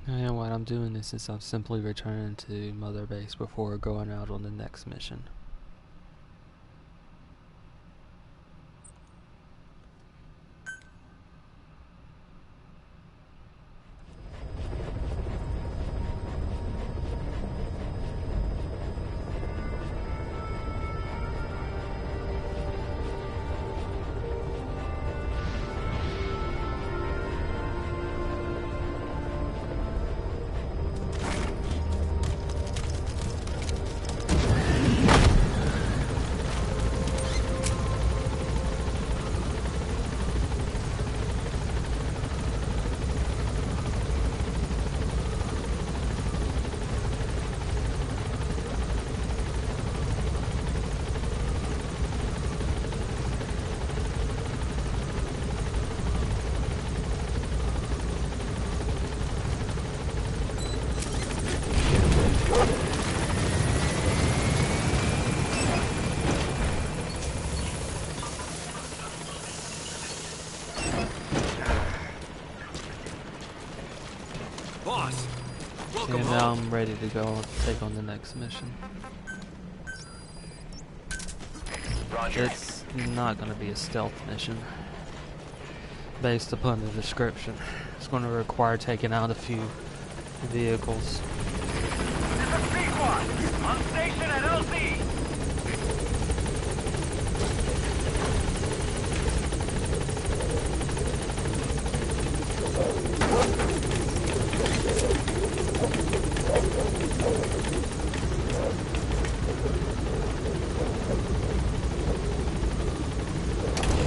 And what I'm doing is I'm simply returning to Mother Base before going out on the next mission. Boss, welcome And home. now I'm ready to go take on the next mission. Roger. It's not going to be a stealth mission. Based upon the description, it's going to require taking out a few vehicles. This is P-Squad, on station at LZ.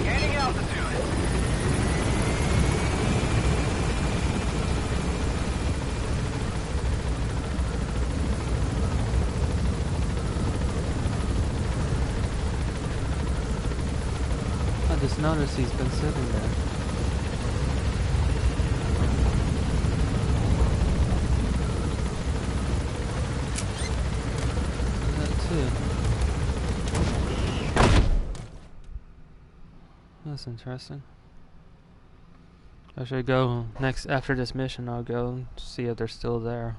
Gaining altitude. I just noticed he's been sitting there. That too. That's interesting. I should go next after this mission. I'll go see if they're still there.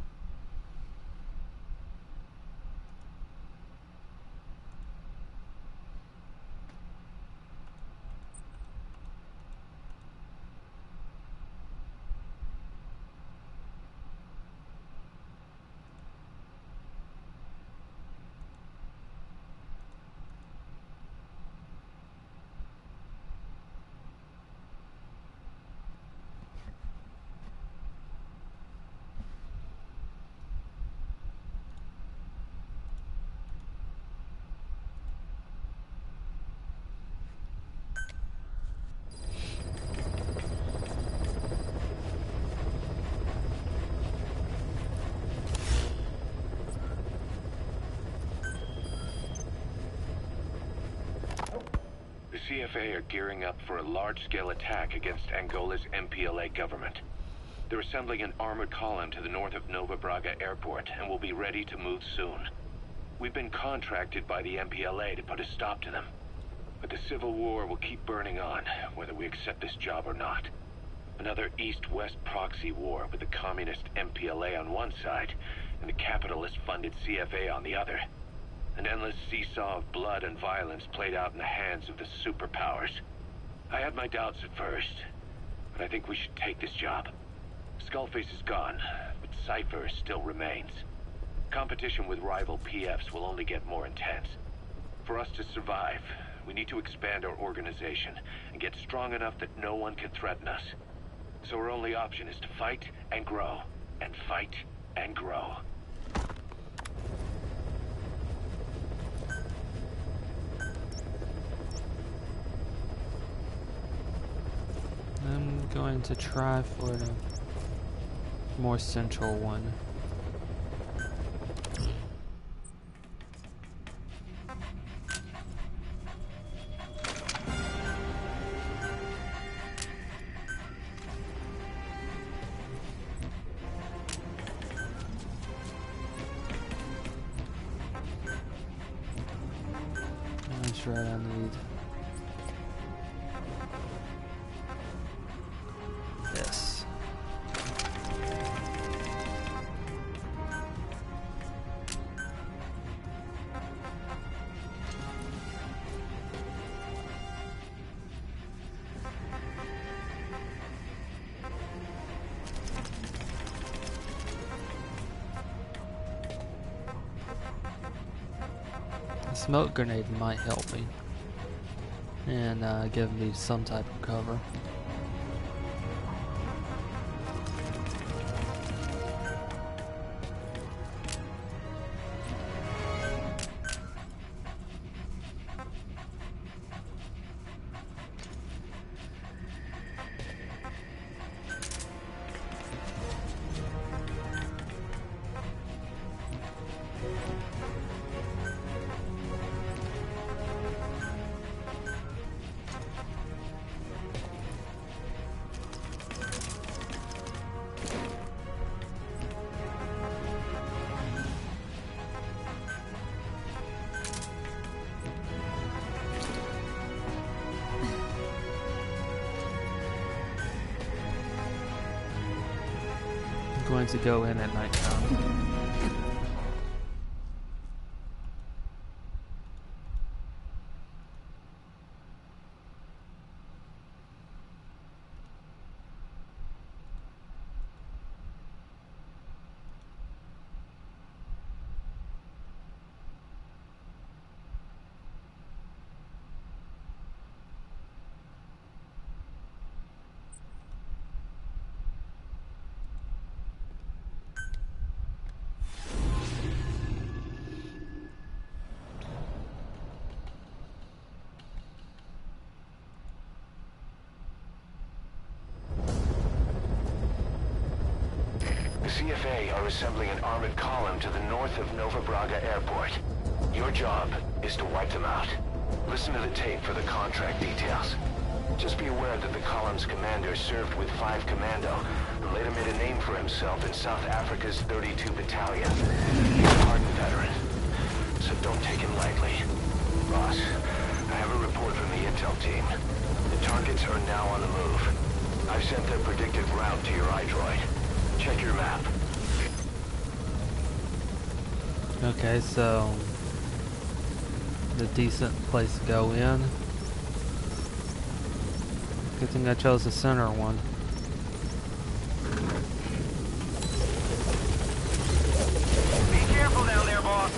The CFA are gearing up for a large-scale attack against Angola's MPLA government. They're assembling an armored column to the north of Nova Braga Airport and will be ready to move soon. We've been contracted by the MPLA to put a stop to them. But the civil war will keep burning on, whether we accept this job or not. Another East-West proxy war with the communist MPLA on one side and the capitalist-funded CFA on the other. An endless seesaw of blood and violence played out in the hands of the superpowers. I had my doubts at first, but I think we should take this job. Skullface is gone, but Cypher still remains. Competition with rival PFs will only get more intense. For us to survive, we need to expand our organization and get strong enough that no one can threaten us. So our only option is to fight and grow, and fight and grow. I'm going to try for the more central one. That's right, I need this. Smoke grenade might help me and give me some type of cover. Going to go in at nighttime. The CFA are assembling an armored column to the north of Nova Braga Airport. Your job is to wipe them out. Listen to the tape for the contract details. Just be aware that the column's commander served with 5 Commando and later made a name for himself in South Africa's 32 Battalion. He's a hardened veteran, so don't take him lightly. Boss, I have a report from the intel team. The targets are now on the move. I've sent their predicted route to your iDroid. Check your map. Okay, so the decent place to go in. Good thing I chose the center one. Be careful down there, boss.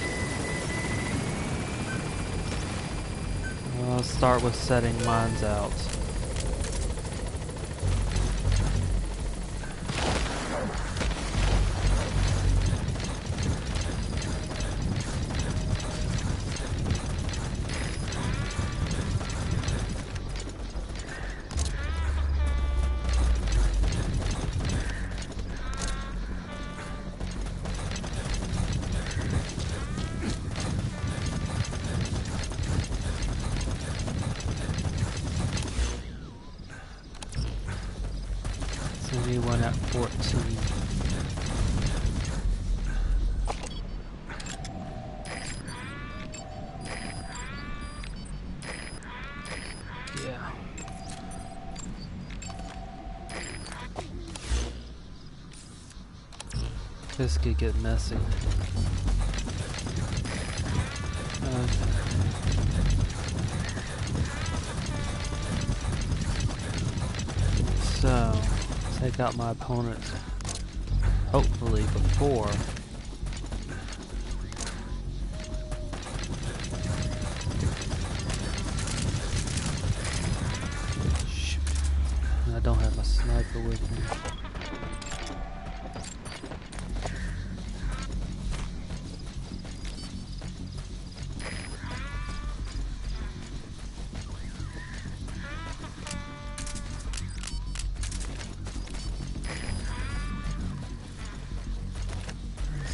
Well, I'll start with setting mines out. Anyone at 14. Yeah. This could get messy. So, take out my opponent, hopefully before shoot. I don't have my sniper with me.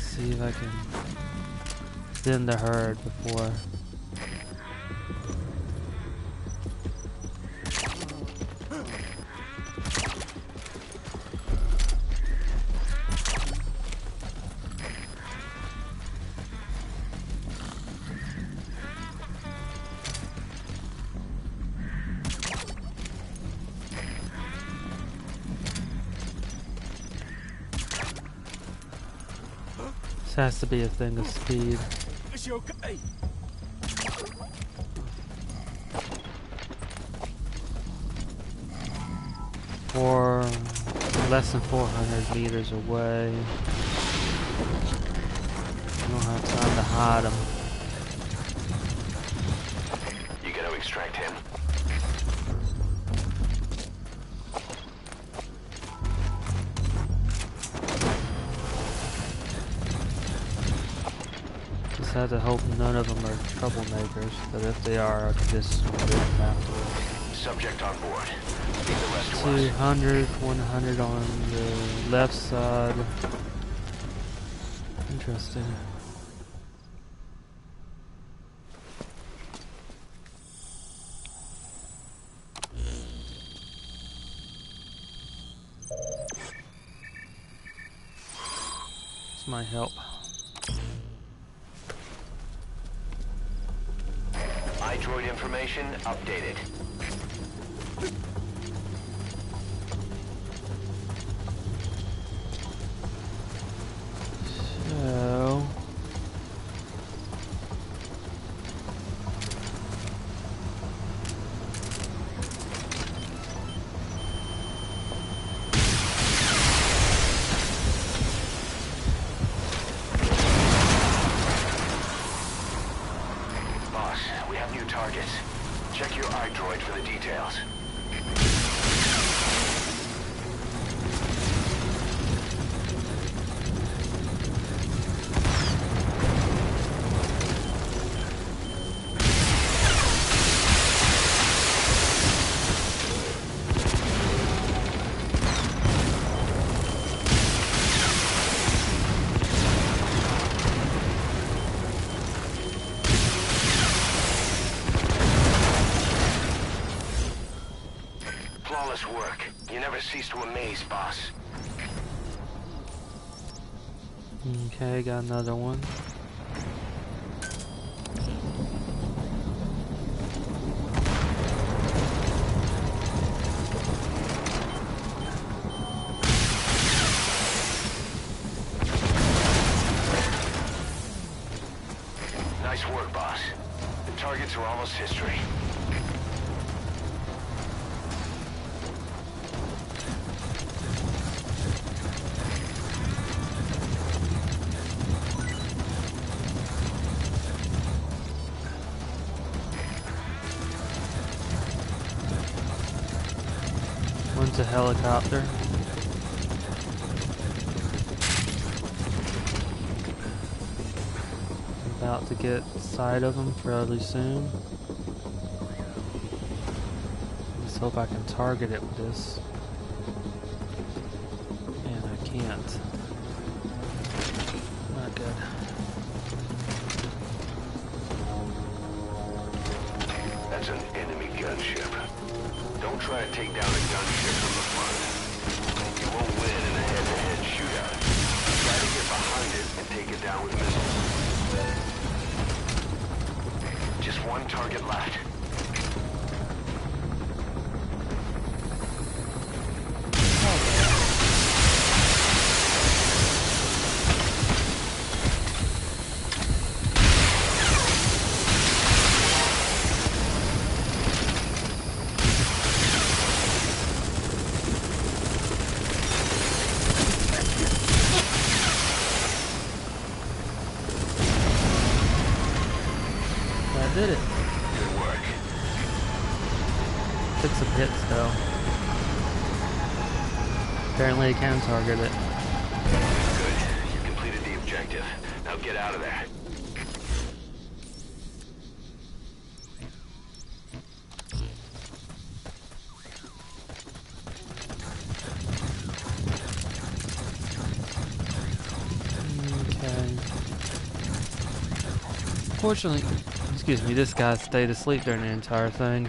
See if I can thin the herd before. This has to be a thing of speed. Is she okay? Or less than 400 meters away. I don't have time to hide them. extract him. Just have to hope none of them are troublemakers, but if they are, I can just remove them afterwards. Subject on board. Leave the rest to us. 200, 100 on the left side. Interesting. This might help. iDroid information updated. So Boss, we have new targets. Check your iDroid for the details. Flawless work. You never cease to amaze, boss. okay, got another one. Nice work, boss. The targets are almost history. One's a helicopter. About to get sight of them fairly soon. Just hope I can target it with this. And I can't. Not good. That's an enemy gunship. Don't try to take down a gunship from the front. You won't win in a head-to-head shootout. Try to get behind it and take it down with missiles. Just one target left. Did it. Good work. Took some hits though. Apparently it can target it. Good. You completed the objective. Now get out of there. Okay. Fortunately, excuse me, this guy stayed asleep during the entire thing.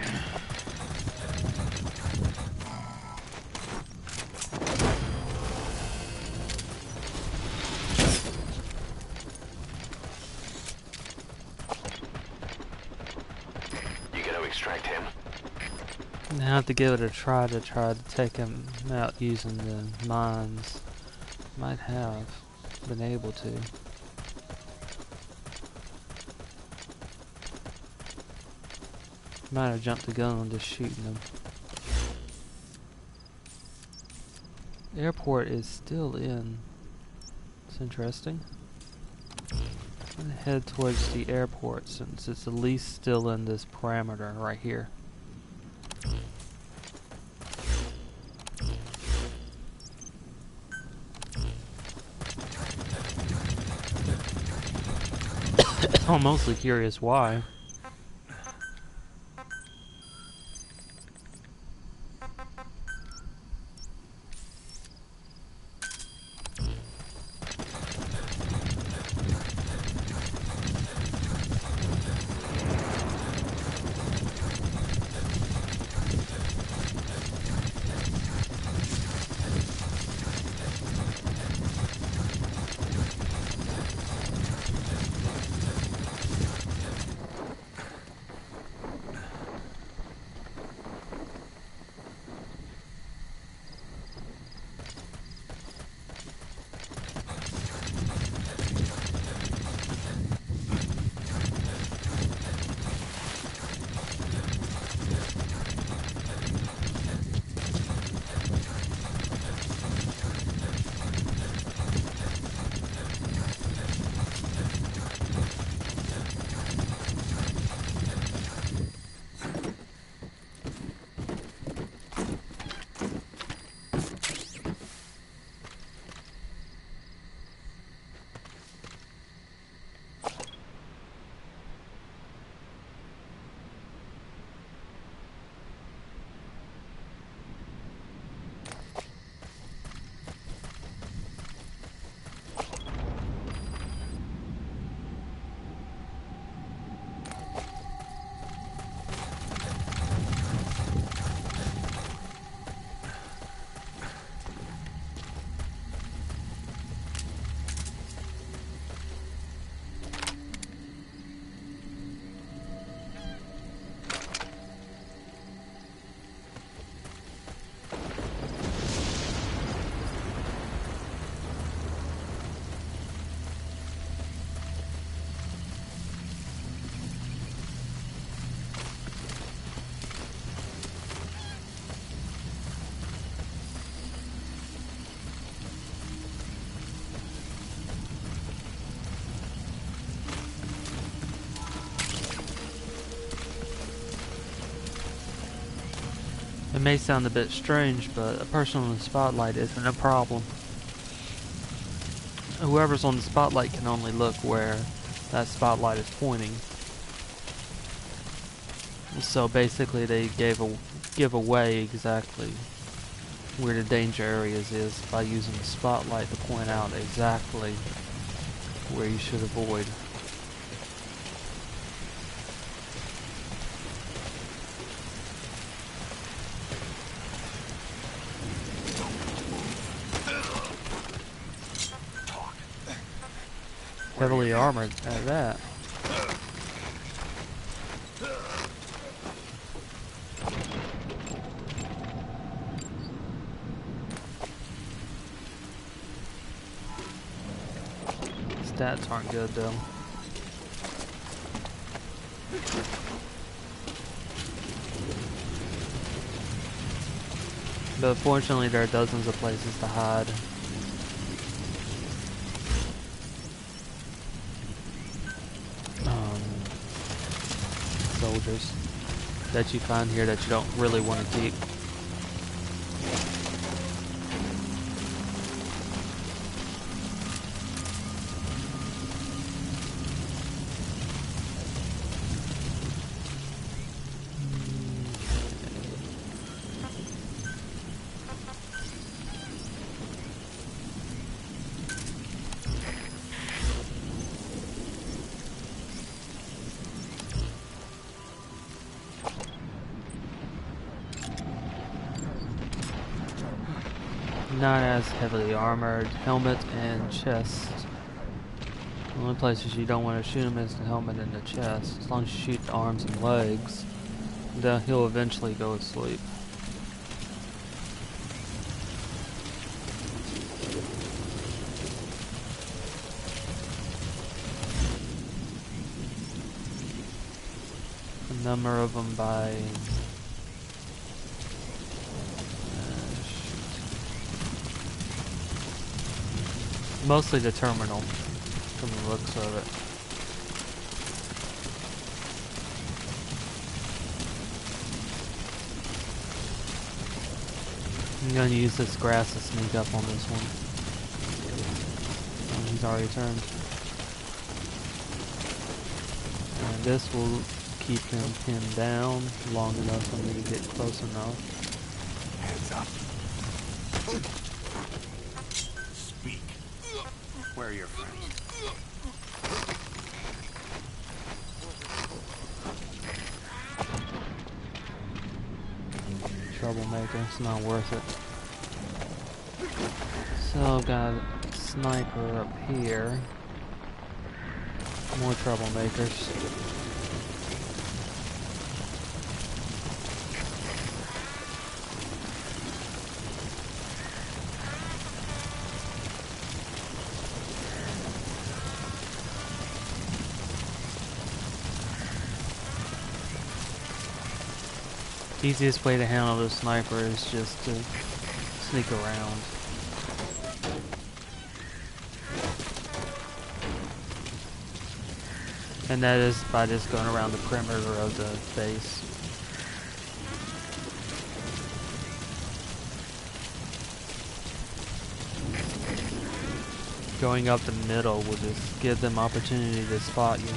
You gotta extract him. I have to give it a try to take him out using the mines. Might have been able to. Might have jumped the gun on just shooting him. Airport is still in. It's interesting. I'm gonna head towards the airport since it's at least still in this parameter right here. I'm mostly curious why. It may sound a bit strange, but a person on the spotlight isn't a problem. Whoever's on the spotlight can only look where that spotlight is pointing. So basically they give away exactly where the danger areas is by using the spotlight to point out exactly where you should avoid. Heavily armored at that. Stats aren't good though. But fortunately there are dozens of places to hide. Soldiers that you find here that you don't really want to keep. Not as heavily armored. Helmet and chest. The only places you don't want to shoot him is the helmet and the chest. As long as you shoot the arms and legs, then he'll eventually go to sleep. A number of them by... mostly the terminal, from the looks of it. I'm gonna use this grass to sneak up on this one. Oh, he's already turned. And this will keep him pinned down long enough for me to get close enough. Hands up. Speak. Where are your friends? Troublemaker, it's not worth it. So, got a sniper up here. More troublemakers. Easiest way to handle the sniper is just to sneak around. And that is by just going around the perimeter of the base. Going up the middle will just give them opportunity to spot you.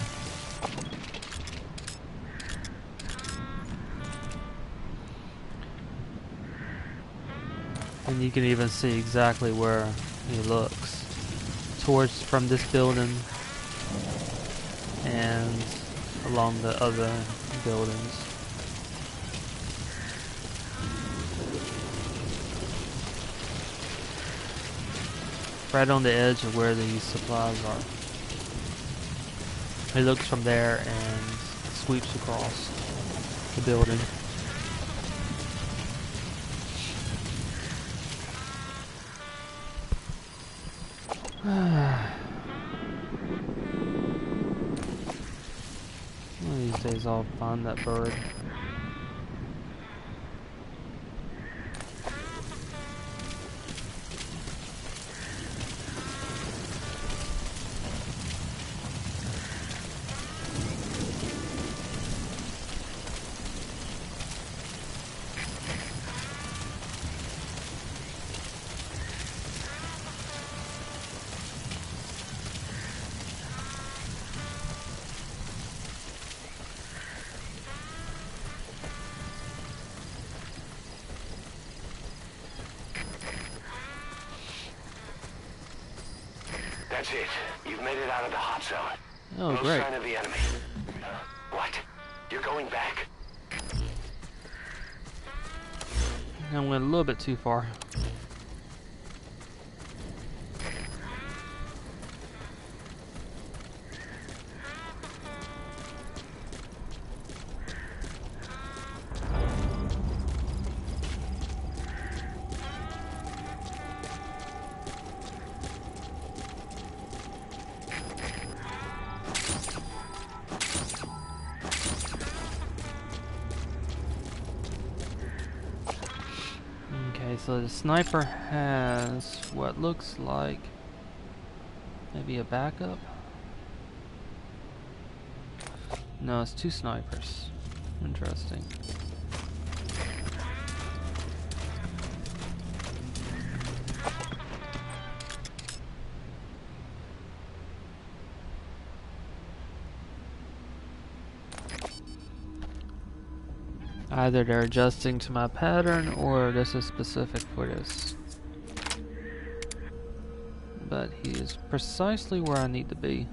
And you can even see exactly where he looks. Towards from this building and along the other buildings. Right on the edge of where these supplies are. He looks from there and sweeps across the building. One of these days I'll find that bird. That's it. You've made it out of the hot zone. Oh, no great. sign of the enemy. What? You're going back? I went a little bit too far. So the sniper has what looks like maybe a backup. No, it's two snipers. Interesting. Either they're adjusting to my pattern or this is specific for this. But he is precisely where I need to be.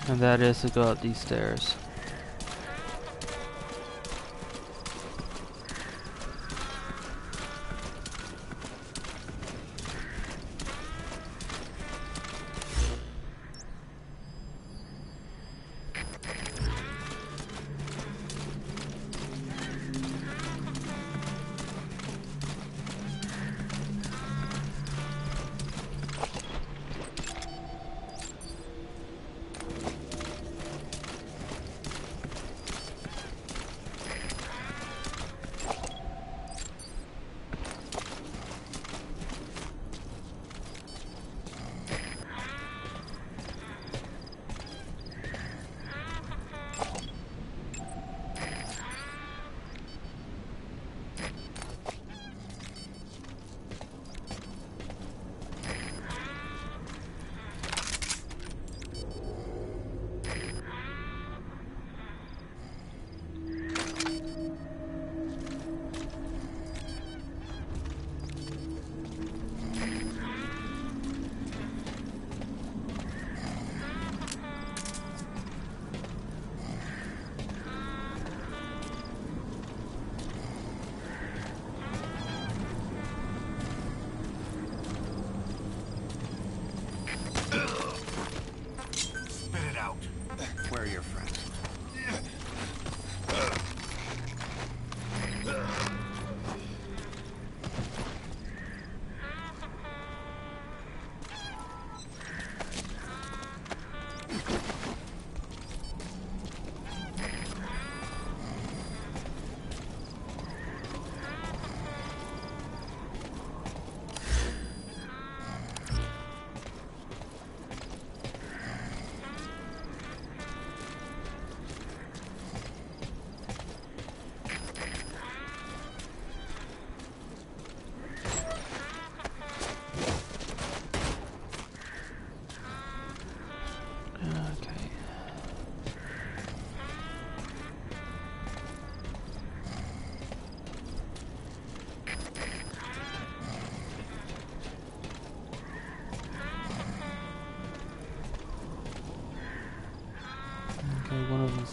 And that is to go up these stairs.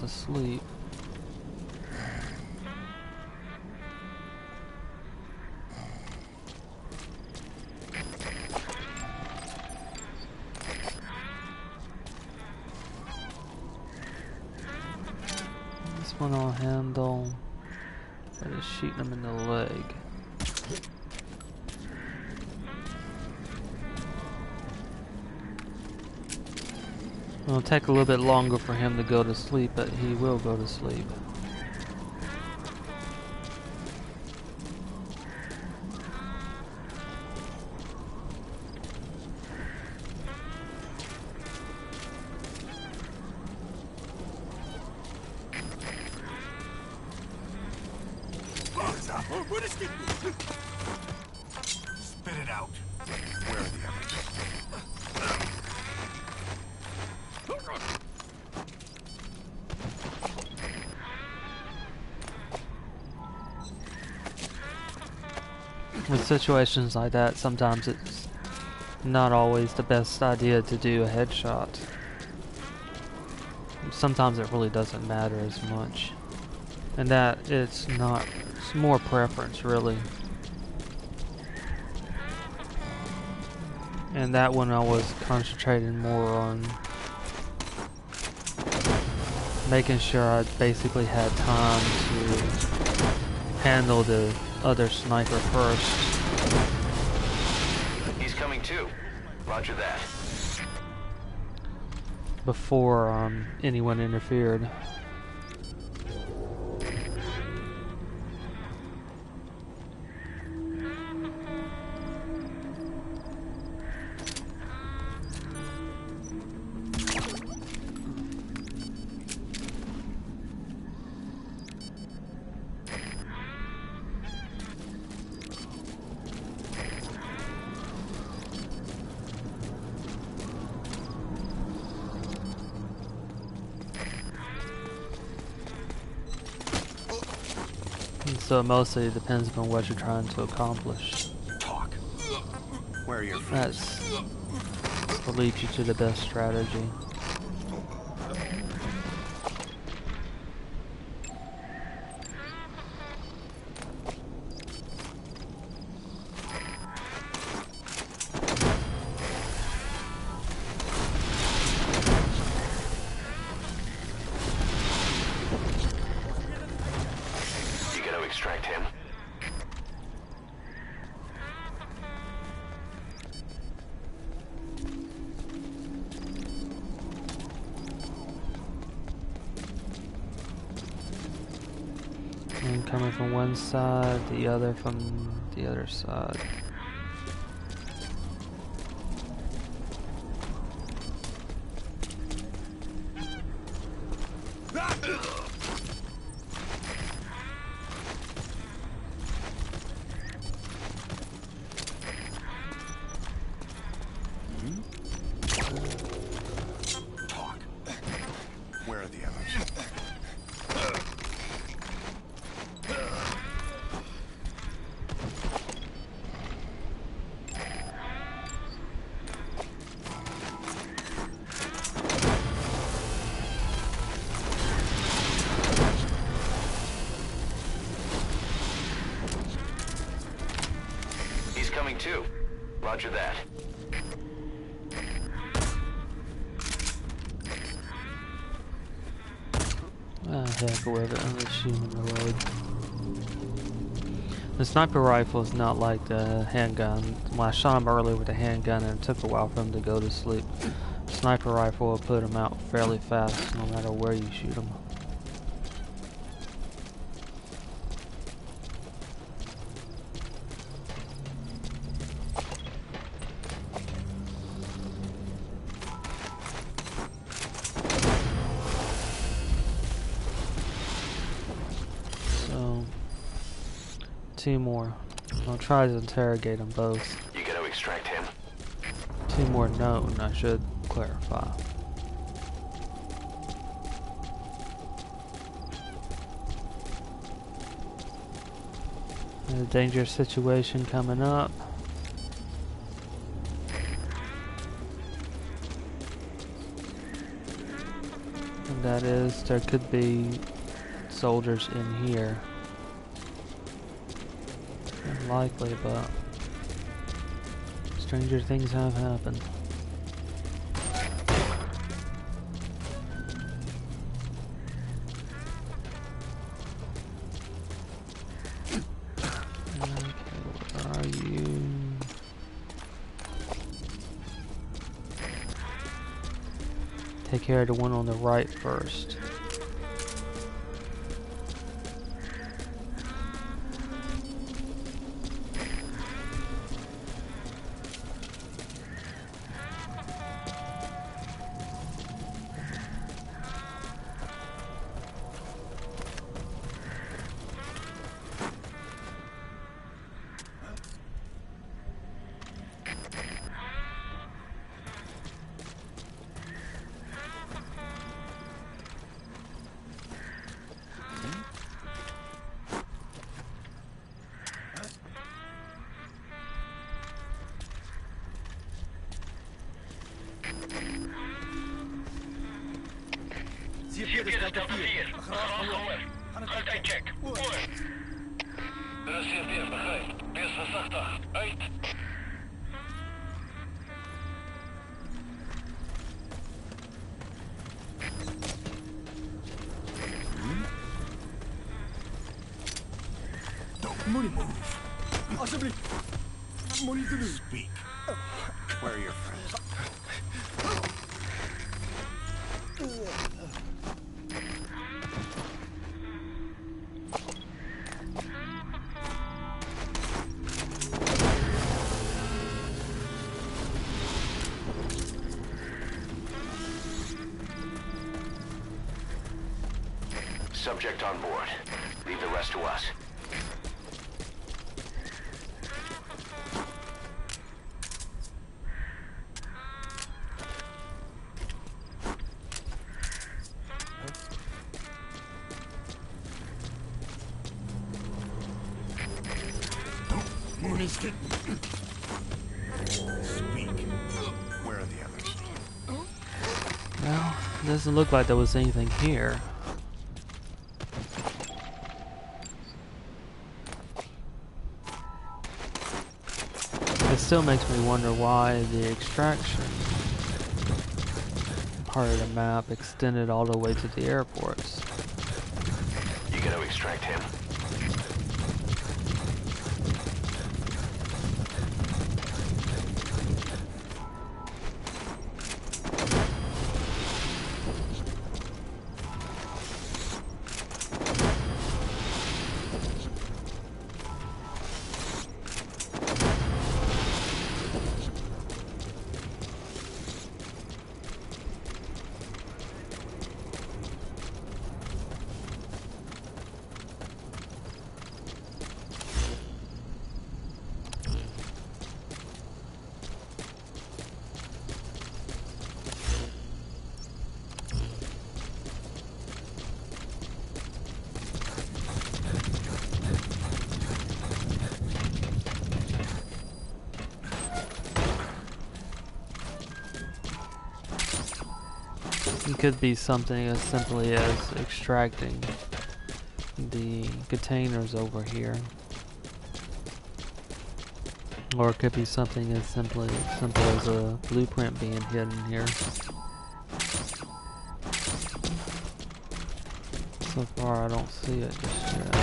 He's asleep. This one I'll handle by just shooting him in the leg. It'll take a little bit longer for him to go to sleep, but he will go to sleep. Spit it out. Where are the others? With situations like that, sometimes it's not always the best idea to do a headshot. Sometimes it really doesn't matter as much. And that it's more preference really. And that one I was concentrating more on making sure I basically had time to handle the other sniper first. He's coming too. Roger that. Before anyone interfered. So it mostly depends upon what you're trying to accomplish. Talk. Where are your friends? That's what leads you to the best strategy. Extract him. One coming from one side, the other from the other side. Talk. Where are the others? He's coming too. Roger that. Ah, heck with it, I'm just shooting the leg. The sniper rifle is not like the handgun. When I shot him earlier with the handgun and it took a while for him to go to sleep. Sniper rifle will put him out fairly fast no matter where you shoot him. So, 2 more. I'll try to interrogate them both. You gotta extract him. 2 more known, I should clarify. A dangerous situation coming up. And that is. There could be soldiers in here. Unlikely, but stranger things have happened. Okay, where are you? Take care of the one on the right first. Speak. Where are your friends? Subject on board. Leave the rest to us. Speak. Where are the others? Well, it doesn't look like there was anything here. It still makes me wonder why the extraction part of the map extended all the way to the airports. You gotta extract him. It could be something as simply as extracting the containers over here. Or it could be something as simple as a blueprint being hidden here. So far I don't see it just yet.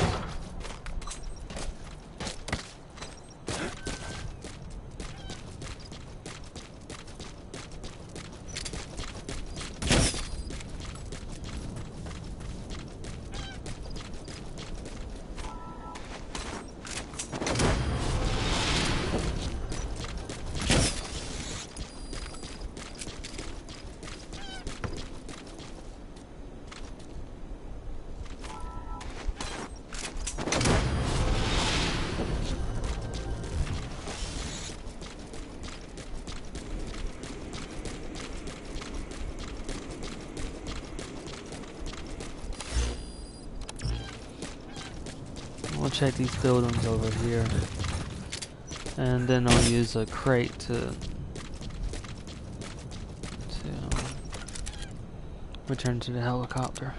We'll check these buildings over here, and then I'll use a crate to Return to the helicopter.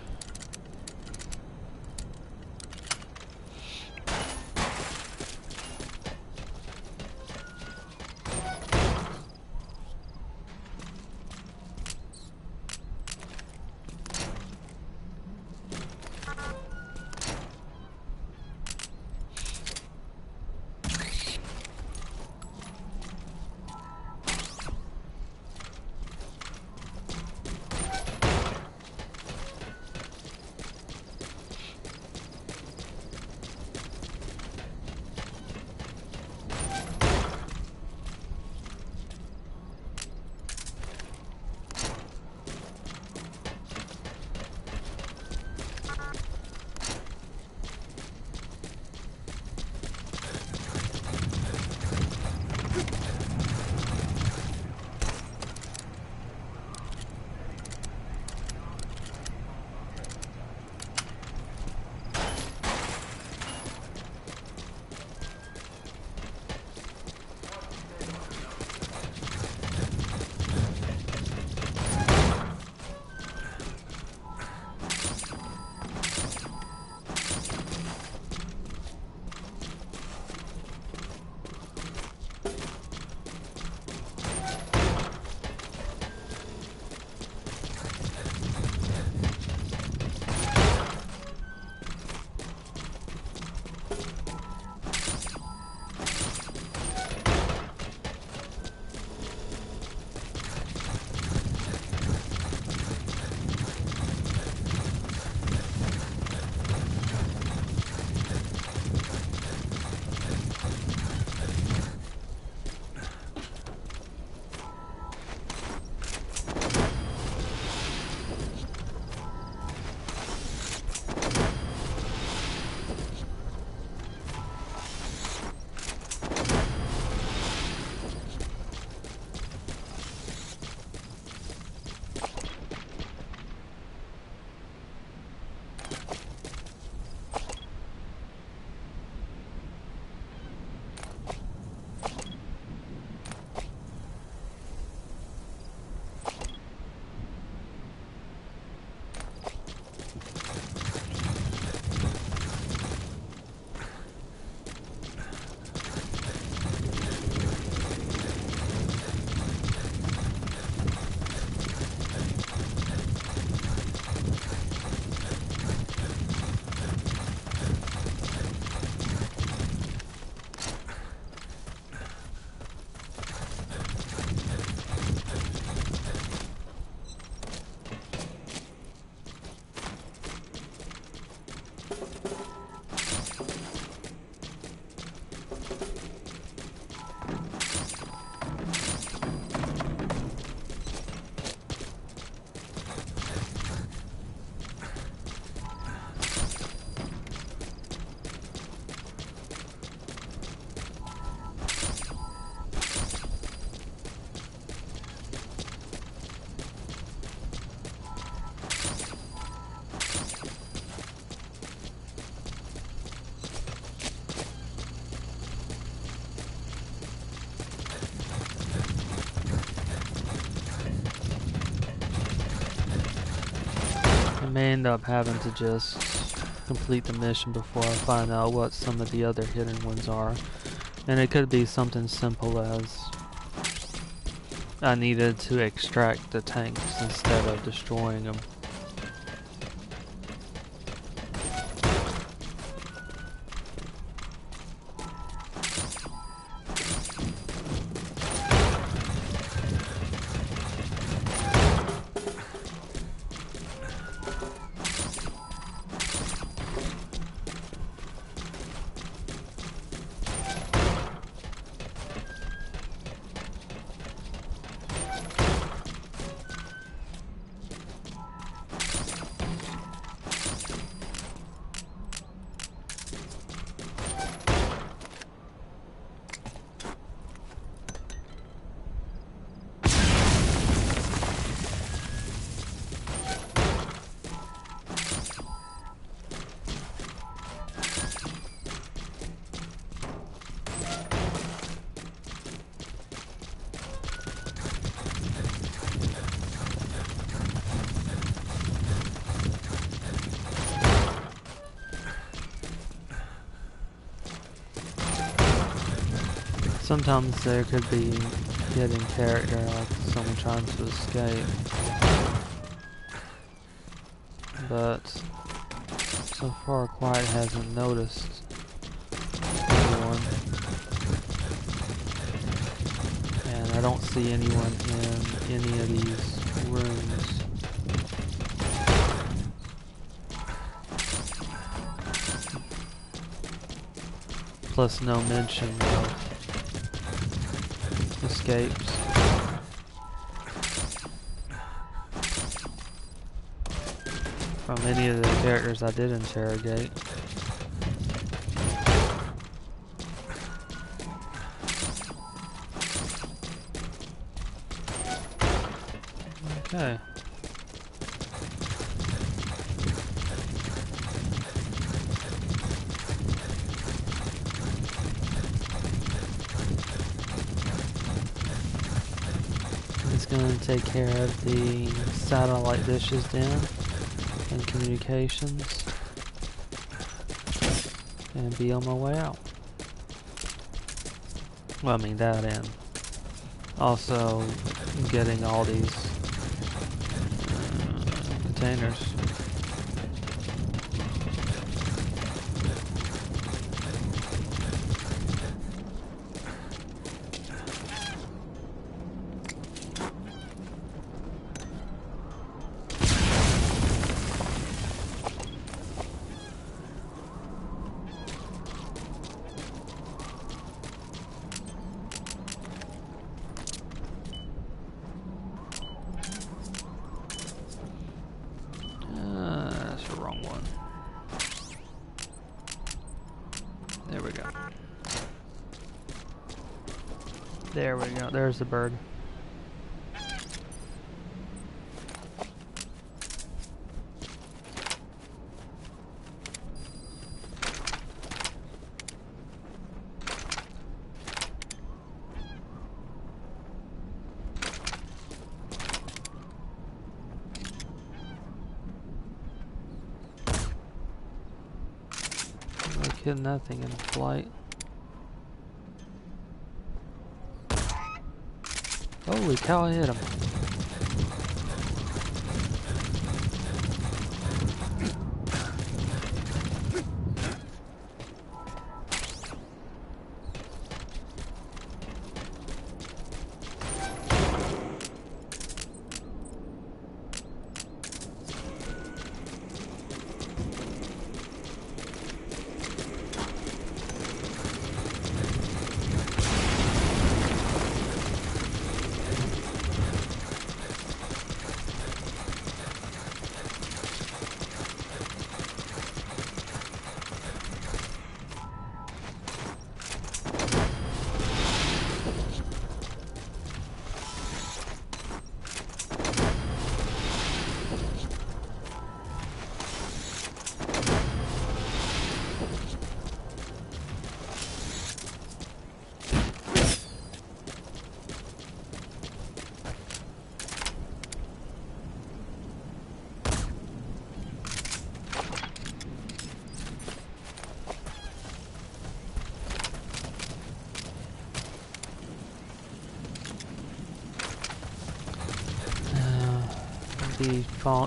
I may end up having to just complete the mission before I find out what some of the other hidden ones are. And it could be something simple as I needed to extract the tanks instead of destroying them. Sometimes there could be hidden character, like someone trying to escape. But so far, Quiet hasn't noticed anyone. And I don't see anyone in any of these rooms. Plus no mention of escapes. From any of the characters I did interrogate. Okay. It's going to take care of the satellite dishes down and communications and be on my way out. Well, I mean that, and also getting all these containers. That's the wrong one. There we go. There we go. There's the bird. Killing that thing in flight. Holy cow, I hit him.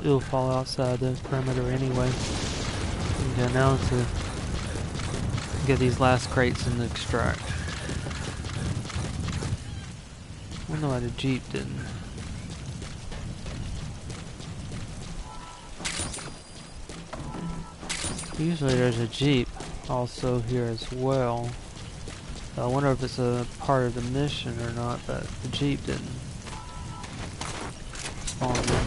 It'll fall outside the perimeter anyway. Okay, now to get these last crates and extract. I wonder why the Jeep didn't. Usually there's a Jeep also here as well. I wonder if it's a part of the mission or not, but the Jeep didn't spawn in.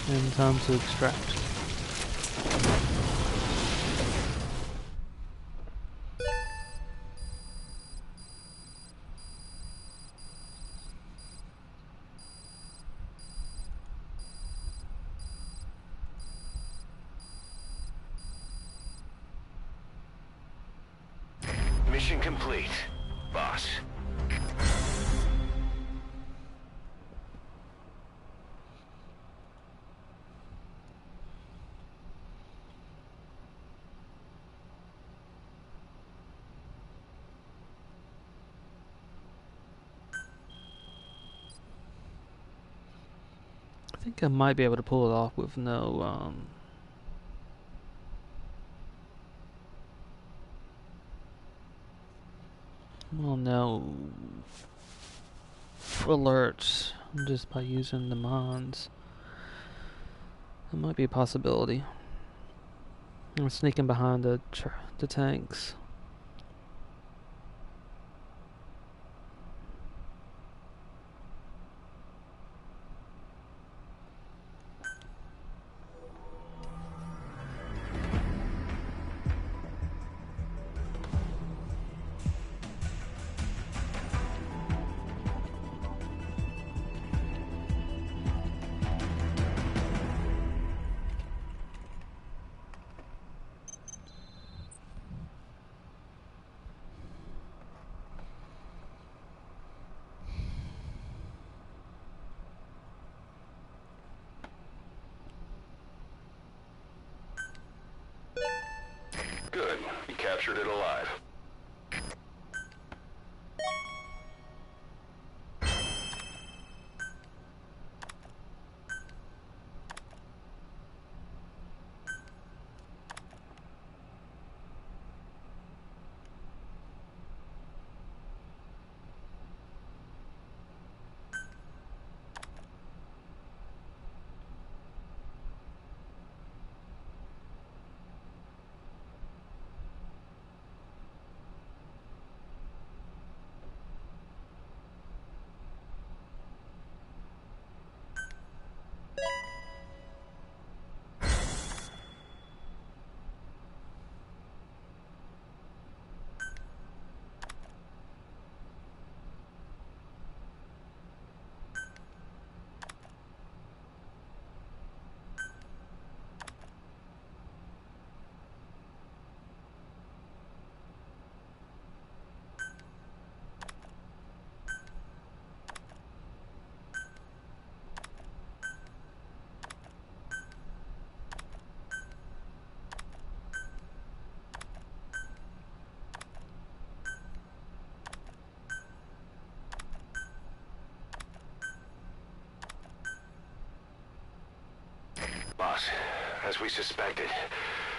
And time to extract. Mission complete, boss. I think I might be able to pull it off with no, well, no alerts, just by using the mines. It might be a possibility. I'm sneaking behind the tanks. Good. You captured it alive. Boss, as we suspected,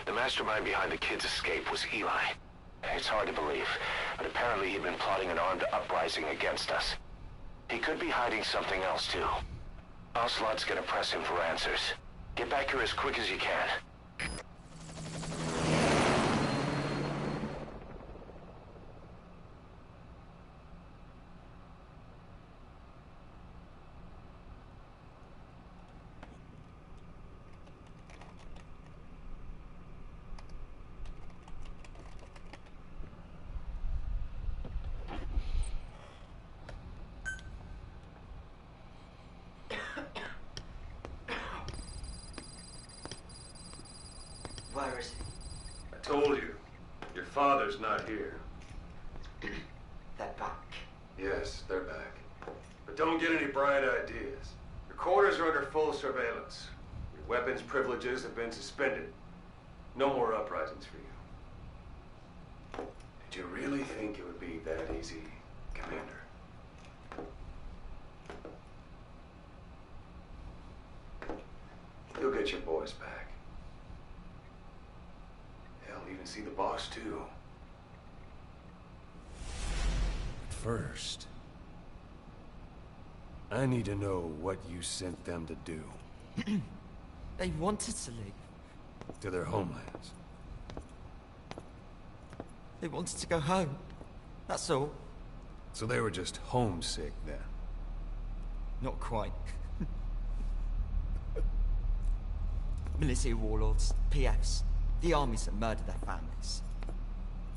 the mastermind behind the kid's escape was Eli. It's hard to believe, but apparently he'd been plotting an armed uprising against us. He could be hiding something else, too. Ocelot's gonna press him for answers. Get back here as quick as you can. Where is he? I told you. Your father's not here. They're back. Yes, they're back. But don't get any bright ideas. Your quarters are under full surveillance. Your weapons privileges have been suspended. No more uprisings for you. Did you really think it would be that easy, Commander? You'll get your boys back. Hell, even see the boss, too. But first, I need to know what you sent them to do. They wanted to leave. To their homelands. They wanted to go home. That's all. So they were just homesick then? Not quite. Military warlords, PFs, the armies that murdered their families.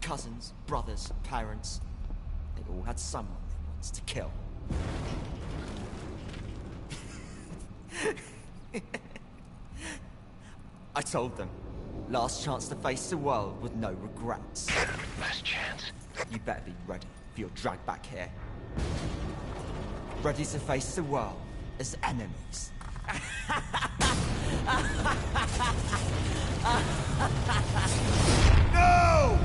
Cousins, brothers, parents. They all had someone they wanted to kill. I told them, last chance to face the world with no regrets. Last chance. You better be ready for your drag back here. Ready to face the world as enemies. No!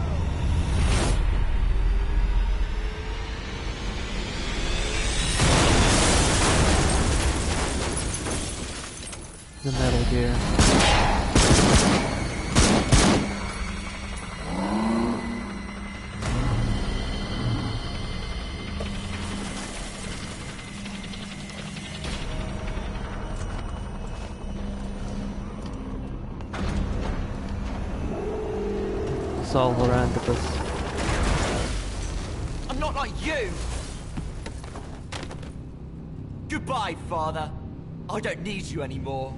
The Metal Gear. It's all around us. I'm not like you! Goodbye, Father. I don't need you anymore.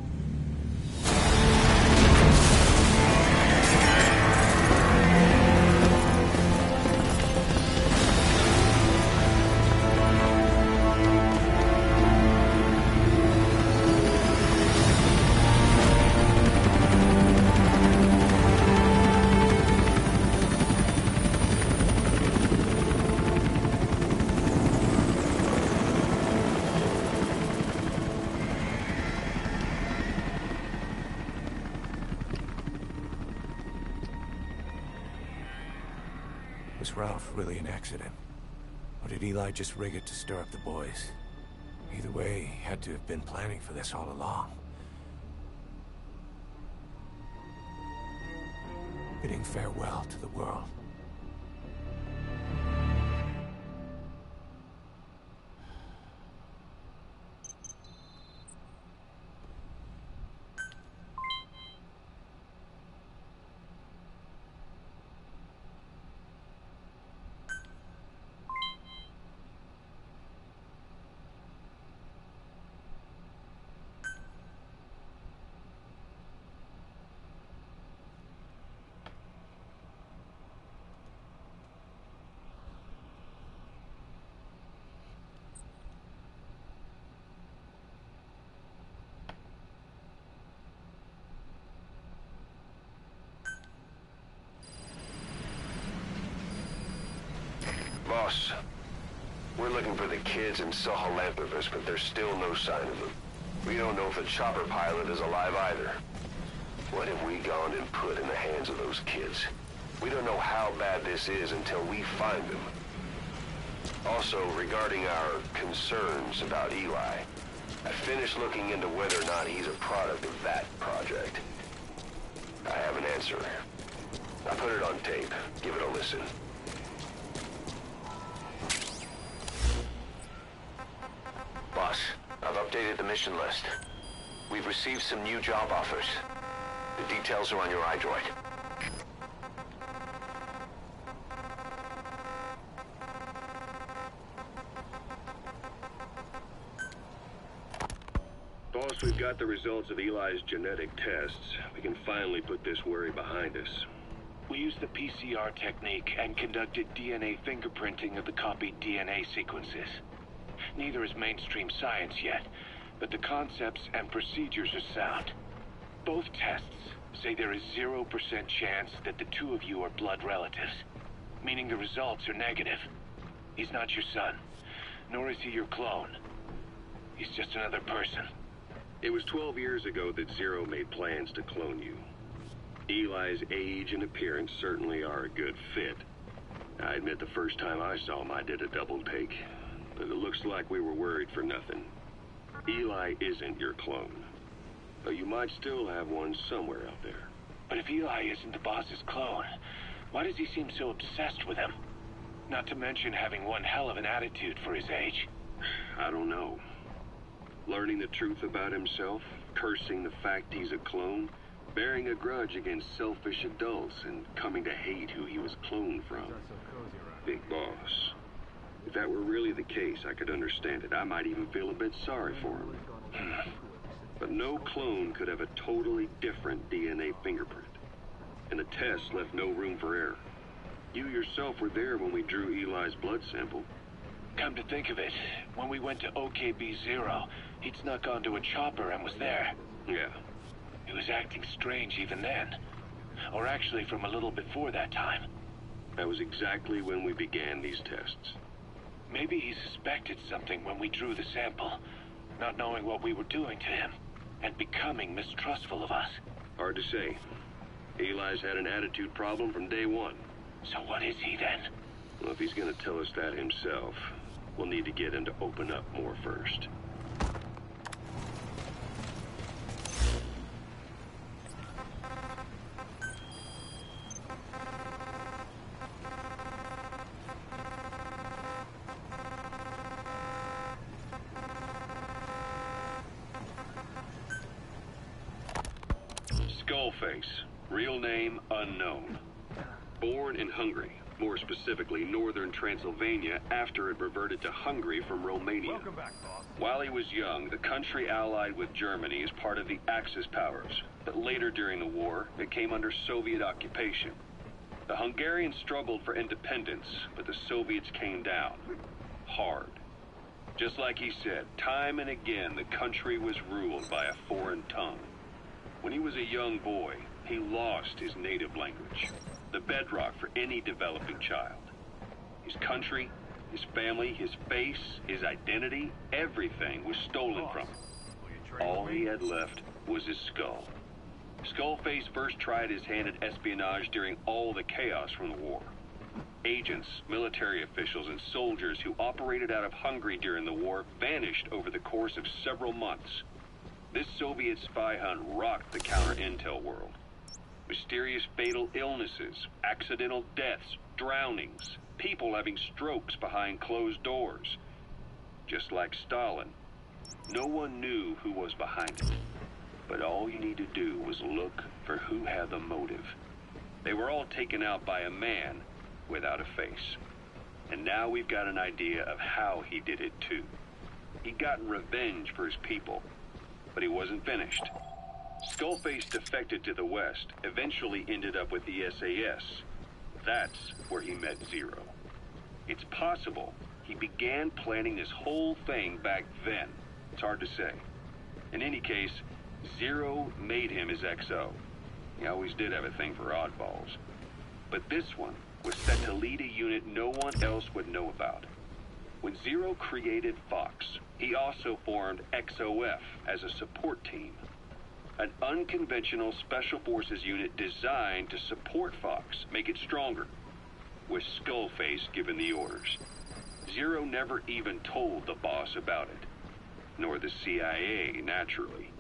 Was Ralph really an accident? Or did Eli just rig it to stir up the boys? Either way, he had to have been planning for this all along. Bidding farewell to the world. Boss, we're looking for the kids in Sahelanthropus, but there's still no sign of them. We don't know if the chopper pilot is alive either. What have we gone and put in the hands of those kids? We don't know how bad this is until we find them. Also, regarding our concerns about Eli, I finished looking into whether or not he's a product of that project. I have an answer. I put it on tape. Give it a listen. Boss, I've updated the mission list. We've received some new job offers. The details are on your iDroid. Boss, we've got the results of Eli's genetic tests. We can finally put this worry behind us. We used the PCR technique and conducted DNA fingerprinting of the copied DNA sequences. Neither is mainstream science yet, but the concepts and procedures are sound. Both tests say there is 0% chance that the two of you are blood relatives, meaning the results are negative. He's not your son, nor is he your clone. He's just another person. It was 12 years ago that Zero made plans to clone you. Eli's age and appearance certainly are a good fit. I admit the first time I saw him, I did a double take. But it looks like we were worried for nothing. Eli isn't your clone. Though you might still have one somewhere out there. But if Eli isn't the boss's clone, why does he seem so obsessed with him? Not to mention having one hell of an attitude for his age. I don't know. Learning the truth about himself, cursing the fact he's a clone, bearing a grudge against selfish adults, and coming to hate who he was cloned from. Big boss. If that were really the case, I could understand it. I might even feel a bit sorry for him. But no clone could have a totally different DNA fingerprint. And the test left no room for error. You yourself were there when we drew Eli's blood sample. Come to think of it, when we went to OKB-0, he'd snuck onto a chopper and was there. Yeah. He was acting strange even then. Or actually from a little before that time. That was exactly when we began these tests. Maybe he suspected something when we drew the sample, not knowing what we were doing to him, and becoming mistrustful of us. Hard to say. Eli's had an attitude problem from day one. So what is he then? Well, if he's going to tell us that himself, we'll need to get him to open up more first. Skullface, real name unknown. Born in Hungary, more specifically northern Transylvania, after it reverted to Hungary from Romania. Welcome back, boss. While he was young, the country allied with Germany as part of the Axis powers, but later during the war, it came under Soviet occupation. The Hungarians struggled for independence, but the Soviets came down. Hard. Just like he said, time and again the country was ruled by a foreign tongue. When he was a young boy, he lost his native language, the bedrock for any developing child. His country, his family, his face, his identity, everything was stolen from him. All he had left was his skull. Skullface first tried his hand at espionage during all the chaos from the war. Agents, military officials, and soldiers who operated out of Hungary during the war vanished over the course of several months. This Soviet spy hunt rocked the counter-intel world. Mysterious fatal illnesses, accidental deaths, drownings, people having strokes behind closed doors. Just like Stalin, no one knew who was behind it. But all you need to do was look for who had the motive. They were all taken out by a man without a face. And now we've got an idea of how he did it too. He'd gotten revenge for his people, but he wasn't finished. Skullface defected to the West, eventually ended up with the SAS. That's where he met Zero. It's possible he began planning this whole thing back then. It's hard to say. In any case, Zero made him his XO. He always did have a thing for oddballs. But this one was set to lead a unit no one else would know about. When Zero created Fox, he also formed XOF as a support team. An unconventional special forces unit designed to support Fox, make it stronger, with Skullface giving the orders. Zero never even told the boss about it, nor the CIA, naturally.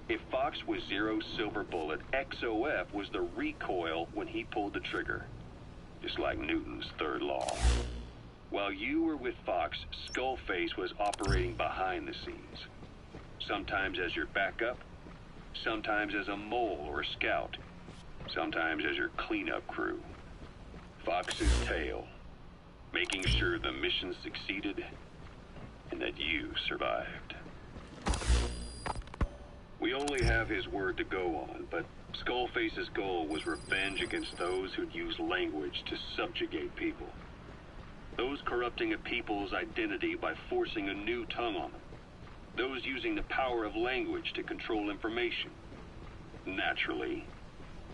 If Fox was Zero's silver bullet, XOF was the recoil when he pulled the trigger, just like Newton's third law. While you were with Fox, Skullface was operating behind the scenes. Sometimes as your backup, sometimes as a mole or a scout, sometimes as your cleanup crew. Fox's tail, making sure the mission succeeded and that you survived. We only have his word to go on, but Skullface's goal was revenge against those who'd use language to subjugate people. Those corrupting a people's identity by forcing a new tongue on them. Those using the power of language to control information. Naturally,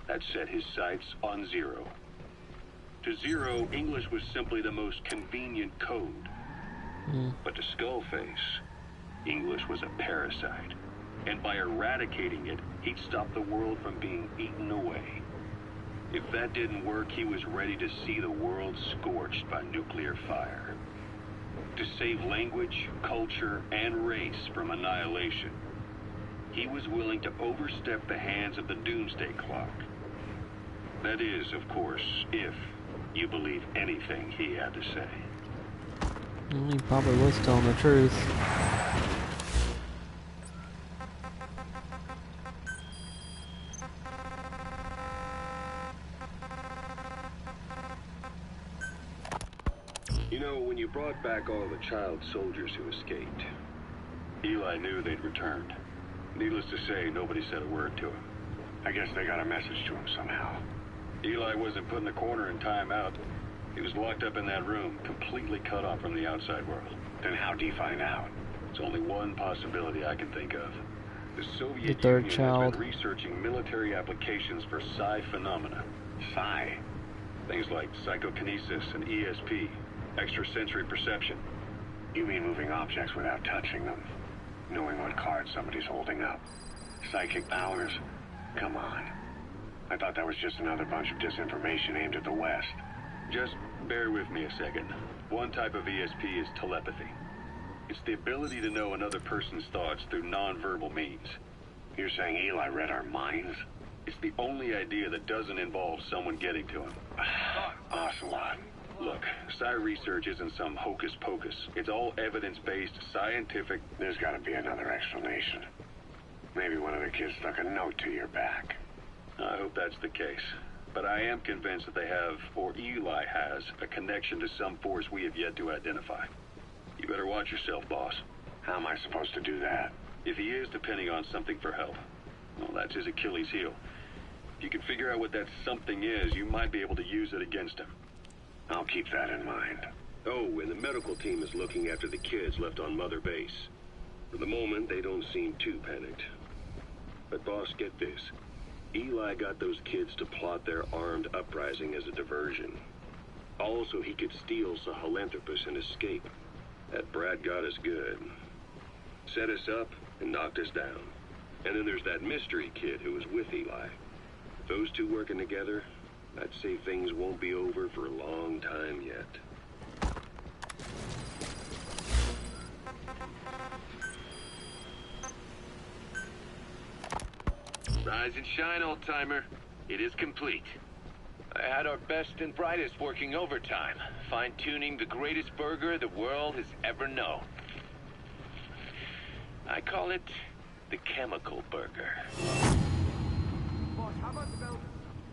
that set his sights on Zero. To Zero, English was simply the most convenient code. But to Skullface, English was a parasite. And by eradicating it, he'd stop the world from being eaten away. If that didn't work, he was ready to see the world scorched by nuclear fire. To save language, culture, and race from annihilation, he was willing to overstep the hands of the doomsday clock. That is, of course, if you believe anything he had to say. He probably was telling the truth. You know, when you brought back all the child soldiers who escaped, Eli knew they'd returned. Needless to say, nobody said a word to him. I guess they got a message to him somehow. Eli wasn't put in the corner in timeout. He was locked up in that room, completely cut off from the outside world. Then how'd he find out? It's only one possibility I can think of. The Soviet third Union child. has been researching military applications for psi phenomena. Psi? Things like psychokinesis and ESP, extrasensory perception. You mean moving objects without touching them? Knowing what card somebody's holding up? Psychic powers? Come on. I thought that was just another bunch of disinformation aimed at the West. Just bear with me a second. One type of ESP is telepathy. It's the ability to know another person's thoughts through non-verbal means. You're saying Eli read our minds? It's the only idea that doesn't involve someone getting to him. Ocelot. Look, Psi research isn't some hocus pocus. It's all evidence-based, scientific. There's gotta be another explanation. Maybe one of the kids stuck a note to your back. I hope that's the case. But I am convinced that they have, or Eli has, a connection to some force we have yet to identify. You better watch yourself, boss. How am I supposed to do that? If he is depending on something for help, well, that's his Achilles heel. If you can figure out what that something is, you might be able to use it against him. I'll keep that in mind. Oh, and the medical team is looking after the kids left on Mother Base. For the moment, they don't seem too panicked. But boss, get this. Eli got those kids to plot their armed uprising as a diversion. Also, he could steal Sahelanthropus and escape. That brat got us good. Set us up and knocked us down. And then there's that mystery kid who was with Eli. Those two working together, I'd say things won't be over for a long time yet. Rise and shine, old-timer. It is complete. I had our best and brightest working overtime, fine-tuning the greatest burger the world has ever known. I call it the chemical burger.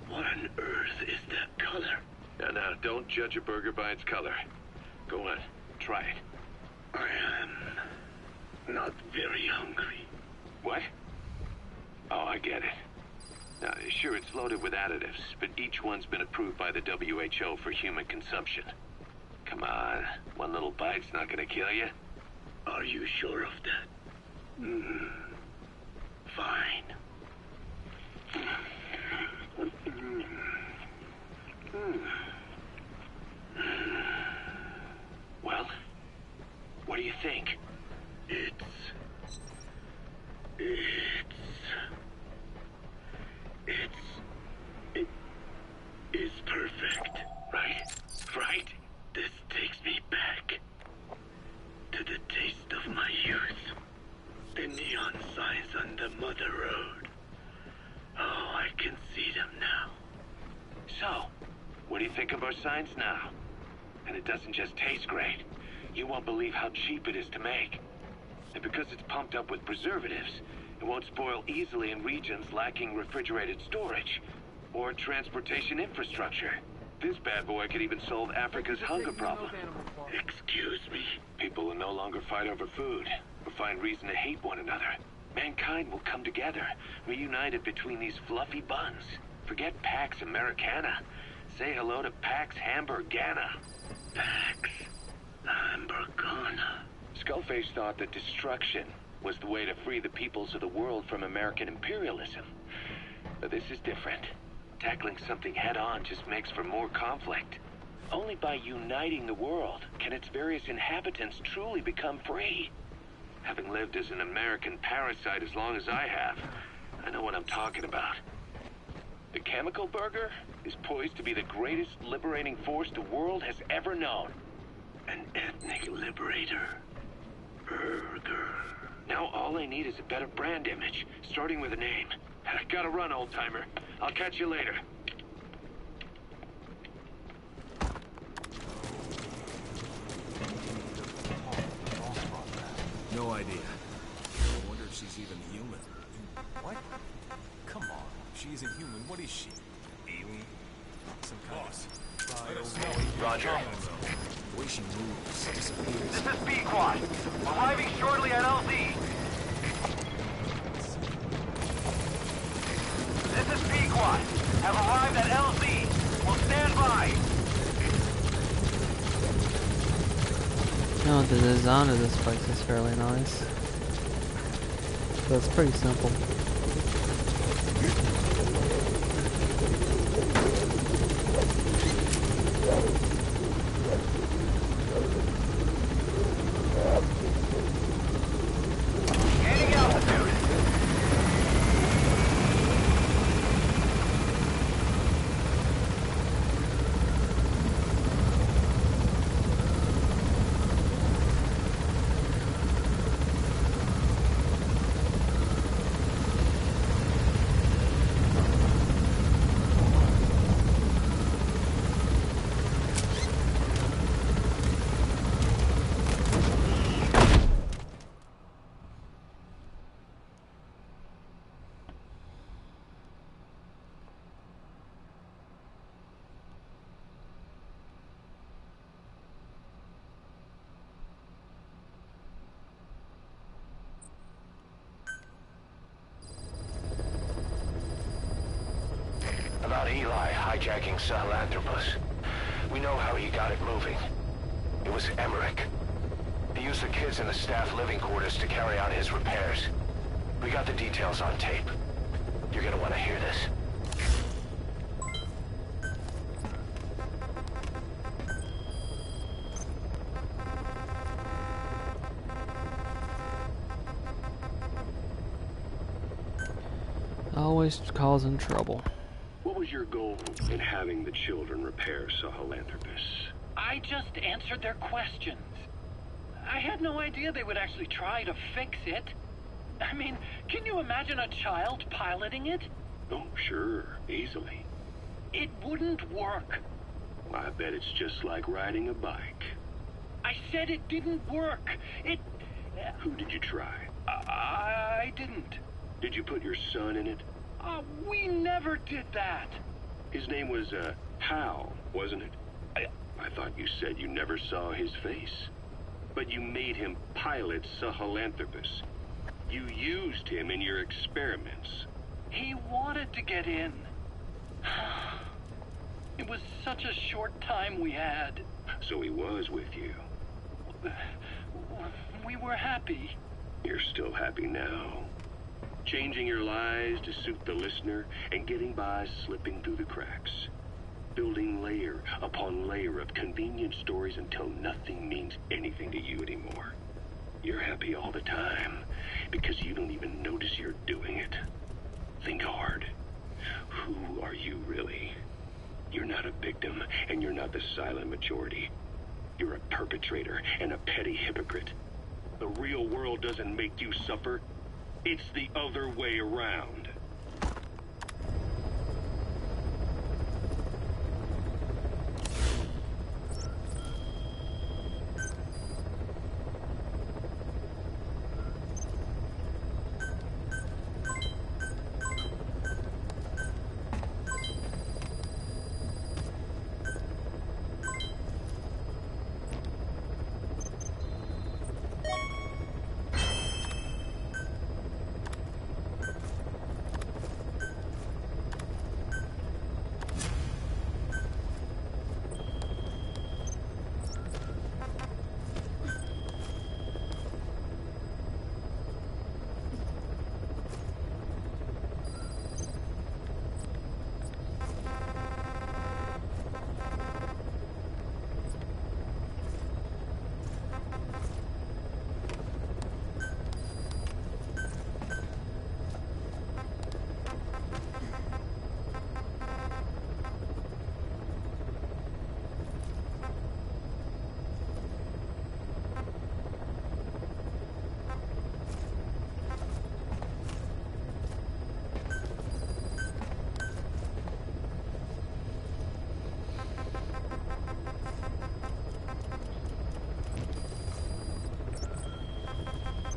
What on earth is that color? Now, don't judge a burger by its color. Go on, try it. I am not very hungry. What? Oh, I get it. Now, sure, it's loaded with additives, but each one's been approved by the WHO for human consumption. Come on, one little bite's not gonna kill you. Are you sure of that? Fine. Well, what do you think? It's perfect, right? Right? This takes me back to the taste of my youth. The neon signs on the Mother Road. Oh, I can see them now. So, what do you think of our signs now? And it doesn't just taste great. You won't believe how cheap it is to make. And because it's pumped up with preservatives, it won't spoil easily in regions lacking refrigerated storage or transportation infrastructure. This bad boy could even solve Africa's hunger problem. Excuse me? People will no longer fight over food or find reason to hate one another. Mankind will come together, reunited between these fluffy buns. Forget Pax Americana. Say hello to Pax Hamburgana. Pax Hamburgana. Skullface thought that destruction was the way to free the peoples of the world from American imperialism. But this is different. Tackling something head-on just makes for more conflict. Only by uniting the world can its various inhabitants truly become free. Having lived as an American parasite as long as I have, I know what I'm talking about. The chemical burger is poised to be the greatest liberating force the world has ever known. An ethnic liberator burger. Now all I need is a better brand image, starting with a name. I gotta run, old-timer. I'll catch you later. No idea. I wonder if she's even human. What? Come on. She isn't human. What is she? Alien? Some kind of... Roger. The way she moves, disappears. This is B-Quad. Arriving shortly at LZ. This is B-Quad. Have arrived at LZ. Will stand by. You know, the design of this place is fairly nice. But it's pretty simple. hijacking Sahelanthropus. We know how he got it moving. It was Emmerich. He used the kids in the staff living quarters to carry out his repairs. We got the details on tape. You're gonna want to hear this. Always causing trouble. What was your goal in having the children repair Sahelanthropus? I just answered their questions. I had no idea they would actually try to fix it. I mean, can you imagine a child piloting it? Oh, sure. Easily. It wouldn't work. I bet it's just like riding a bike. I said it didn't work. Who did you try? I didn't. Did you put your son in it? We never did that. His name was, Hal, wasn't it? I thought you said you never saw his face. But you made him pilot Sahelanthropus. You used him in your experiments. He wanted to get in. It was such a short time we had. So he was with you. We were happy. You're still happy now. Changing your lies to suit the listener and getting by slipping through the cracks. Building layer upon layer of convenient stories until nothing means anything to you anymore. You're happy all the time because you don't even notice you're doing it. Think hard. Who are you really? You're not a victim and you're not the silent majority. You're a perpetrator and a petty hypocrite. The real world doesn't make you suffer. It's the other way around.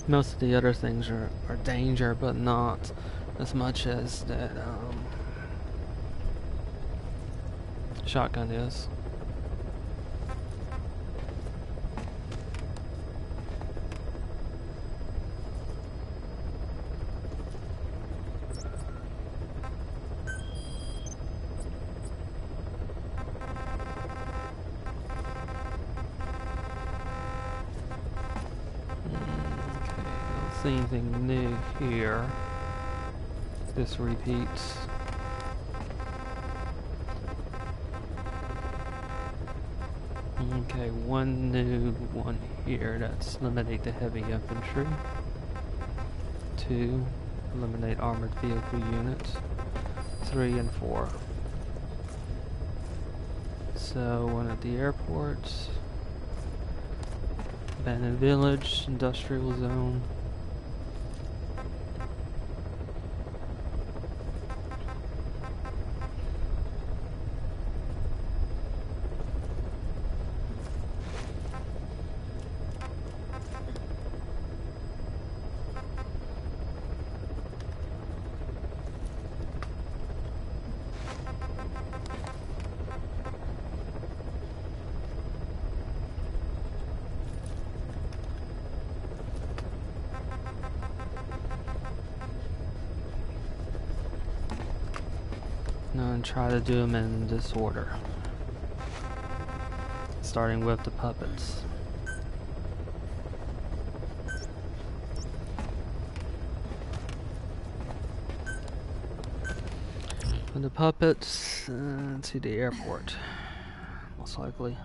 Most of the other things are danger, but not as much as that shotgun is. Anything new here. This repeats. Okay, one new one here. That's eliminate the heavy infantry. 2, eliminate armored vehicle units. 3 and 4. So one at the airports. Abandoned village, industrial zone. try to do them in this order. Starting with the puppets. And the puppets to the airport, most likely.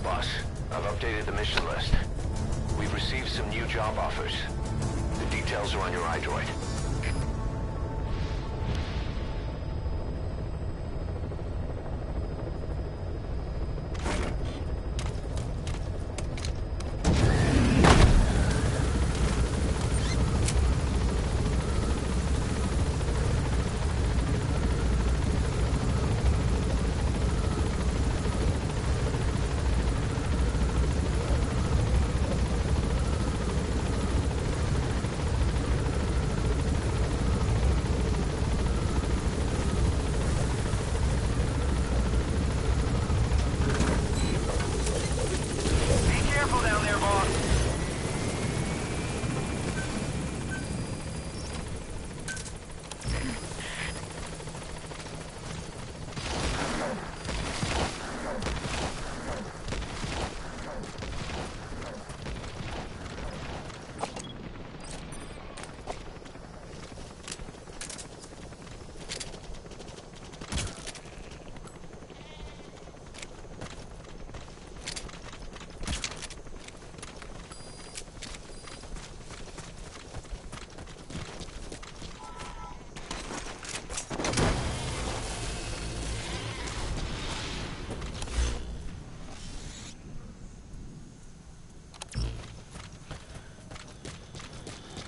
Boss, I've updated the mission list. We've received some new job offers. The details are on your iDroid.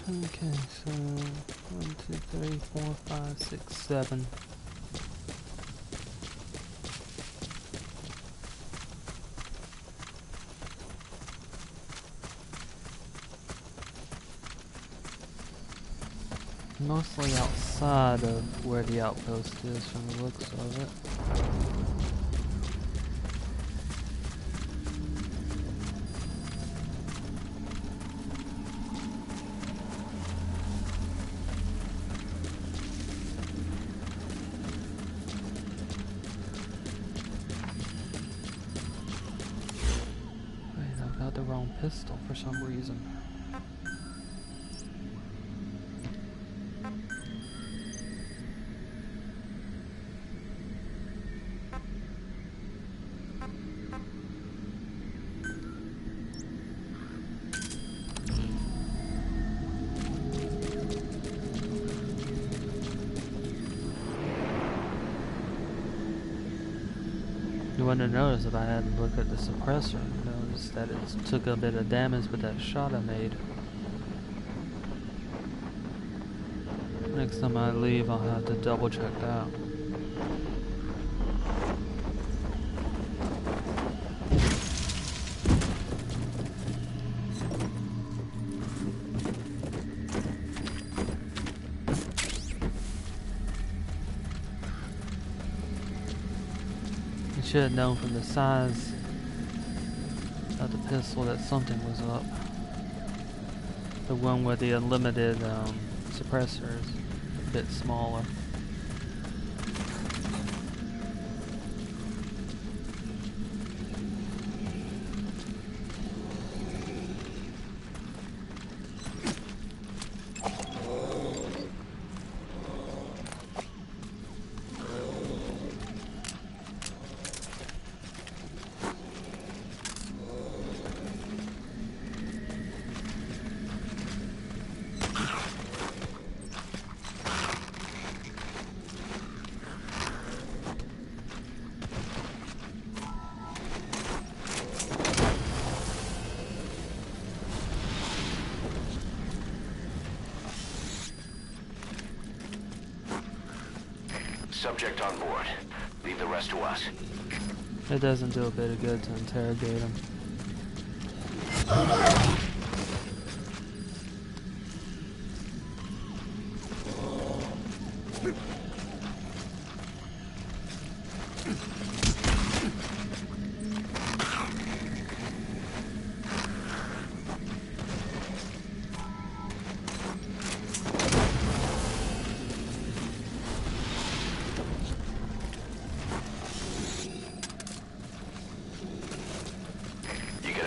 Okay, so 1, 2, 3, 4, 5, 6, 7. Mostly outside of where the outpost is from the looks of it. Wait, I've got the wrong pistol for some reason. You wouldn't have noticed if I hadn't looked at the suppressor. Noticed that it took a bit of damage with that shot I made. Next time I leave, I'll have to double check that. should have known from the size of the pistol that something was up. The one with the unlimited suppressor is a bit smaller. Subject on board. Leave the rest to us. It doesn't do a bit of good to interrogate him.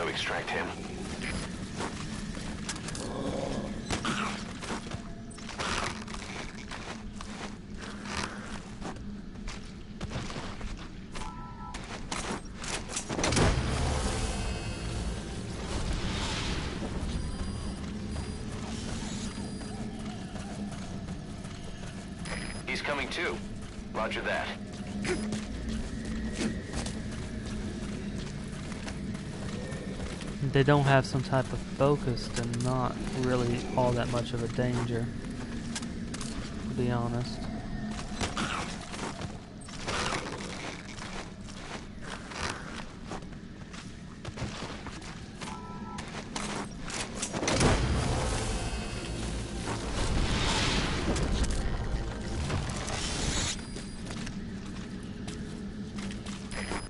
Extract him. He's coming too. Roger that. They don't have some type of focus, they're not really all that much of a danger, to be honest.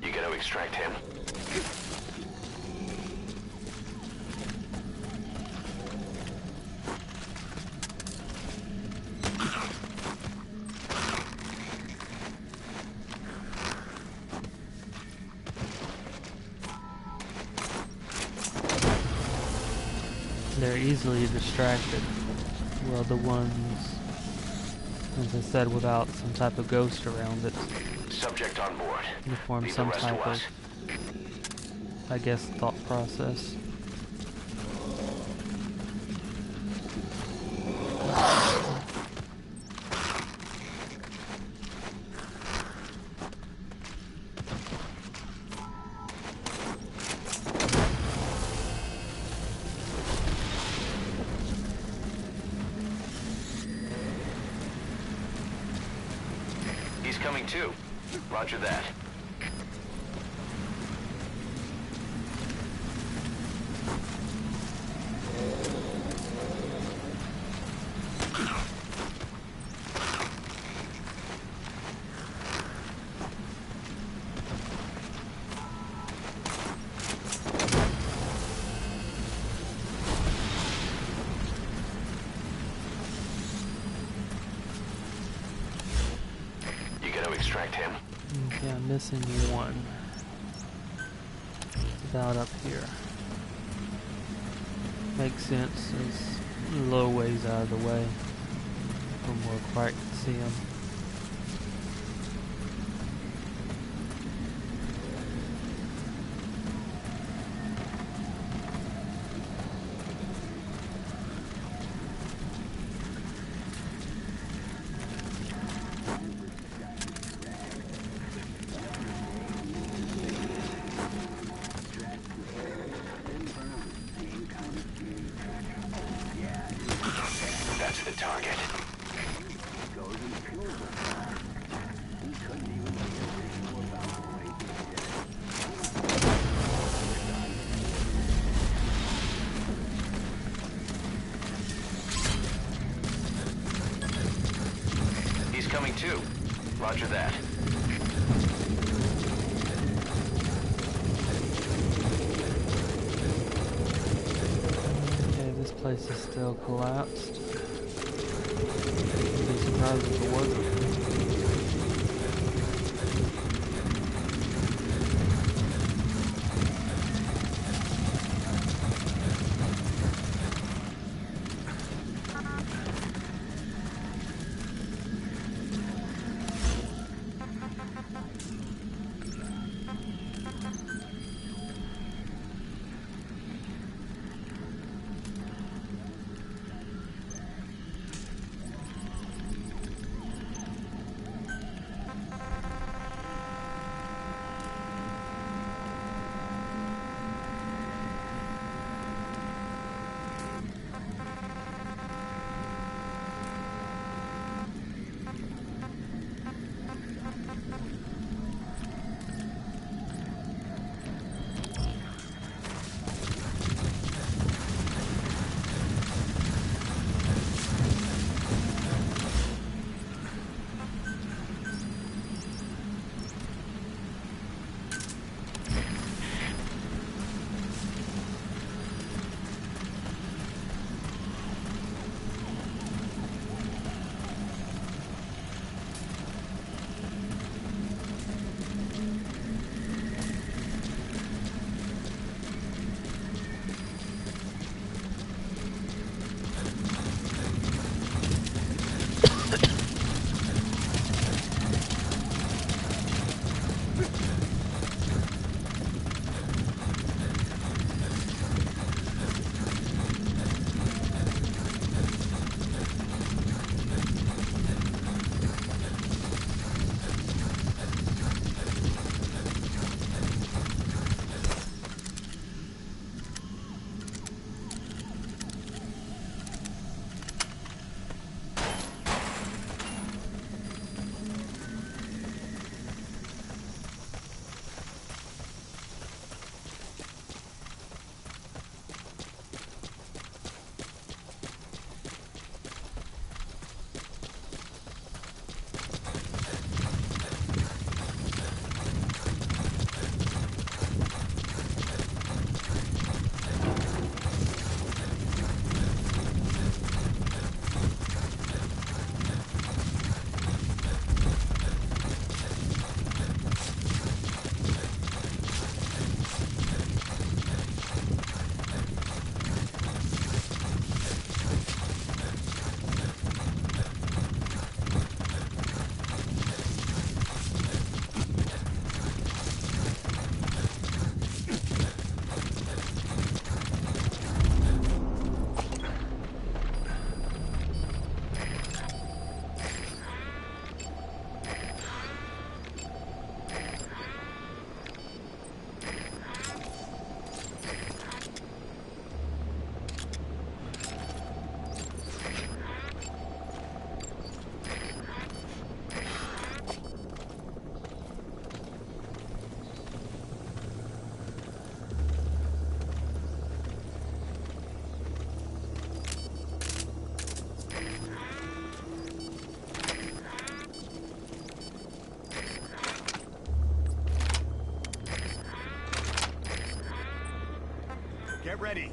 You gotta extract him. They're easily distracted. Well, the ones, as I said, without some type of ghost around it. Subject on board. You form Leave some the rest to type us. of, I guess, thought process. He's coming too. Roger that. Extract him. Okay, I'm missing one. It's about up here. Makes sense. It's a little ways out of the way from where Clark can see him. That's the target. He's coming too. Roger that. Place is still collapsed. I'd be surprised if it wasn't. Get ready.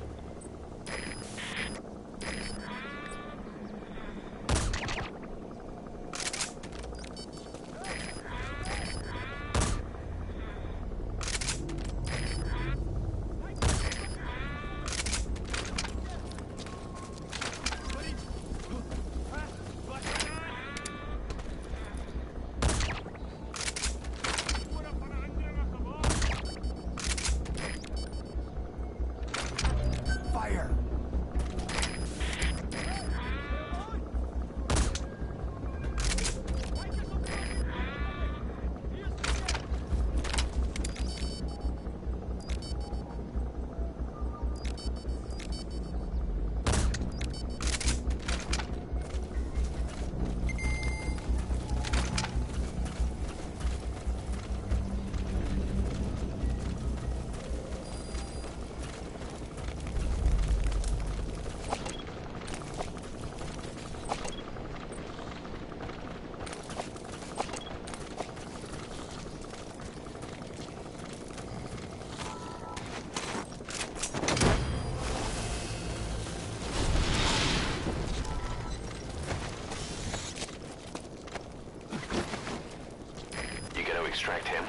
extract him.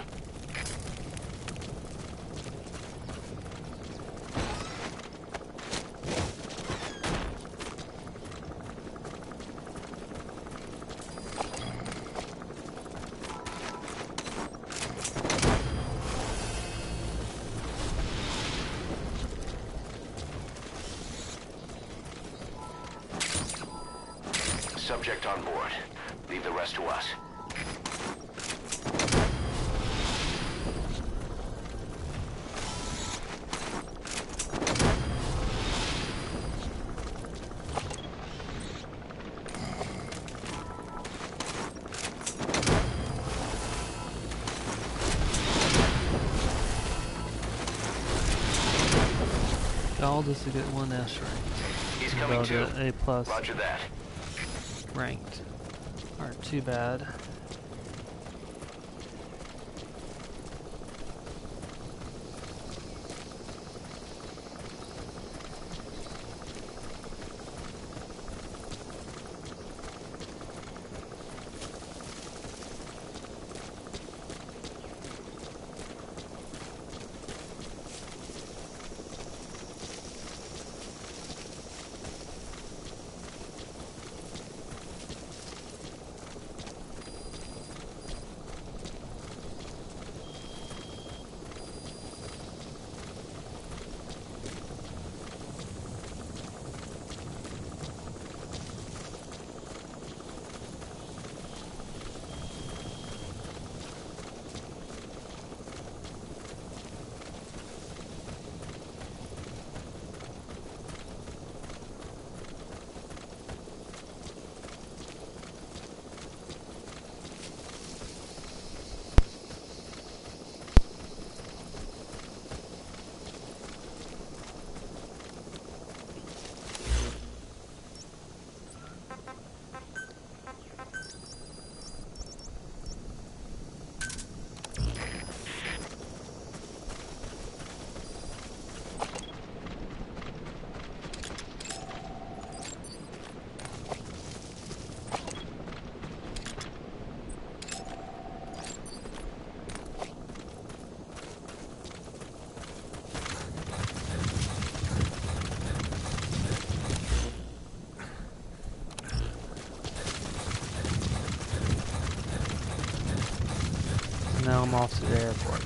Subject on board. Leave the rest to us. All just to get one S rank. He's coming too. A plus Roger that. ranked. Aren't too bad. Now I'm off to the airport.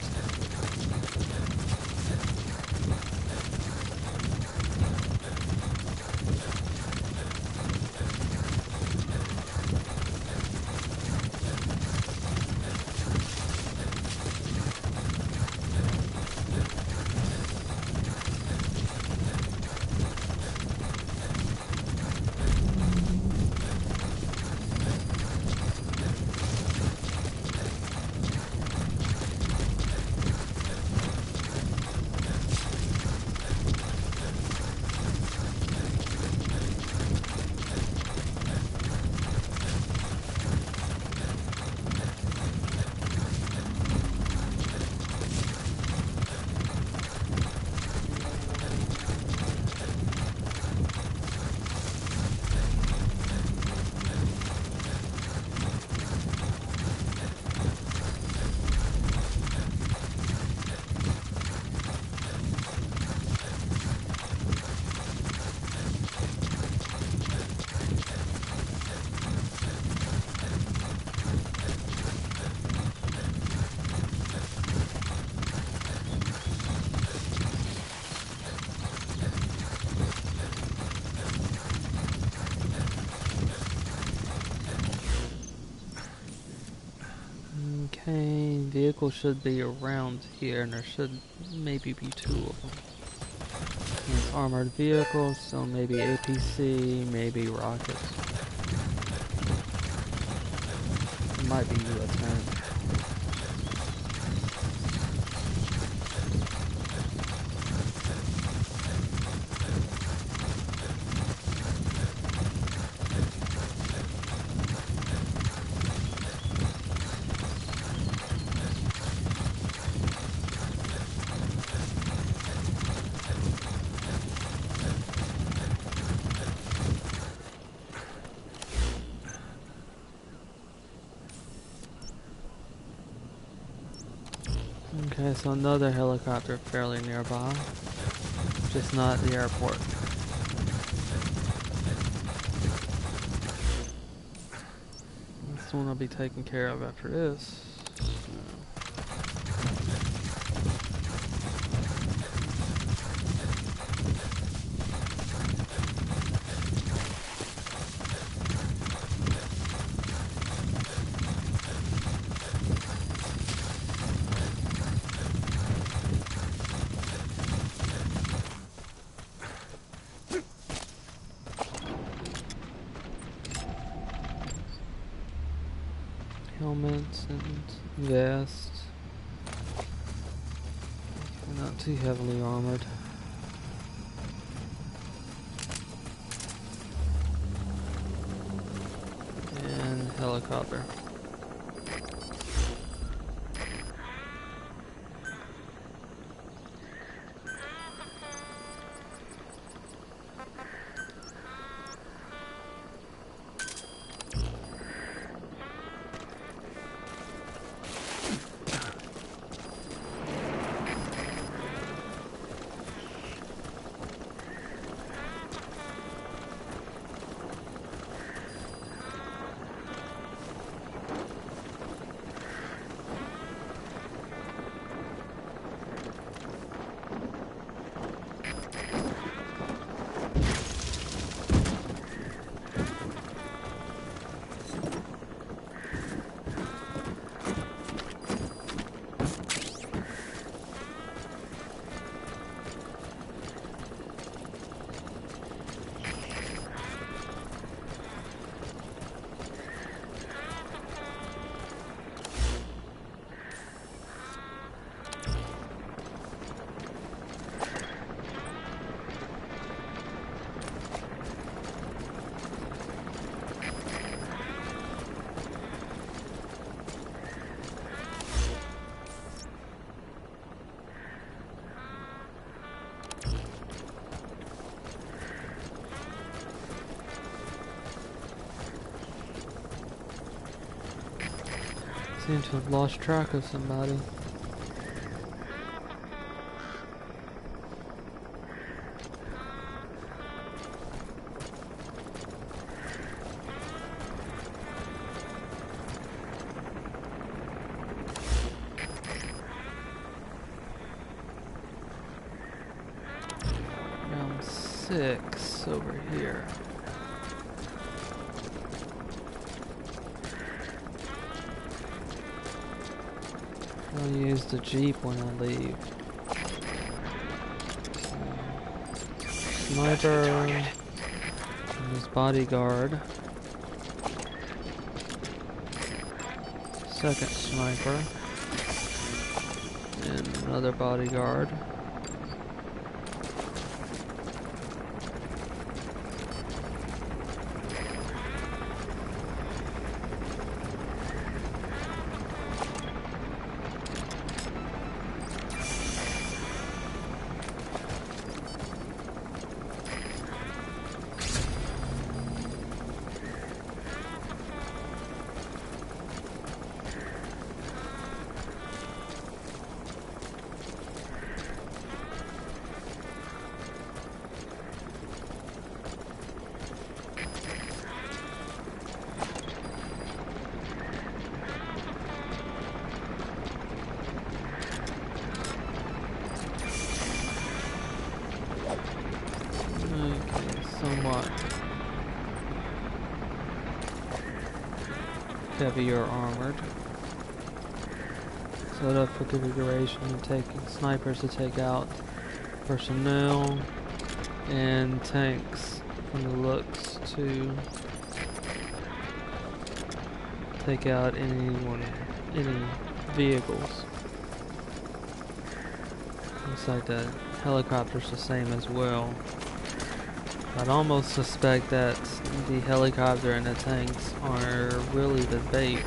Okay, vehicle should be around here, and there should maybe be two of them. It's armored vehicles, so maybe APC, maybe rockets. It might be US tank. Okay, so another helicopter fairly nearby. Just not at the airport. This one will be taken care of after this. Helmets and vests. They're not too heavily armored. And helicopter. Seem to have lost track of somebody. Round 6 over here. I'll use the Jeep when I leave. Sniper and his bodyguard. Second sniper. And another bodyguard. Somewhat heavier armored. Set up for configuration and taking snipers to take out personnel and tanks from the looks to take out any vehicles. Looks like the helicopter's the same as well. I'd almost suspect that the helicopter and the tanks are really the bait.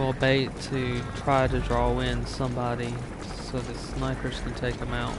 additional bait to try to draw in somebody so the snipers can take them out.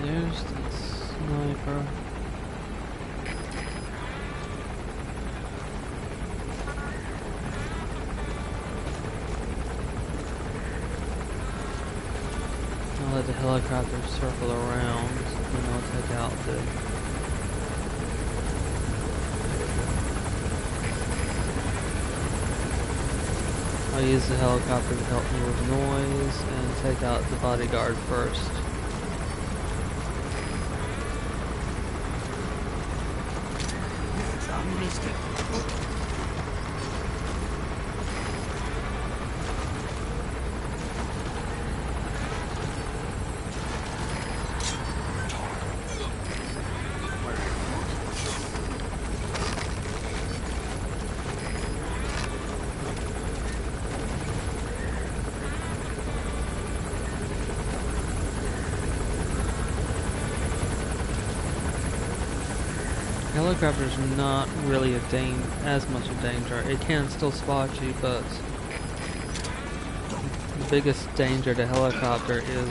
There's the sniper. I'll let the helicopter circle around and I'll take out the... I'll use the helicopter to help me with noise and take out the bodyguard first. Helicopter's not really as much a danger. It can still spot you, but the biggest danger to helicopter is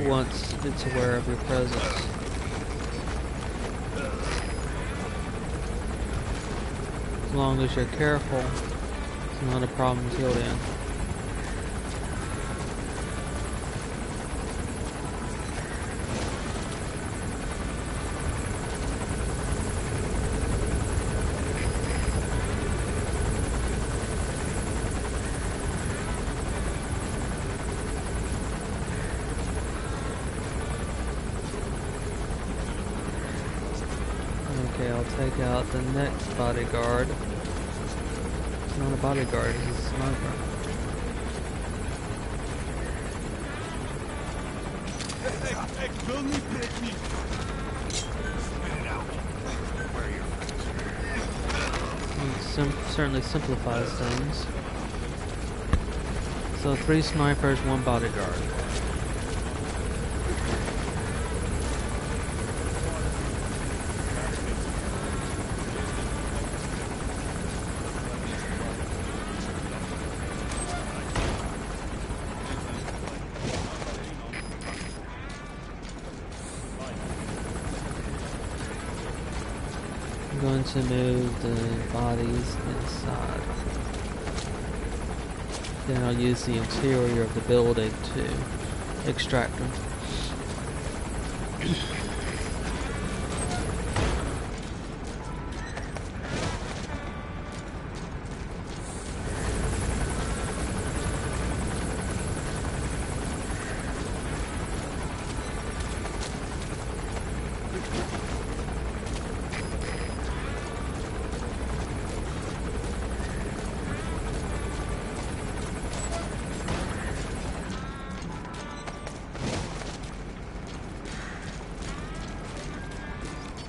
once it's aware of your presence. As long as you're careful, it's not a problem until then. Okay, I'll take out the next bodyguard. It's not a bodyguard, it's a sniper. It certainly simplifies things. So 3 snipers, 1 bodyguard. I'm going to move the bodies inside. Then I'll use the interior of the building to extract them.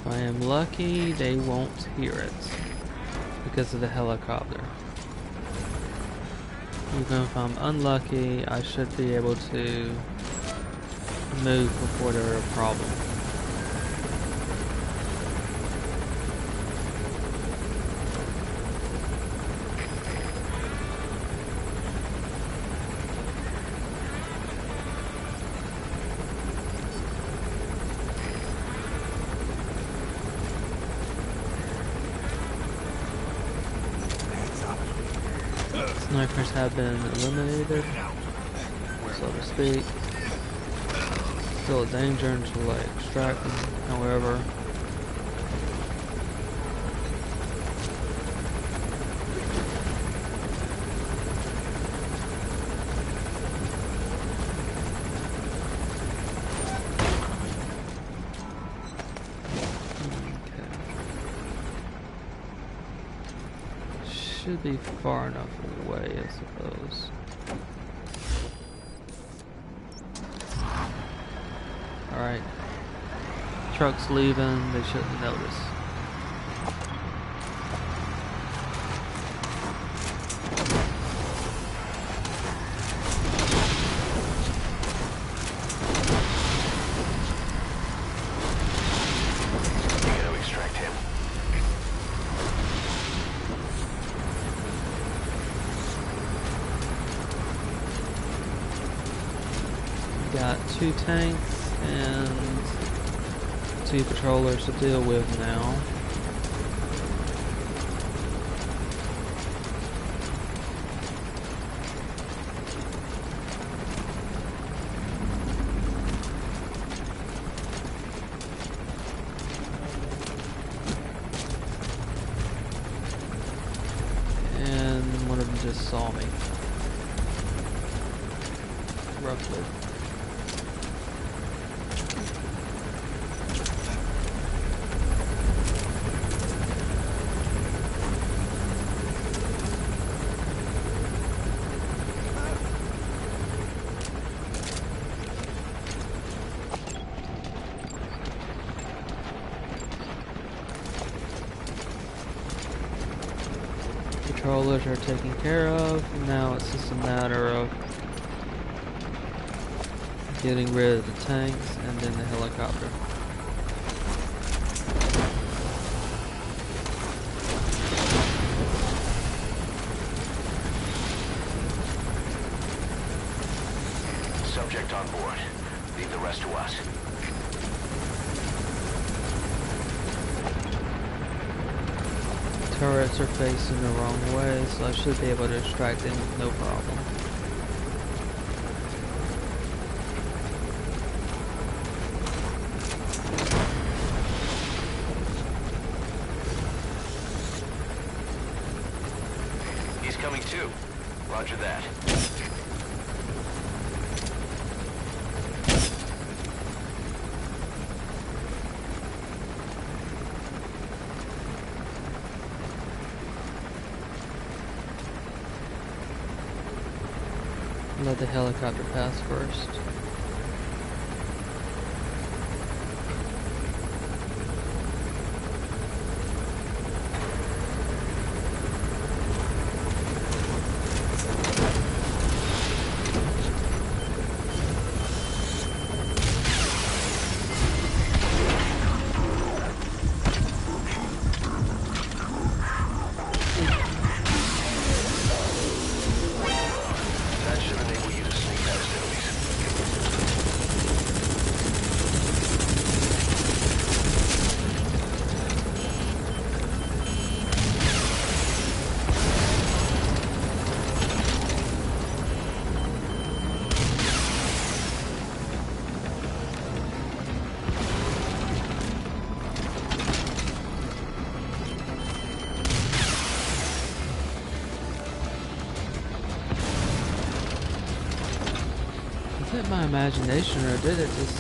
If I am lucky, they won't hear it because of the helicopter. Even if I'm unlucky, I should be able to move before they're a problem. Snipers have been eliminated, so to speak. Still a danger until they extract them, however. Should be far enough away, I suppose. Alright. Truck's leaving, they shouldn't notice. You gotta extract him. Got 2 tanks and 2 patrollers to deal with now. And one of them just saw me. Roughly. Controllers are taken care of. Now it's just a matter of getting rid of the tanks and then the helicopter. Subject on board. Leave the rest to us. Turrets are facing the wrong way, so I should be able to extract them with no problem. He's coming too. Roger that. Let the helicopter pass first. That should enable you to sneak past enemies. Is it my imagination or did it just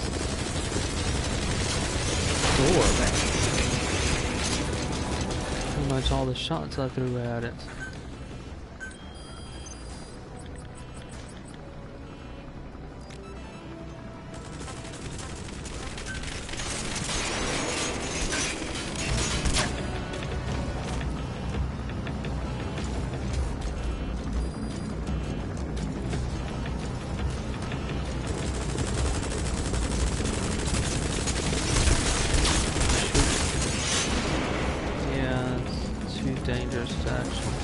soar back? Pretty much all the shots I threw at it. Yeah, it's too dangerous to actually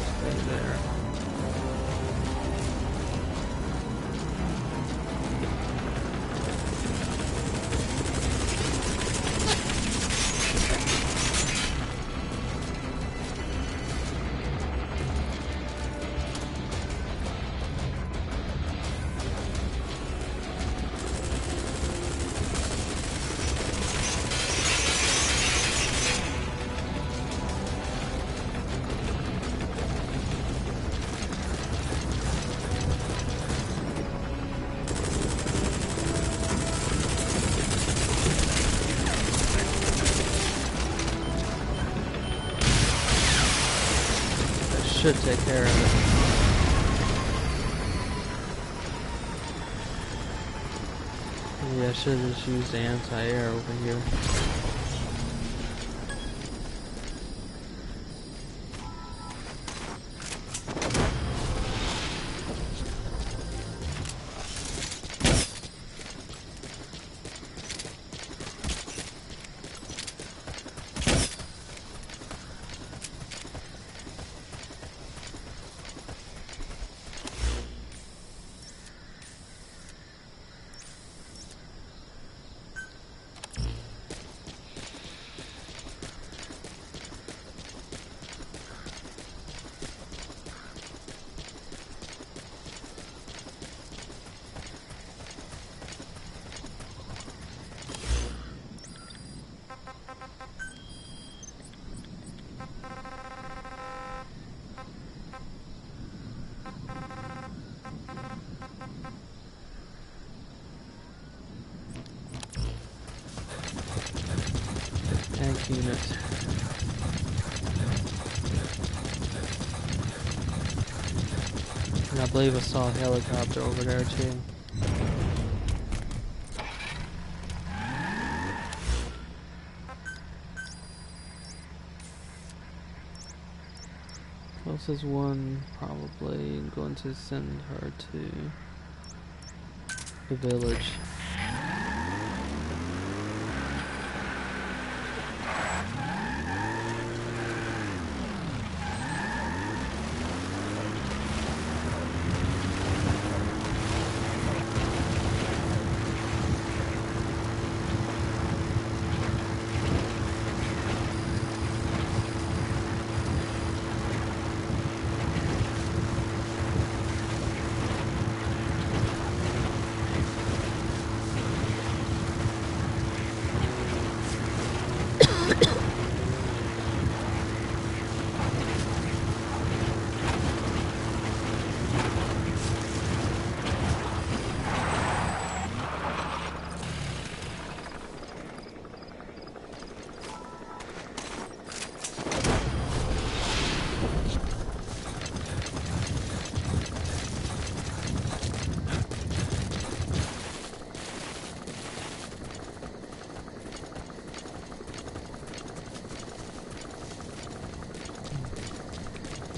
should take care of it. Yeah, I should have just used the anti-air over here. Tank unit. And I believe I saw a helicopter over there too. Closest one, probably going to send her to the village.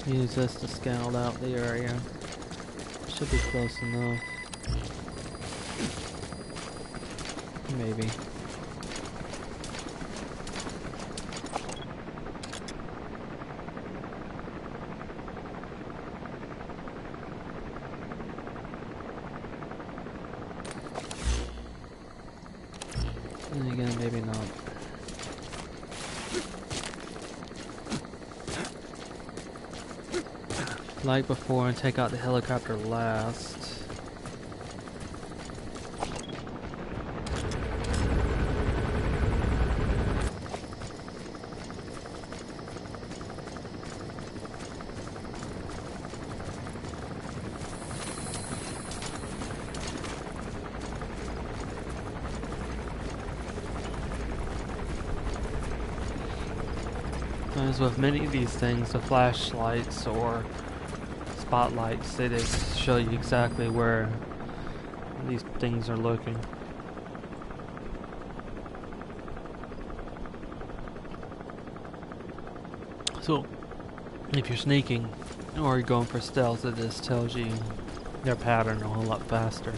Use this to scout out the area. Should be close enough. Maybe. And again, maybe not. Like before, and take out the helicopter last. As with many of these things, the flashlights or spotlights, they just show you exactly where these things are looking. So, if you're sneaking or you're going for stealth, it just tells you their pattern a whole lot faster.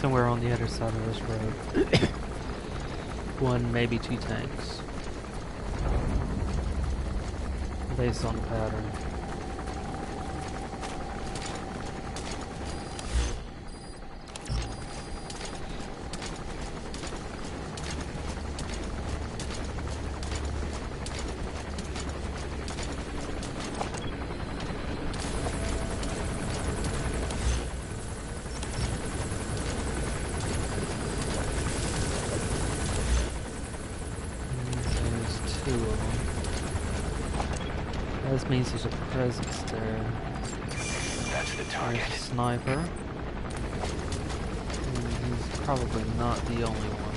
Somewhere on the other side of this road. One, maybe two tanks. Based on the pattern. This means there's a presence there. That's the target. There's a sniper. And he's probably not the only one.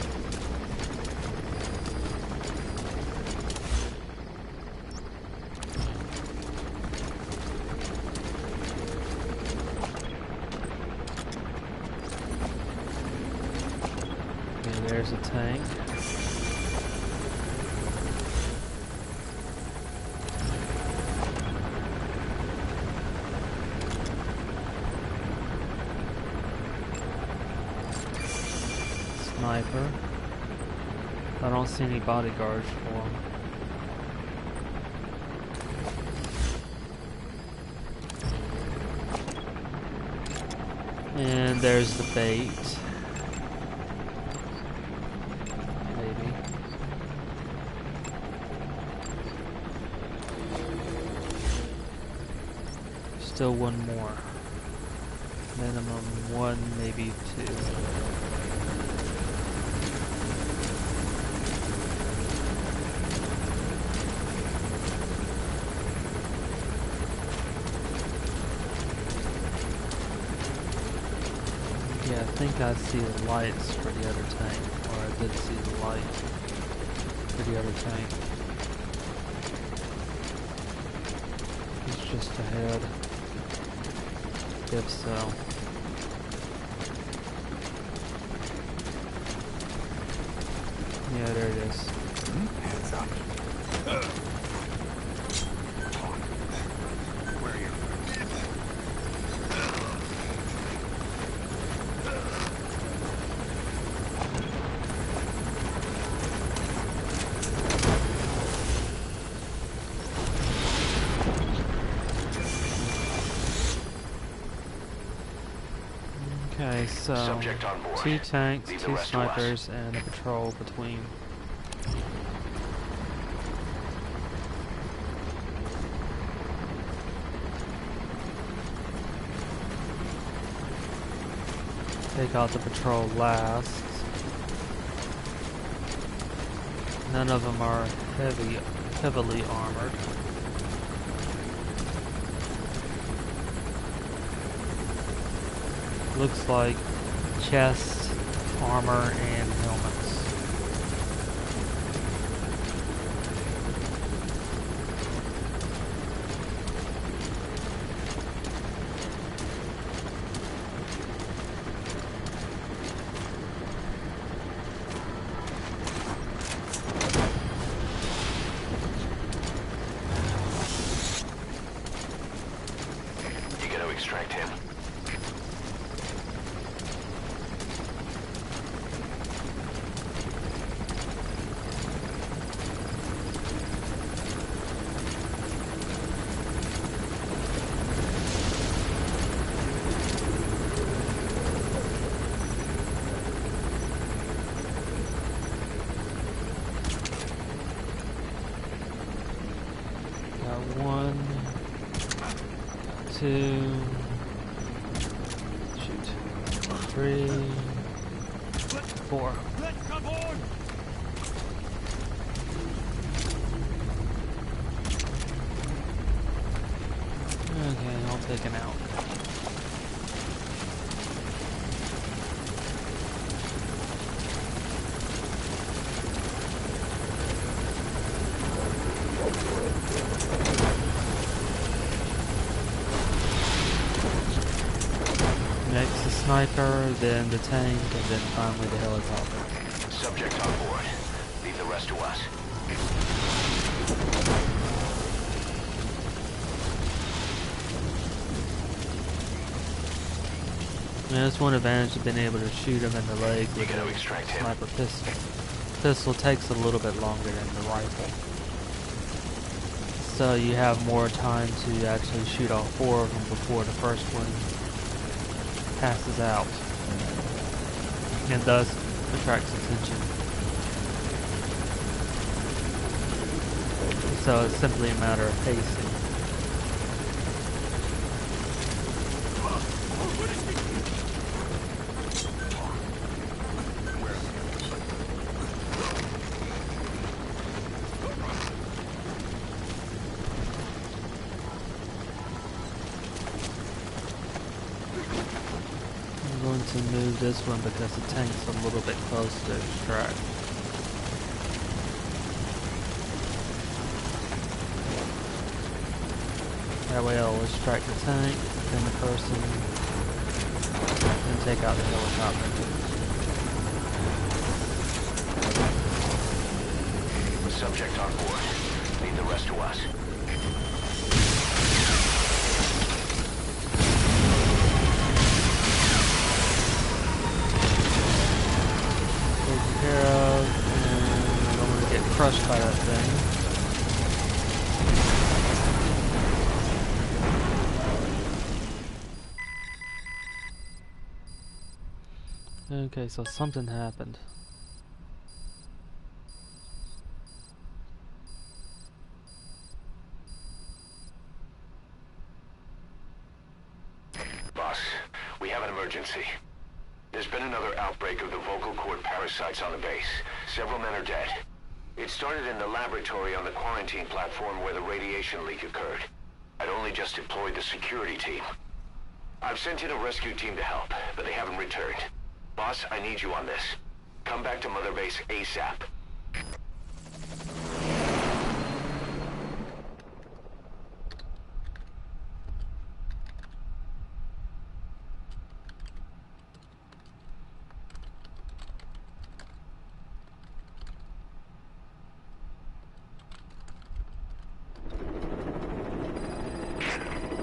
Okay, there's a tank. Sniper. I don't see any bodyguards for him. And there's the bait. Maybe. Still one more. Minimum one, maybe two. Yeah, I think I see the lights for the other tank, or I did see the light for the other tank. It's just ahead. If so. Yeah, there it is. Hands up. Where are you? Okay, so Subject on board. 2 tanks, Leave the 2 rest to us. snipers, and a patrol between. Take out the patrol last. None of them are heavily armored. Looks like chest, armor, and helmets. You gotta extract him. Got 1, 2, shoot, 3, 4. Okay, I'll take him out. Next the sniper, then the tank, and then finally the helicopter. Subject on board. Leave the rest to us. Yeah, that's one advantage of being able to shoot him in the leg You with gotta a extract him. sniper pistol. Pistol takes a little bit longer than the rifle. So you have more time to actually shoot all 4 of them before the first one passes out. And thus attracts attention. So it's simply a matter of pacing. going to move this one because the tank's a little bit close to extract. That way I'll extract the tank, then the person, and take out the helicopter. Subject on board. Leave the rest to us. Taken care of, and I don't want to get crushed by that thing. Okay, so something happened. Boss, we have an emergency. There's been another outbreak of the vocal cord parasites on the base. Several men are dead. It started in the laboratory on the quarantine platform where the radiation leak occurred. I'd only just deployed the security team. I've sent in a rescue team to help, but they haven't returned. Boss, I need you on this. Come back to Mother Base ASAP.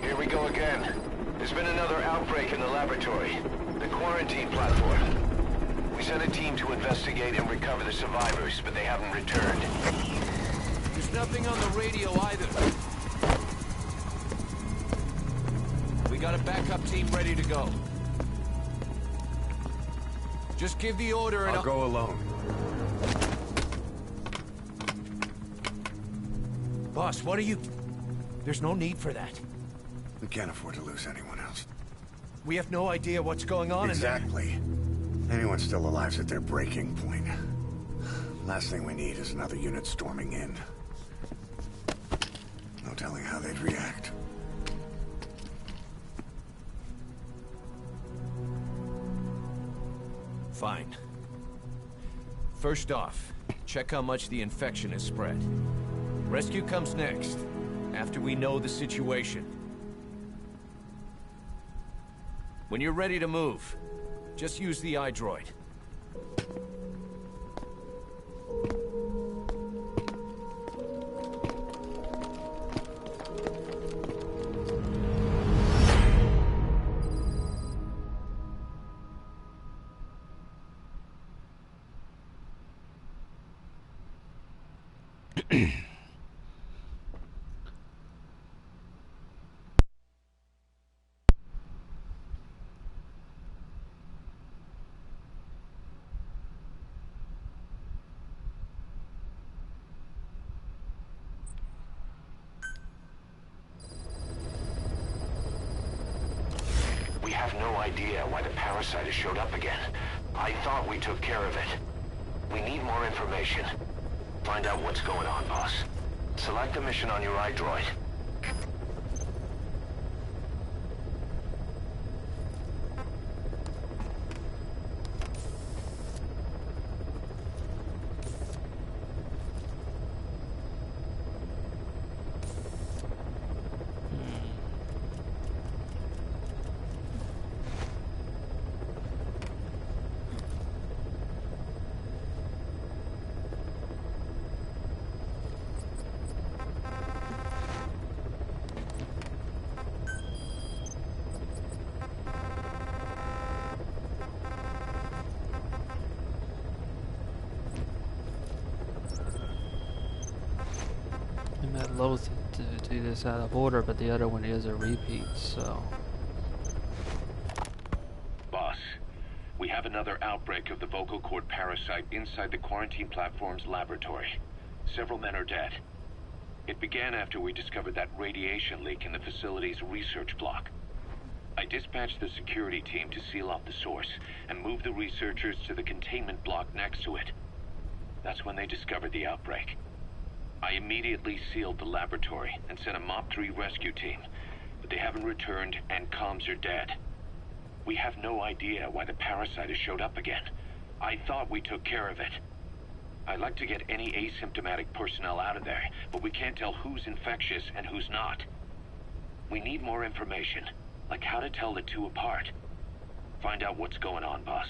Here we go again. There's been another outbreak in the laboratory. The quarantine platform. We sent a team to investigate and recover the survivors, but they haven't returned. There's nothing on the radio either. We got a backup team ready to go. Just give the order and I'll go alone. Boss, what are you... There's no need for that. We can't afford to lose anyone else. We have no idea what's going on in there. Exactly. Anyone still alive's at their breaking point. Last thing we need is another unit storming in. No telling how they'd react. Fine. First off, check how much the infection has spread. Rescue comes next, after we know the situation. When you're ready to move, just use the iDroid. We have no idea why the parasite has showed up again. I thought we took care of it. We need more information. Find out what's going on, boss. Select the mission on your iDroid. I'm at loath to do this out of order, but the other one is a repeat, so... Boss, we have another outbreak of the vocal cord parasite inside the quarantine platform's laboratory. Several men are dead. It began after we discovered that radiation leak in the facility's research block. I dispatched the security team to seal off the source and move the researchers to the containment block next to it. That's when they discovered the outbreak. I immediately sealed the laboratory and sent a MOP 3 rescue team, but they haven't returned and comms are dead. We have no idea why the parasite has showed up again. I thought we took care of it. I'd like to get any asymptomatic personnel out of there, but we can't tell who's infectious and who's not. We need more information, like how to tell the two apart. Find out what's going on, boss.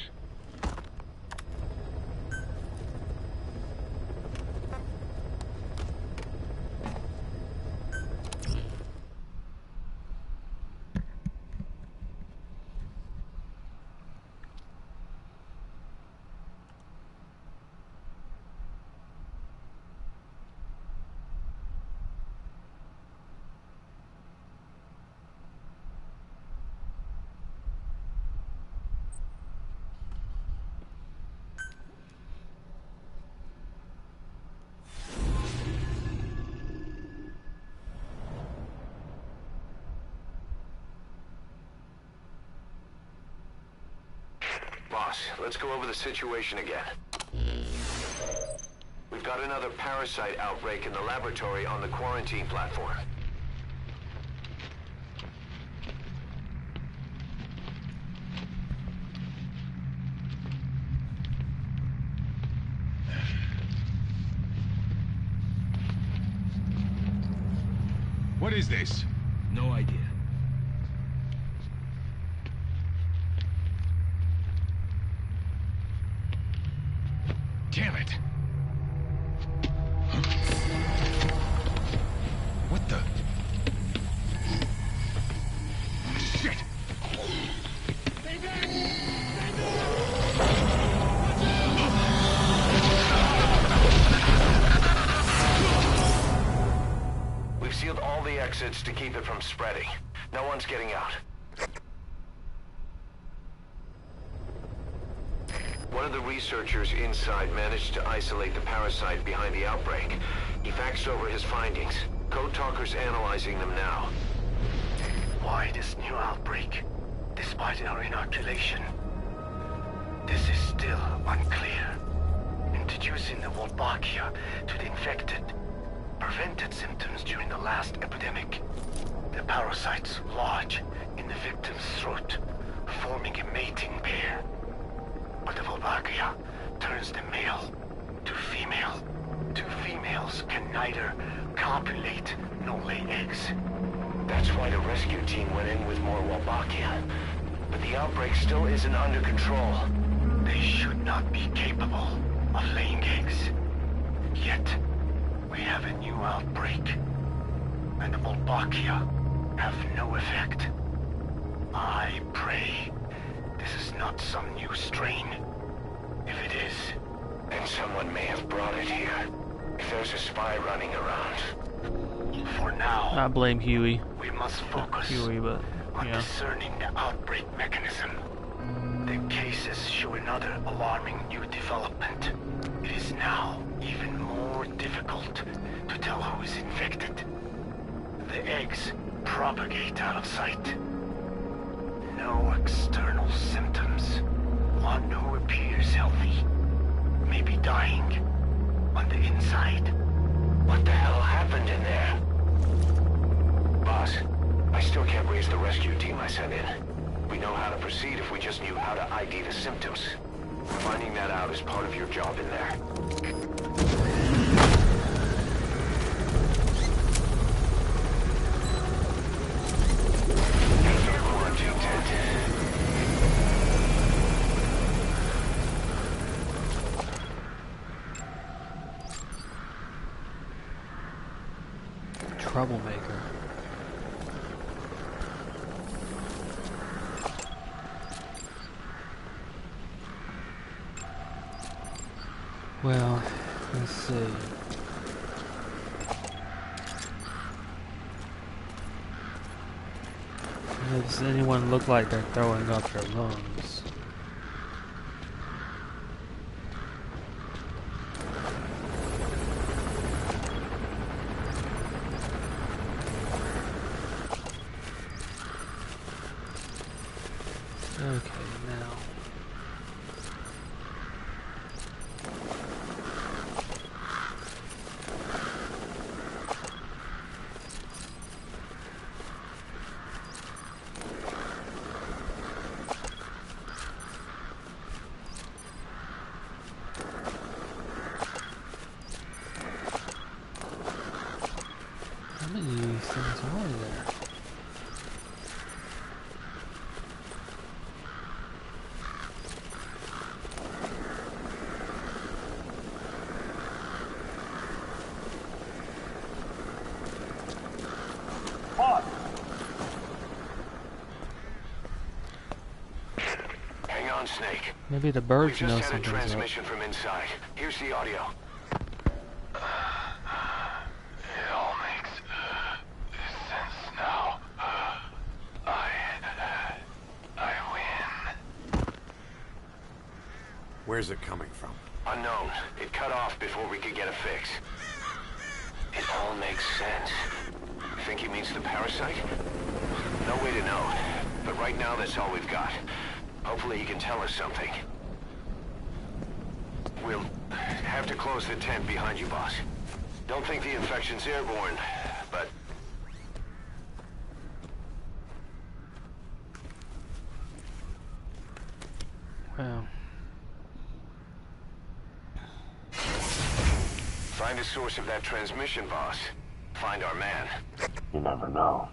Boss, let's go over the situation again. We've got another parasite outbreak in the laboratory on the quarantine platform. What is this? No idea. Damn it! What the? Shit! We've sealed all the exits to keep it from spreading. No one's getting out. One of the researchers inside managed to isolate the parasite behind the outbreak. He faxed over his findings. Code Talker's analyzing them now. Why this new outbreak, despite our inoculation? This is still unclear. Introducing the Wolbachia to the infected prevented symptoms during the last epidemic. The parasites lodge in the victim's throat, forming a mating pair. But the Wolbachia turns the male to female. Two females can neither copulate nor lay eggs. That's why the rescue team went in with more Wolbachia. But the outbreak still isn't under control. They should not be capable of laying eggs. Yet, we have a new outbreak. And the Wolbachia have no effect. I pray this is not some new strain. If it is, then someone may have brought it here. If there's a spy running around. For now, I blame Huey. we must focus Huey, but on yeah. discerning the outbreak mechanism. The cases show another alarming new development. It is now even more difficult to tell who is infected. The eggs propagate out of sight. No external symptoms. One who appears healthy may be dying on the inside. What the hell happened in there? Boss, I still can't raise the rescue team I sent in. We know how to proceed if we just knew how to ID the symptoms. Finding that out is part of your job in there. Enter quarantine tent. Troublemaker. Well, let's see. Does anyone look like they're throwing up their lungs? Okay, now. on, Snake. Maybe the We birds just know had a something's up. transmission from inside. Here's the audio. It all makes sense now. I win. Where's it coming from? Unknown. It cut off before we could get a fix. It all makes sense. Think he means the parasite? No way to know. But right now, that's all we've got. Hopefully he can tell us something. We'll have to close the tent behind you, boss. Don't think the infection's airborne, but... Well, Find the source of that transmission, boss. Find our man. You never know.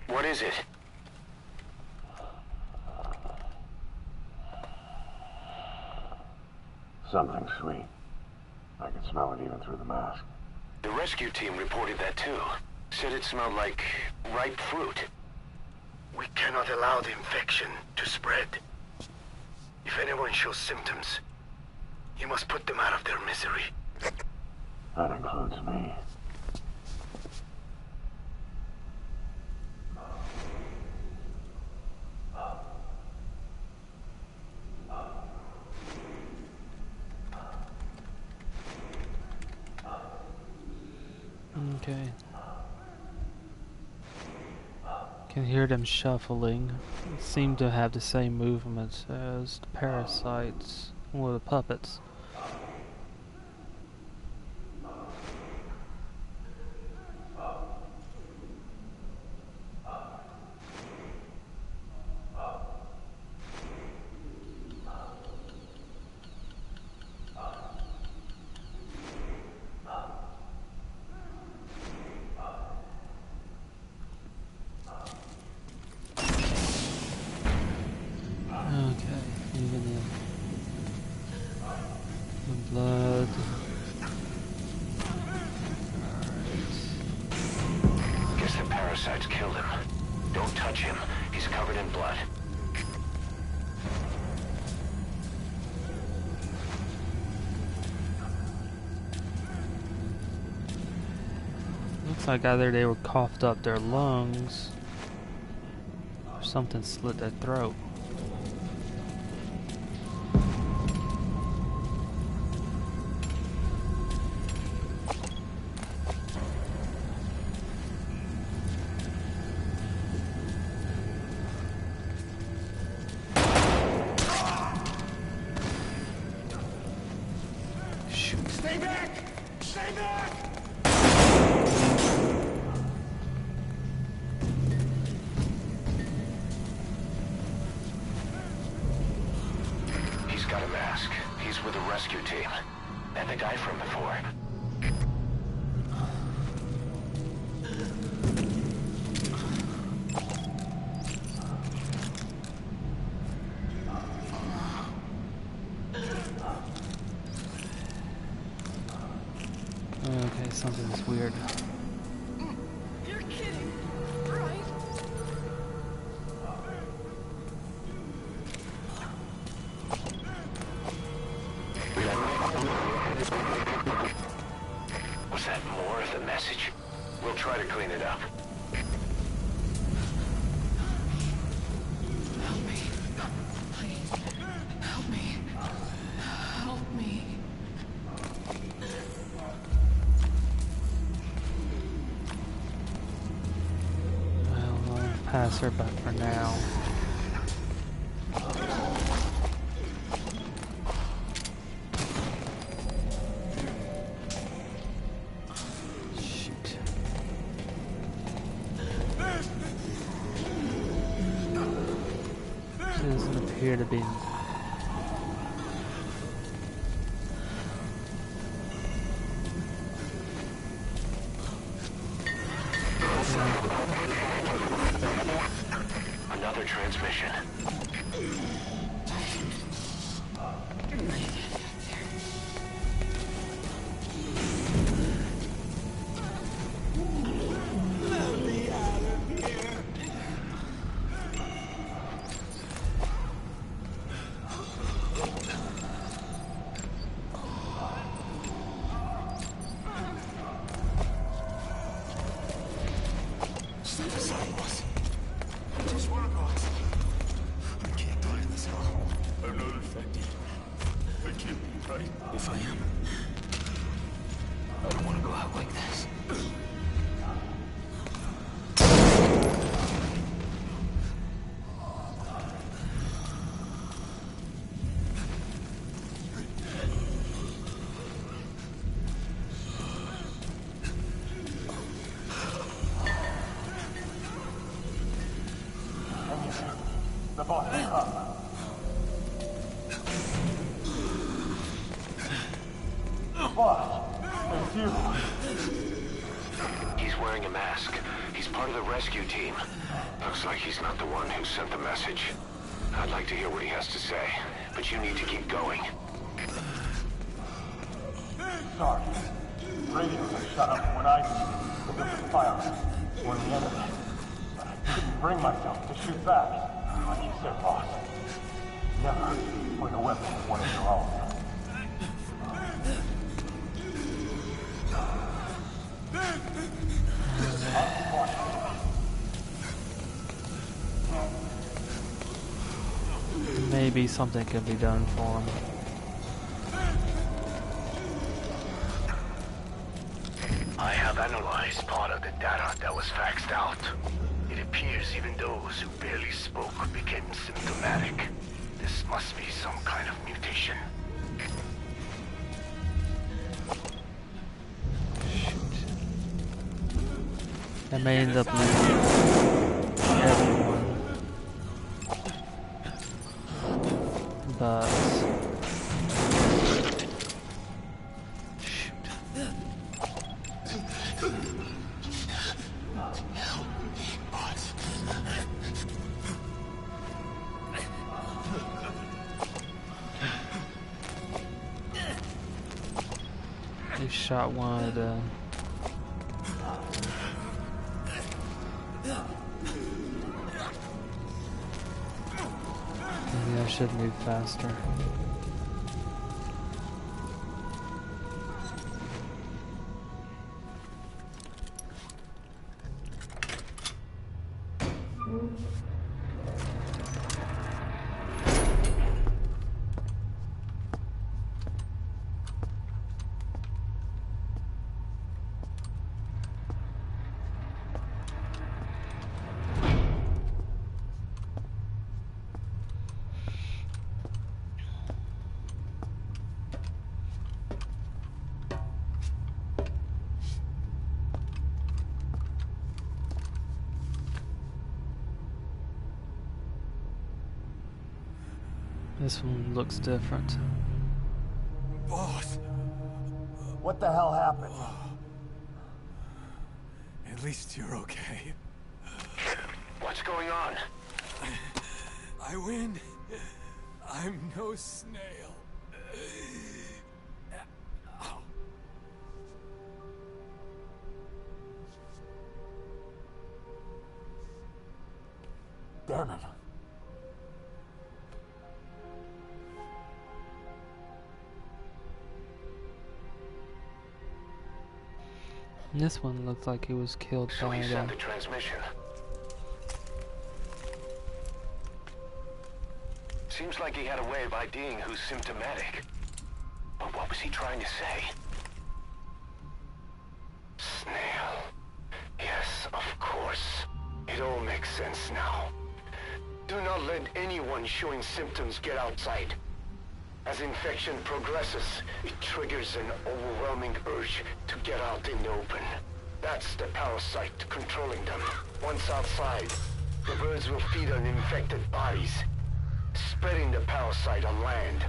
What is it? Something sweet. I can smell it even through the mask. The rescue team reported that too. Said it smelled like ripe fruit. We cannot allow the infection to spread. If anyone shows symptoms, you must put them out of their misery. That includes me. okay. Can hear them shuffling. Seem to have the same movements as the parasites or the puppets. Blood. Guess the parasites killed him. Don't touch him. He's covered in blood. Looks like either they were coughed up their lungs or something slit their throat. Stay back! Stay back! He's got a mask. He's with the rescue team. And the guy from before. Okay, something's weird. You're kidding, right? Was that more of the message? We'll try to clean it up. Help me. Please. Help me. Help me. Well, I'll pass her, but for now. Shoot. appear to be Another transmission. If I am, I don't want to go out like this. The boss is up. Boss, it's you. He's wearing a mask. He's part of the rescue team. Looks like he's not the one who sent the message. I'd like to hear what he has to say, but you need to keep going. Sorry. Radio was shut up when I was up the fire. One of the enemy. But I couldn't bring myself to shoot back. Like you said, boss. Never point a weapon at one of your own. maybe something can be done for him. I have analyzed part of the data that was faxed out. It appears even those who barely spoke became symptomatic. This must be some kind of mutation. That may end up losing everyone. But they shot one of the maybe I should move faster. This one looks different. Boss! What the hell happened? At least you're okay. What's going on? I win. I'm no snail. Ow. Damn it. This one looks like he was killed So by he sent the transmission. Seems like he had a way of IDing who's symptomatic. But what was he trying to say? Snail. Yes, of course. It all makes sense now. Do not let anyone showing symptoms get outside. As infection progresses, it triggers an overwhelming urge to get out in the open. That's the parasite controlling them. Once outside, the birds will feed on infected bodies, spreading the parasite on land.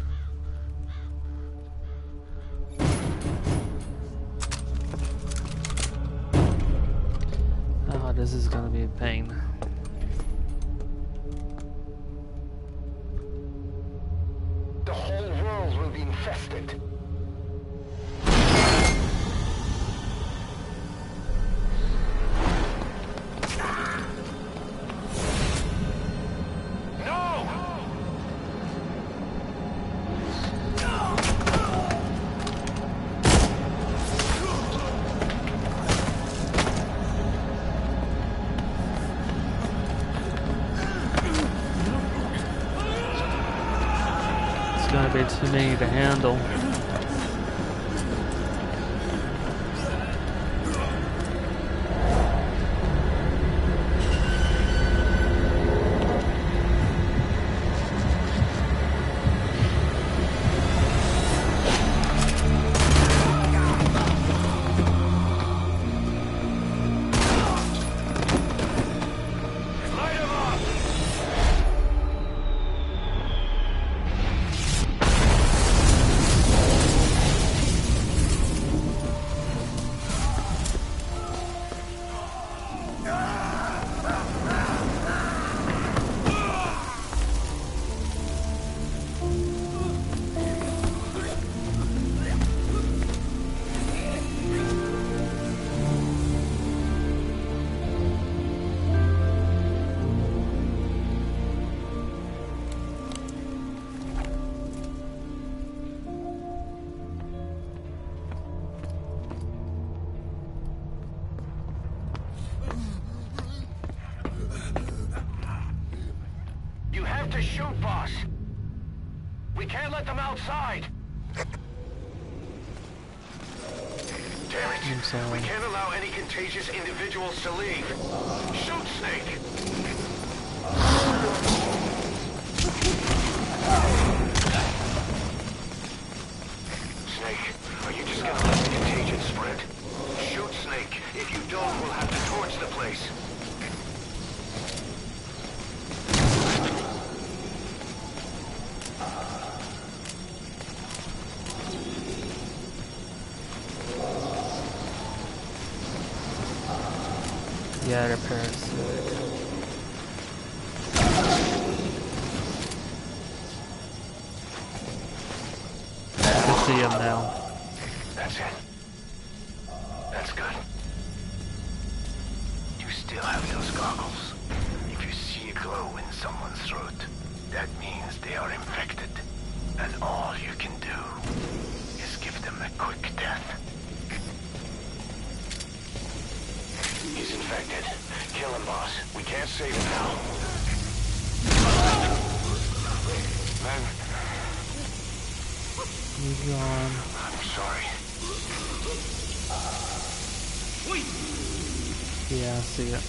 Oh, this is gonna be a pain. The whole world will be infested. It's gonna be too many to handle. You have to shoot, boss. We can't let them outside. Damn it. I'm sorry. We can't allow any contagious individuals to leave. Shoot, Snake! Snake, are you just gonna let the contagion spread? Shoot, Snake. If you don't, we'll have to torch the place. Yeah, the parasite. I see him now. That's it. That's good. You still have those goggles. If you see a glow in someone's throat, that means they are infected. And all you can do is give them a quick death. He's infected. Kill him, boss. We can't save him now. Man. He's gone. I'm sorry. Yeah, I see it.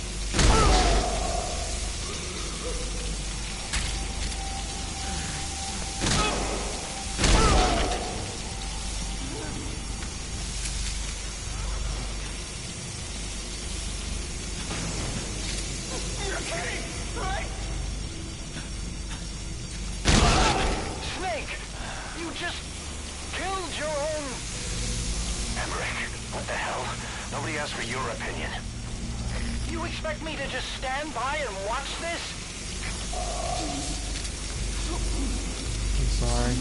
Snake! You just killed your own... Emmerich, what the hell? Nobody asked for your opinion. You expect me to just stand by and watch this? I'm sorry.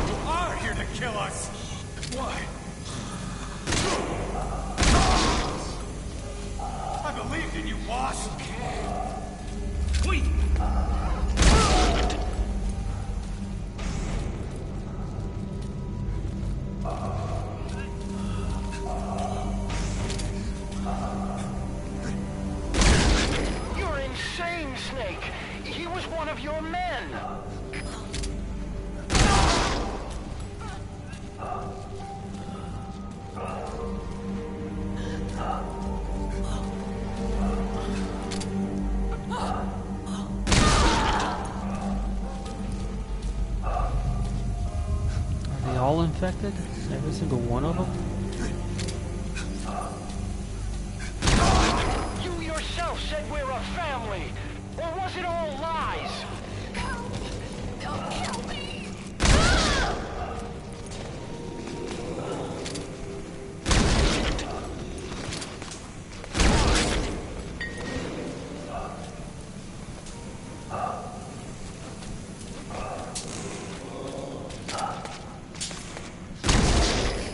You are here to kill us! Why? I believed in you, boss! Wait! You're insane, Snake! He was one of your men! infected? Every single one of them? You yourself said we're a family! Or was it all lies? Help! Don't kill me!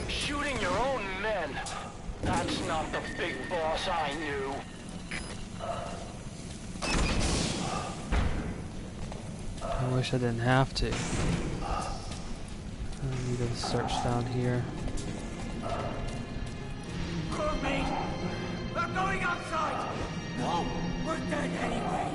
Shooting your own men. That's not the big boss I knew. I wish I didn't have to. I need to search down here. Crewmate! They're going outside! No, we're dead anyway!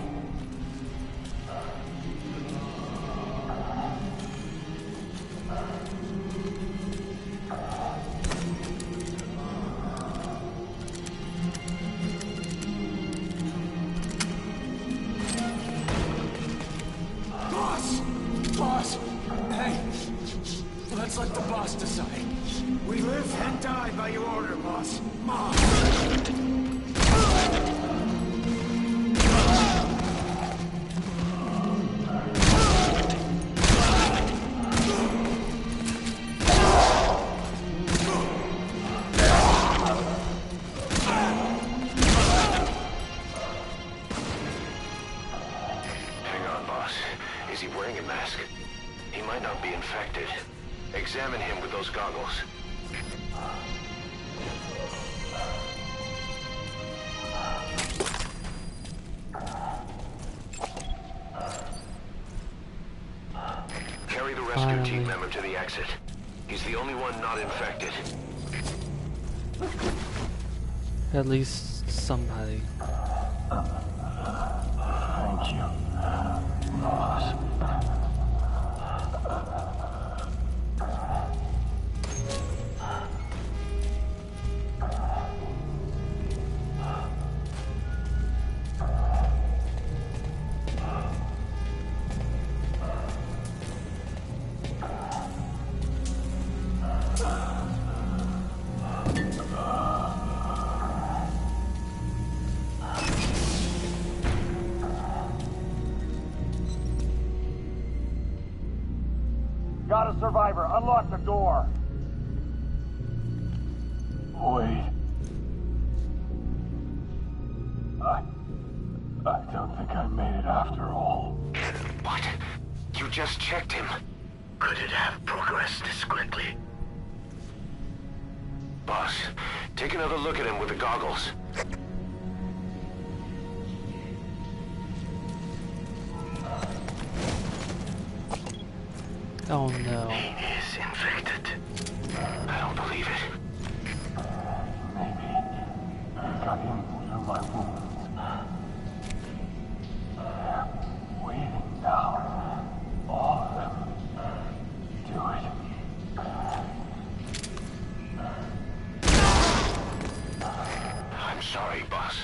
Boss! Hey! Let's let the boss decide. We live and die by your order, boss. Mom! Hang on, boss. Is he wearing a mask? He might not be infected. Examine him with those goggles. Carry the rescue team member to the exit. He's the only one not infected. At least somebody. Thank you, boss. Got a survivor. Unlock the door. Wait. I don't think I made it after all. What? You just checked him. Could it have progressed this quickly? Boss, take another look at him with the goggles. Oh no. He is infected. I don't believe it. Maybe I got him through my wounds. They're waiting now. All of them. Do it. I'm sorry, boss.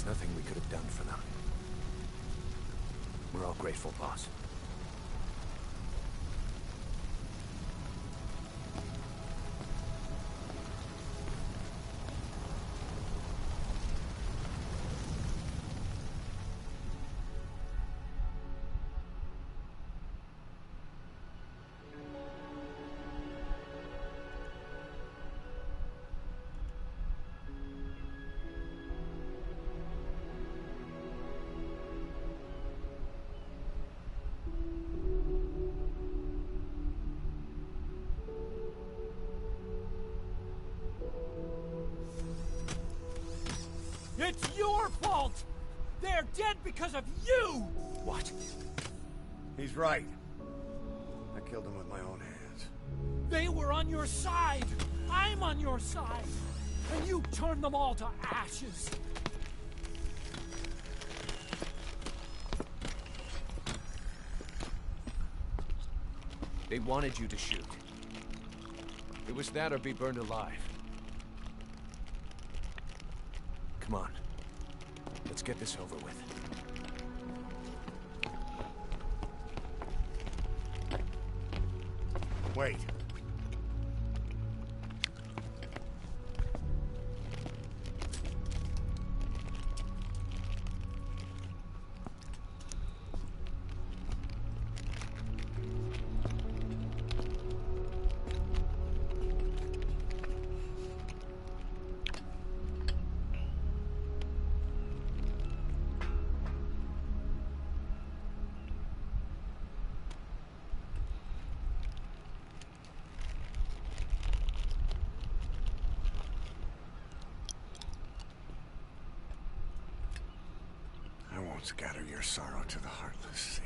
There's nothing we could have done for them. We're all grateful, boss. It's your fault! They're dead because of you! What? He's right. I killed him with my own hands. They were on your side! I'm on your side! And you turned them all to ashes! They wanted you to shoot. It was that or be burned alive. Come on. Let's get this over with. Wait. Scatter your sorrow to the heartless sea.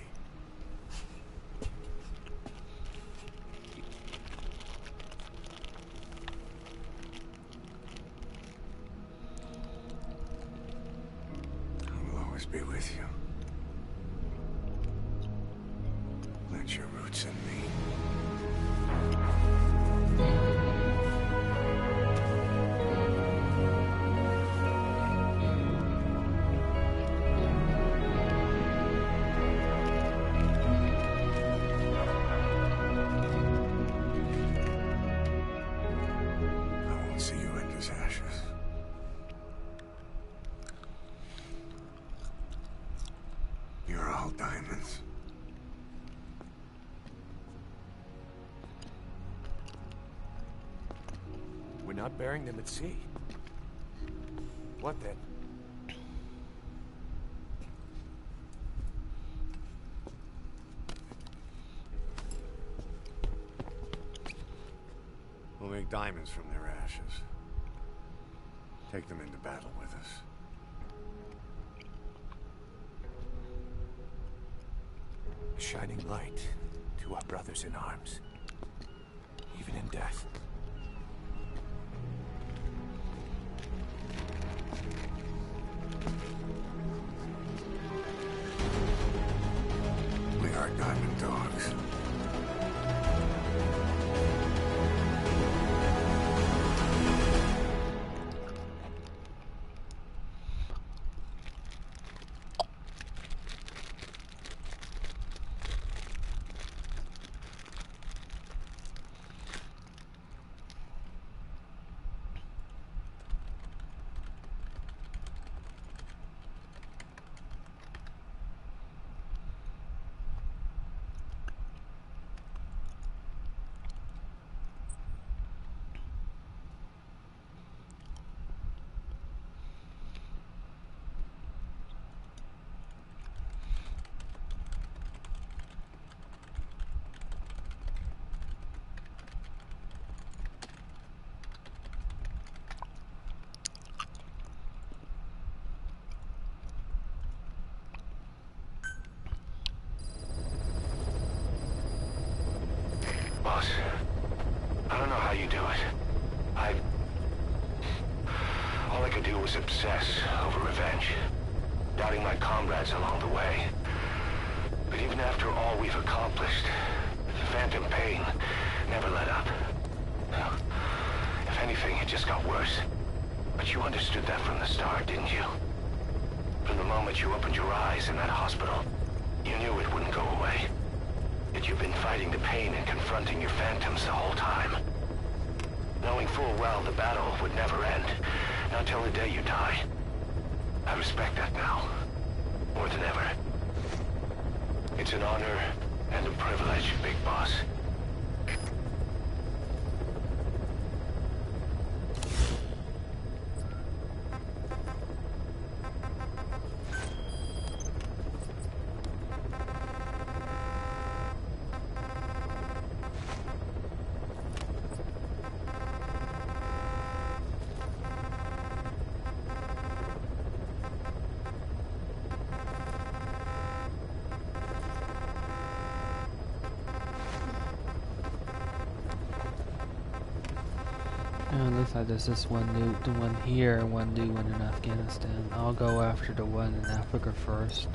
I will always be with you. Plant your roots in me. Diamonds. We're not burying them at sea. What then? We'll make diamonds from their ashes. Take them into battle with us. A shining light to our brothers in arms, even in death. We are diamond dogs. Boss, I don't know how you do it. All I could do was obsess over revenge, doubting my comrades along the way. But even after all we've accomplished, the phantom pain never let up. If anything, it just got worse. But you understood that from the start, didn't you? From the moment you opened your eyes in that hospital, you knew it wouldn't go away. Yet you've been fighting the pain and confronting your phantoms the whole time. Knowing full well the battle would never end, not till the day you die. I respect that now, more than ever. It's an honor and a privilege, Big Boss. It looks like there's this one new, the one here, and one new one in Afghanistan. I'll go after the one in Africa first.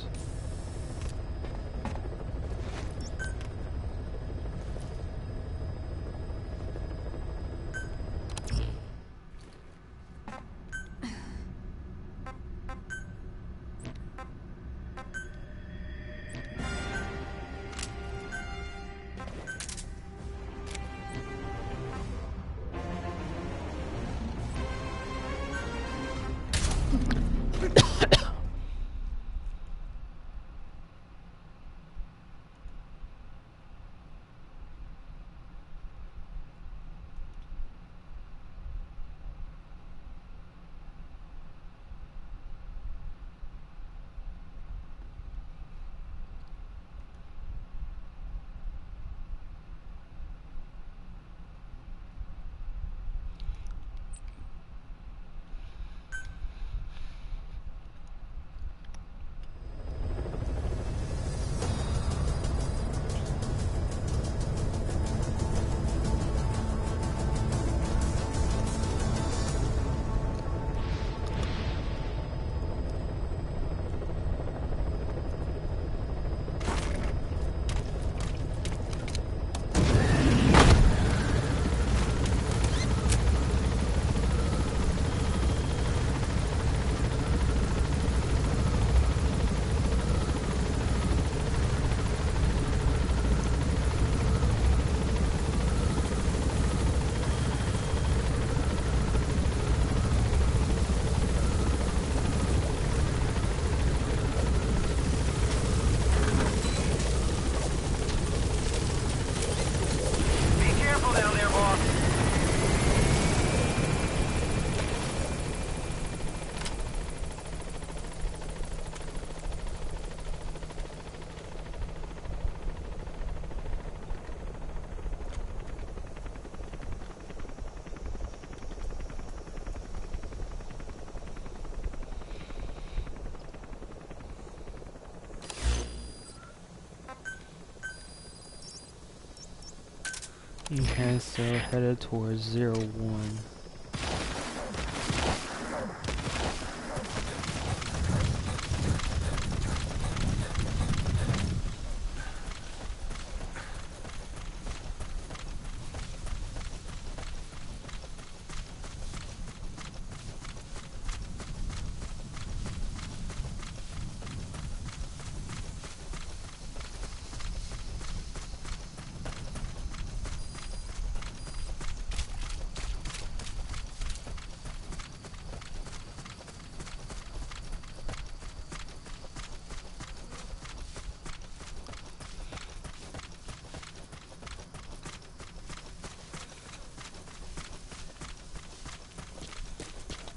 Okay, so headed towards 01.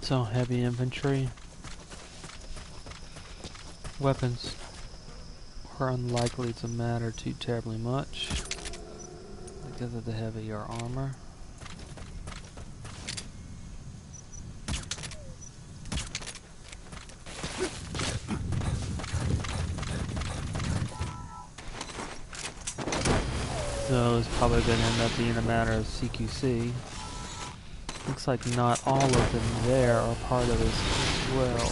So heavy infantry weapons are unlikely to matter too terribly much because of the heavier armor. So it's probably going to end up being a matter of CQC. Looks like not all of them there are part of this as well.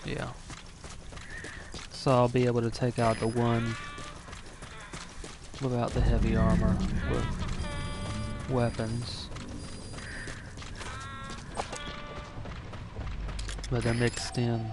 Yeah. So I'll be able to take out the one without the heavy armor with weapons. But they're mixed in.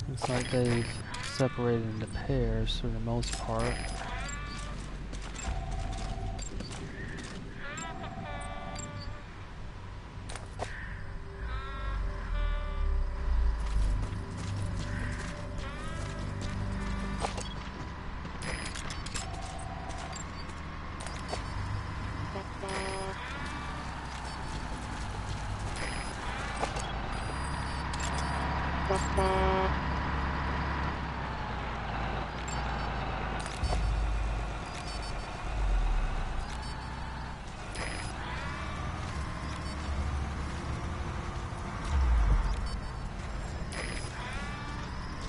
Looks like they've separated into pairs for the most part.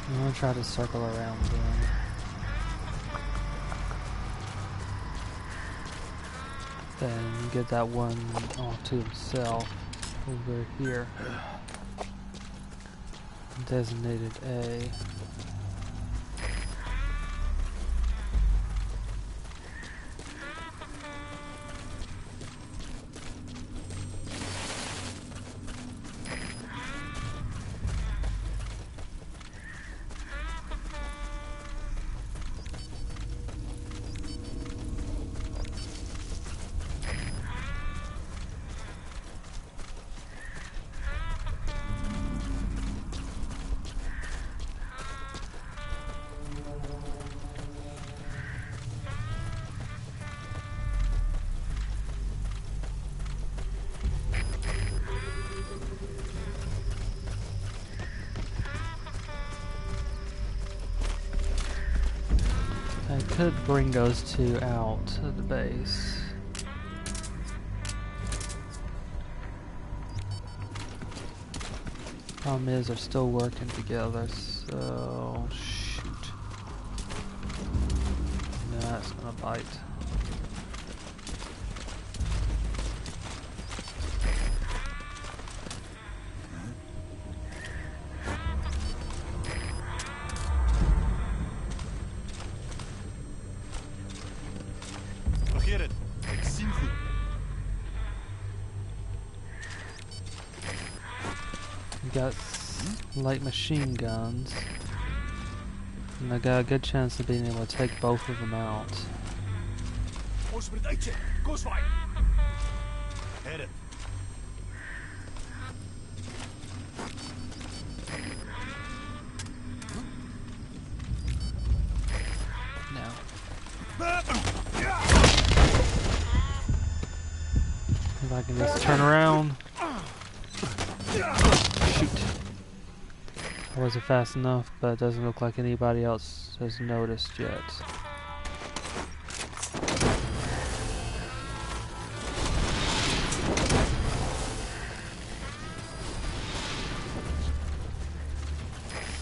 I'm gonna try to circle around them. Then get that one off to himself over here. Designated A. I could bring those two out to the base. Problem is, they're still working together, so shoot. Nah, it's gonna bite. Got light machine guns, and I got a good chance of being able to take both of them out. Now, if I can just turn around. Shoot. I wasn't fast enough, but it doesn't look like anybody else has noticed yet.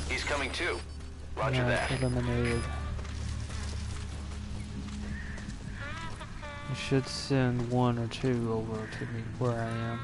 He's coming too. Roger that. Eliminated. I should send one or two over to me where I am.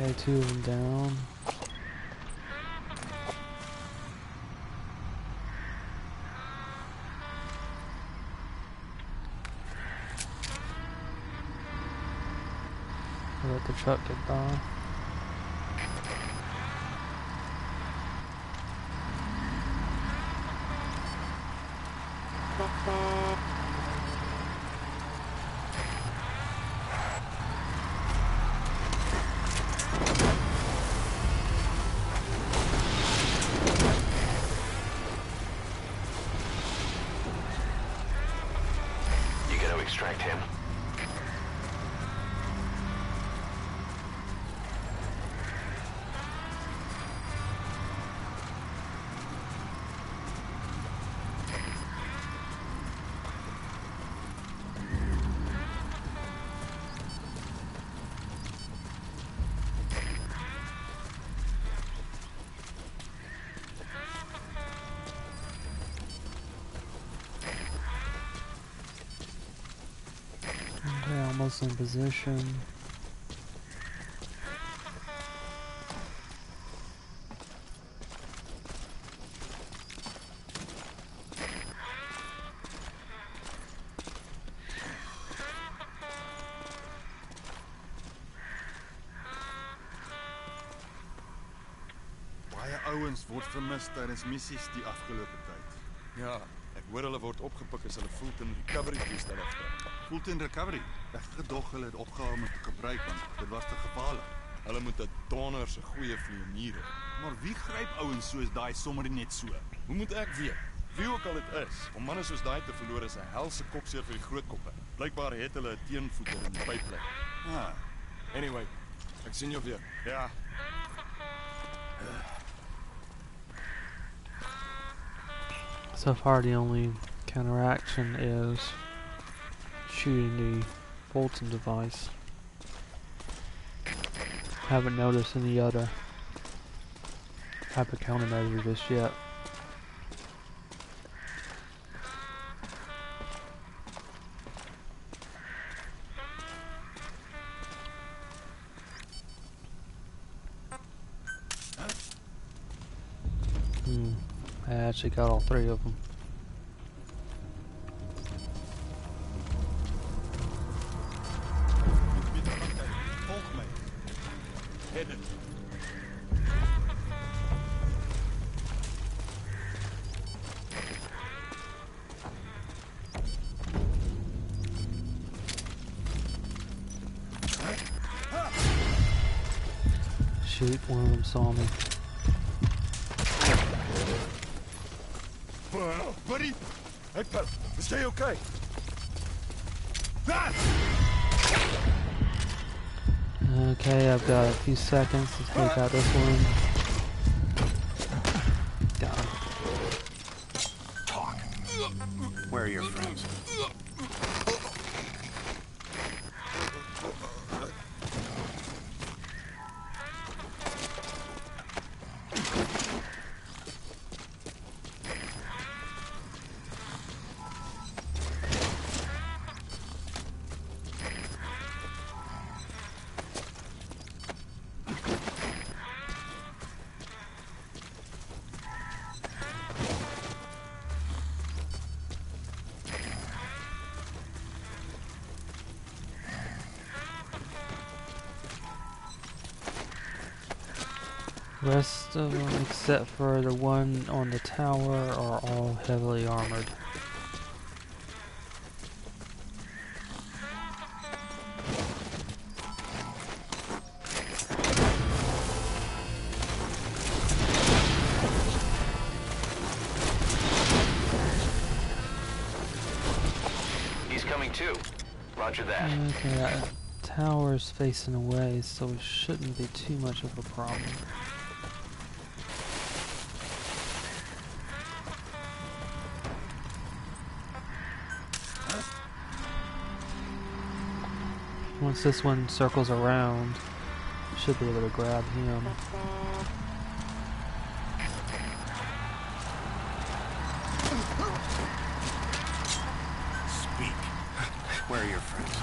Okay, two of them down. I'll let the truck get by. distract him. Okay, almost in position. Baie ouens word vermis tydens missies die afgelope tyd. Ja, ek hoor hulle word opgepik as hulle Fulton Recovery toestelle gebruik. Fulton Recovery? Ek gedog hulle het opgehou om dit te gebruik want dit was te gevaarlik. Hulle moet 'n donor se goeie vlieëniere. Maar wie gryp ouens soos daai sommer net so? Hoe moet ek weet? Wie ook al dit is, om manne soos daai te verloor is 'n helse kopseer vir die groot koppe. Blykbaar het hulle 'n teenvoeter in die pyplyn. Ah. Anyway, ek sien jou weer. Ja. So far, the only counteraction is shooting the Fulton device. Haven't noticed any other type of countermeasure just yet. I actually got all three of them. Volg my. Headed. Shoot, one of them saw me. Buddy, Hector, is jy okay? Ah! Okay, I've got a few seconds to take out this one. Got him. Talk. Where are your friends? Rest of them, except for the one on the tower, are all heavily armored. He's coming too. Roger that. Okay, that tower's facing away, so it shouldn't be too much of a problem. Once this one circles around, should be able to grab him. Speak. Where are your friends?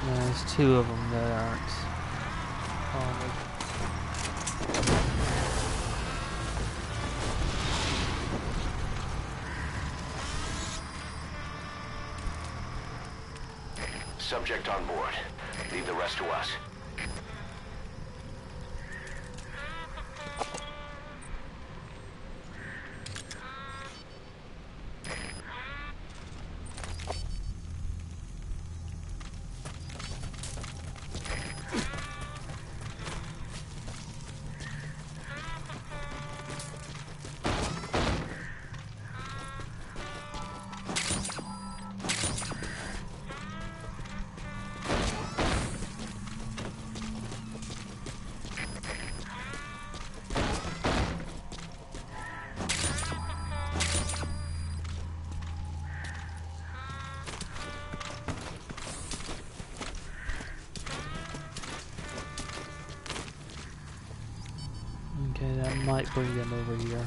There's two of them that aren't armored. Subject on board. Leave the rest to us. Okay, that might bring them over here.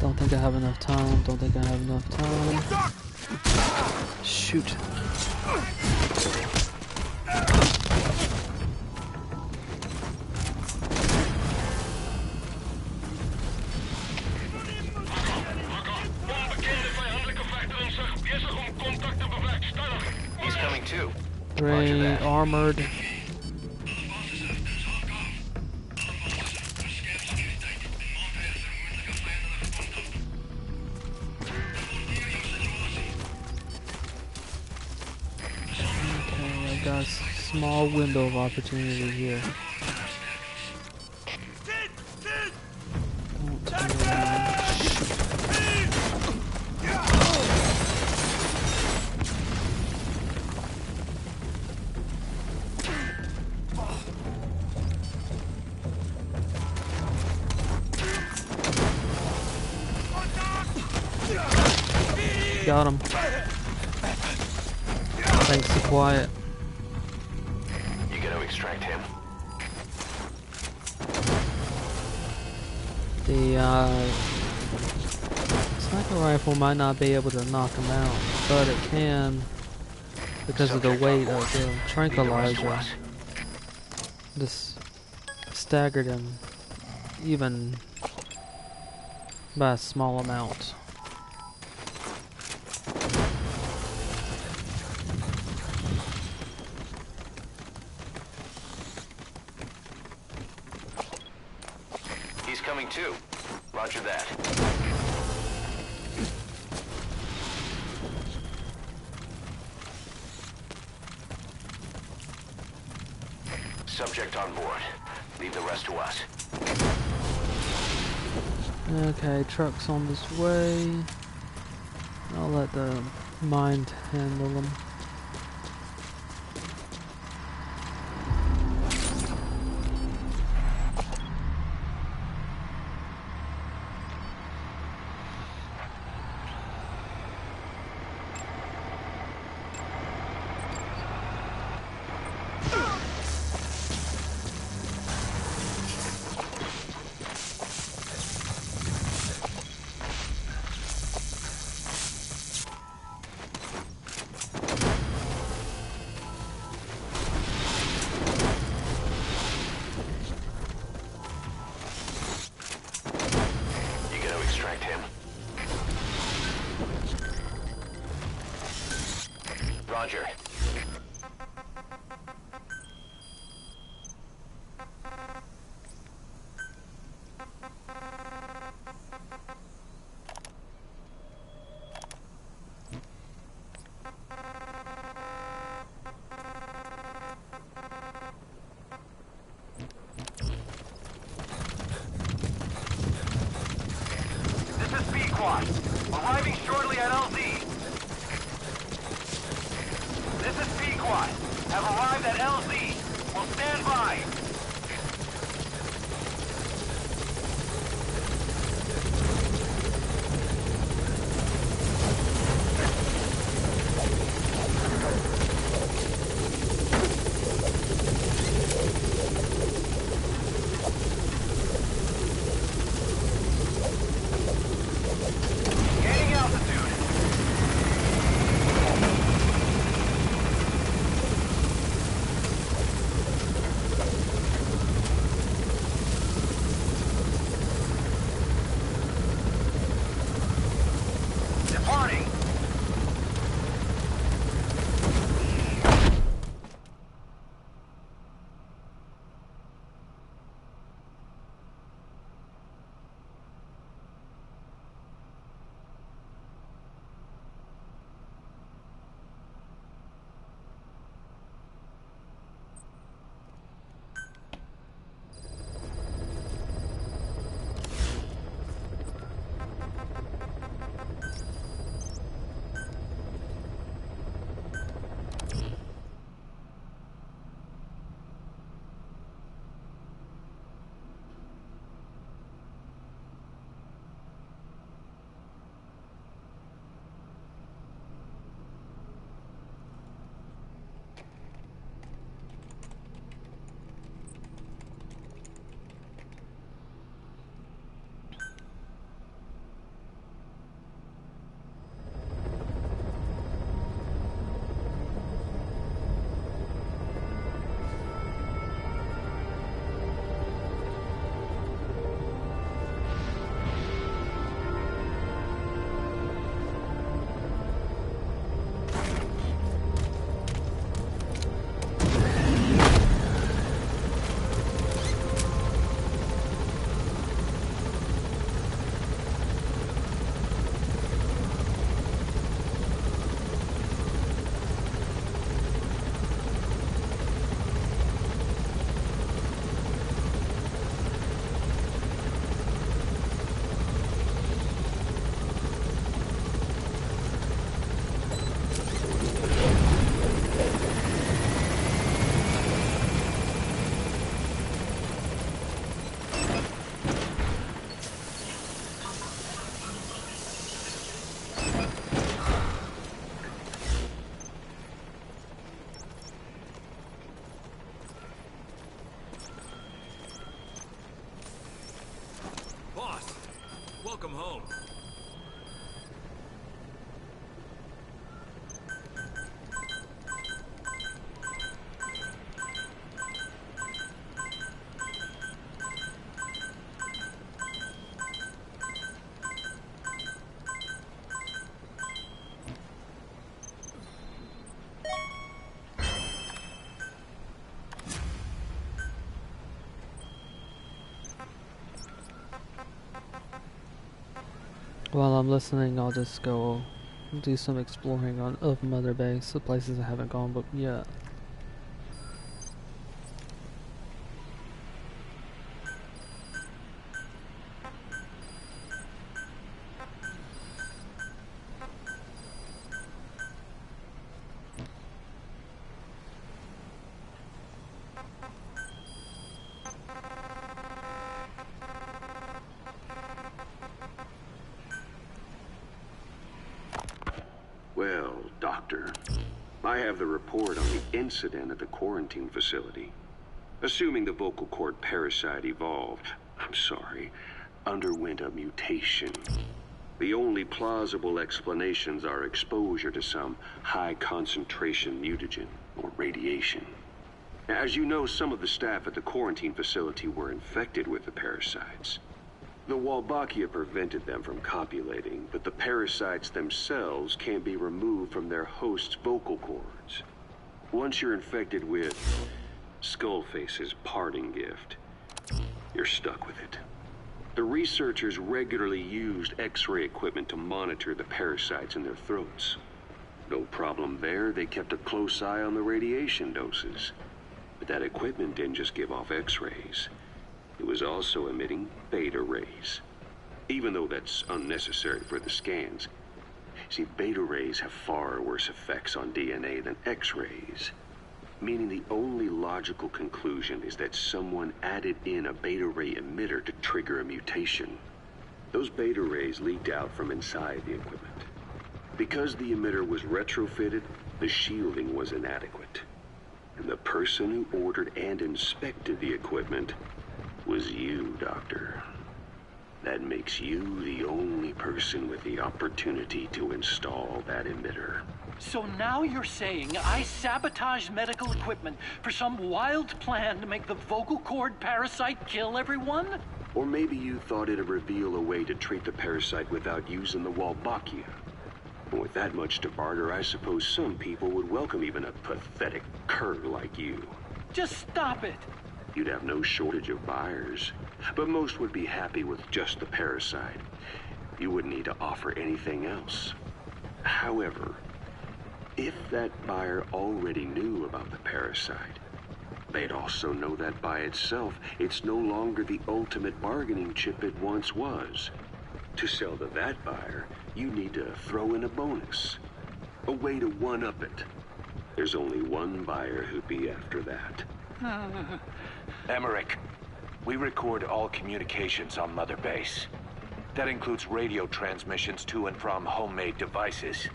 Don't think I have enough time. Don't think I have enough time. Shoot. He's coming too. Three armored. Got a small window of opportunity here. Got him. Thanks to quiet. Extract him. The sniper rifle might not be able to knock him out, but it can because of the weight of the tranquilizer. Just staggered him even by a small amount. Coming too. Roger that. Subject on board. Leave the rest to us. Okay, truck's on this way. I'll let the mind handle them. Roger. This is B-Quad. Arriving shortly at LZ. This is B-Quad. Have arrived at LZ. Will stand by. Gaining altitude. Welcome home. While I'm listening, I'll just go do some exploring of Mother Base, the places I haven't gone but yet. Well, Doctor, I have the report on the incident at the quarantine facility. Assuming the vocal cord parasite underwent a mutation. The only plausible explanations are exposure to some high-concentration mutagen, or radiation. As you know, some of the staff at the quarantine facility were infected with the parasites. The Wolbachia prevented them from copulating, but the parasites themselves can't be removed from their host's vocal cords. Once you're infected with Skullface's parting gift, you're stuck with it. The researchers regularly used X-ray equipment to monitor the parasites in their throats. No problem there, they kept a close eye on the radiation doses. But that equipment didn't just give off X-rays. It was also emitting beta rays. Even though that's unnecessary for the scans. See, beta rays have far worse effects on DNA than X-rays. Meaning the only logical conclusion is that someone added in a beta ray emitter to trigger a mutation. Those beta rays leaked out from inside the equipment. Because the emitter was retrofitted, the shielding was inadequate. And the person who ordered and inspected the equipment was you, Doctor. That makes you the only person with the opportunity to install that emitter. So now you're saying I sabotaged medical equipment for some wild plan to make the vocal cord parasite kill everyone? Or maybe you thought it'd reveal a way to treat the parasite without using the Wolbachia. And with that much to barter, I suppose some people would welcome even a pathetic cur like you. Just stop it! You'd have no shortage of buyers, but most would be happy with just the parasite. You wouldn't need to offer anything else. However, if that buyer already knew about the parasite, they'd also know that by itself, it's no longer the ultimate bargaining chip it once was. To sell to that buyer, you need to throw in a bonus. A way to one-up it. There's only one buyer who'd be after that. Emmerich, we record all communications on Mother Base. That includes radio transmissions to and from homemade devices.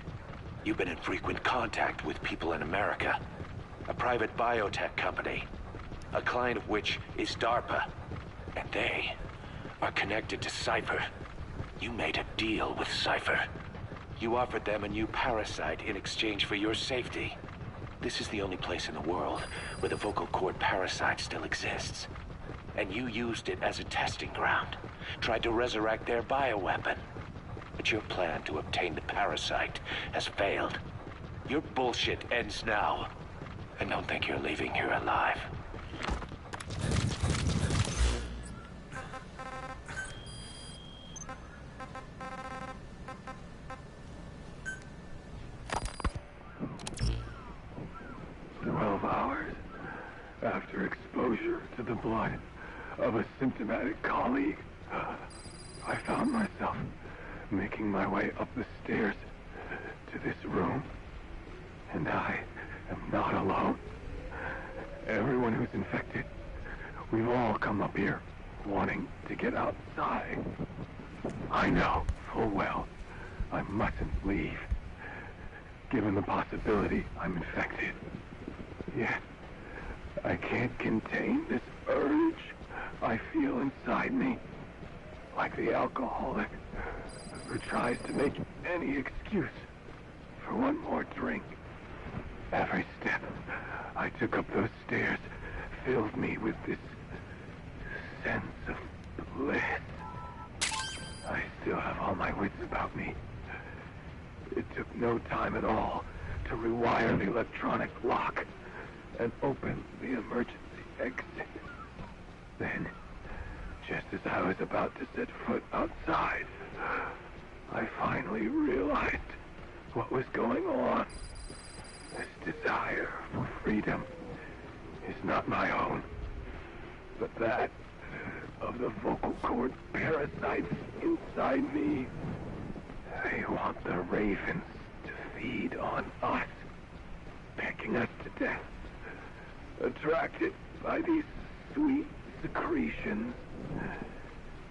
You've been in frequent contact with people in America. A private biotech company. A client of which is DARPA. And they are connected to Cypher. You made a deal with Cypher. You offered them a new parasite in exchange for your safety. This is the only place in the world where the vocal cord parasite still exists. And you used it as a testing ground. Tried to resurrect their bioweapon. But your plan to obtain the parasite has failed. Your bullshit ends now. And don't think you're leaving here alive. After exposure to the blood of a symptomatic colleague, I found myself making my way up the stairs to this room. And I am not alone. Everyone who's infected, we've all come up here wanting to get outside. I know full well I mustn't leave, given the possibility I'm infected. Yet, I can't contain this urge I feel inside me. Like the alcoholic who tries to make any excuse for one more drink. Every step I took up those stairs filled me with this sense of bliss. I still have all my wits about me. It took no time at all to rewire the electronic lock and open the emergency exit. Then, just as I was about to set foot outside, I finally realized what was going on. This desire for freedom is not my own, but that of the vocal cord parasites inside me. They want the ravens to feed on us, pecking us to death, attracted by these sweet secretions.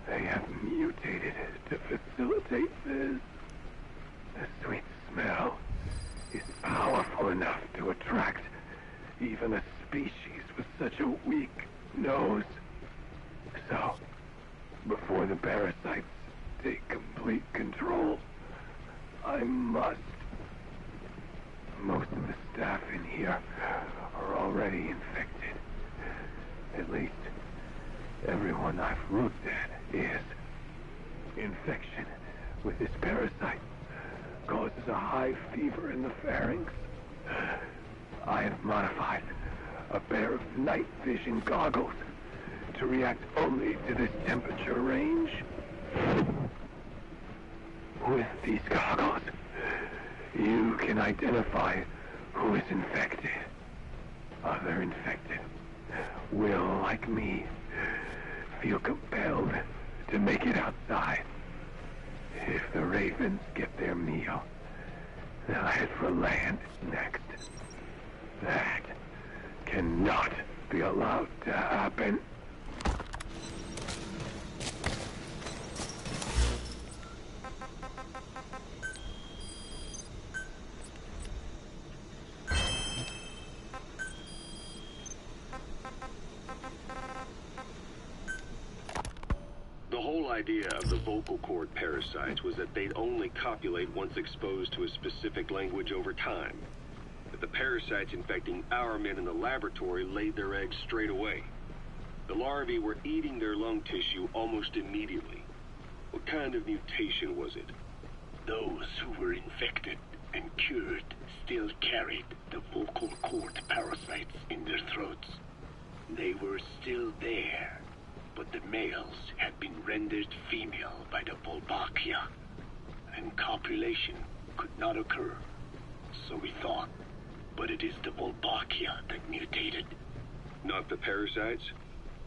They have mutated to facilitate this. The sweet smell is powerful enough to attract even a species with such a weak nose. So, before the parasites take complete control, I must. Most of the staff in here are already infected. At least, everyone I've looked at is. Infection with this parasite causes a high fever in the pharynx. I have modified a pair of night vision goggles to react only to this temperature range. With these goggles, you can identify who is infected. Other infected will, like me, feel compelled to make it outside. If the ravens get their meal, they'll head for land next. That cannot be allowed to happen. The whole idea of the vocal cord parasites was that they'd only copulate once exposed to a specific language over time. But the parasites infecting our men in the laboratory laid their eggs straight away. The larvae were eating their lung tissue almost immediately. What kind of mutation was it? Those who were infected and cured still carried the vocal cord parasites in their throats. They were still there, but the males had been rendered female by the Volbachia, and copulation could not occur. So we thought, but it is the Volbachia that mutated. Not the parasites?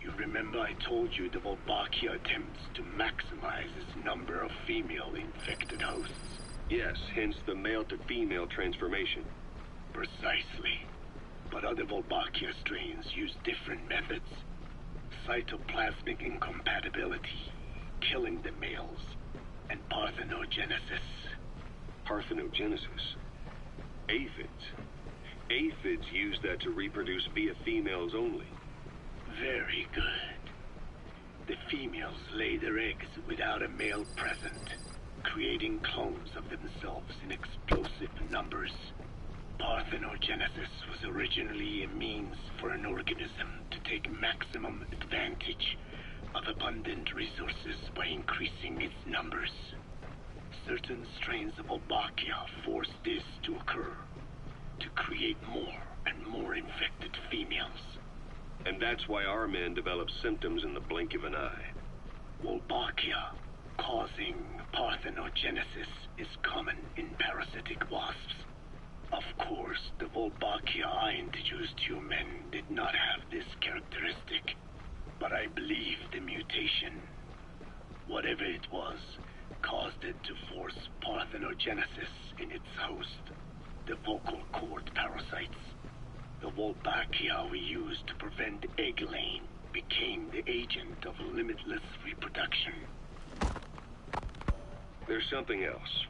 You remember I told you the Volbachia attempts to maximize its number of female infected hosts? Yes, hence the male-to-female transformation. Precisely. But other Volbachia strains use different methods. Cytoplasmic incompatibility, killing the males, and parthenogenesis. Parthenogenesis? Aphids? Aphids use that to reproduce via females only. Very good. The females lay their eggs without a male present, creating clones of themselves in explosive numbers. Parthenogenesis was originally a means for an organism to take maximum advantage of abundant resources by increasing its numbers. Certain strains of Volbachia force this to occur, to create more and more infected females. And that's why our men develop symptoms in the blink of an eye. Volbachia causing parthenogenesis is common in parasitic wasps. Of course, the Volbachia I introduced to you men did not have this characteristic, but I believe the mutation, whatever it was, caused it to force parthenogenesis in its host, the vocal cord parasites. The Volbachia we used to prevent egg laying became the agent of limitless reproduction. There's something else.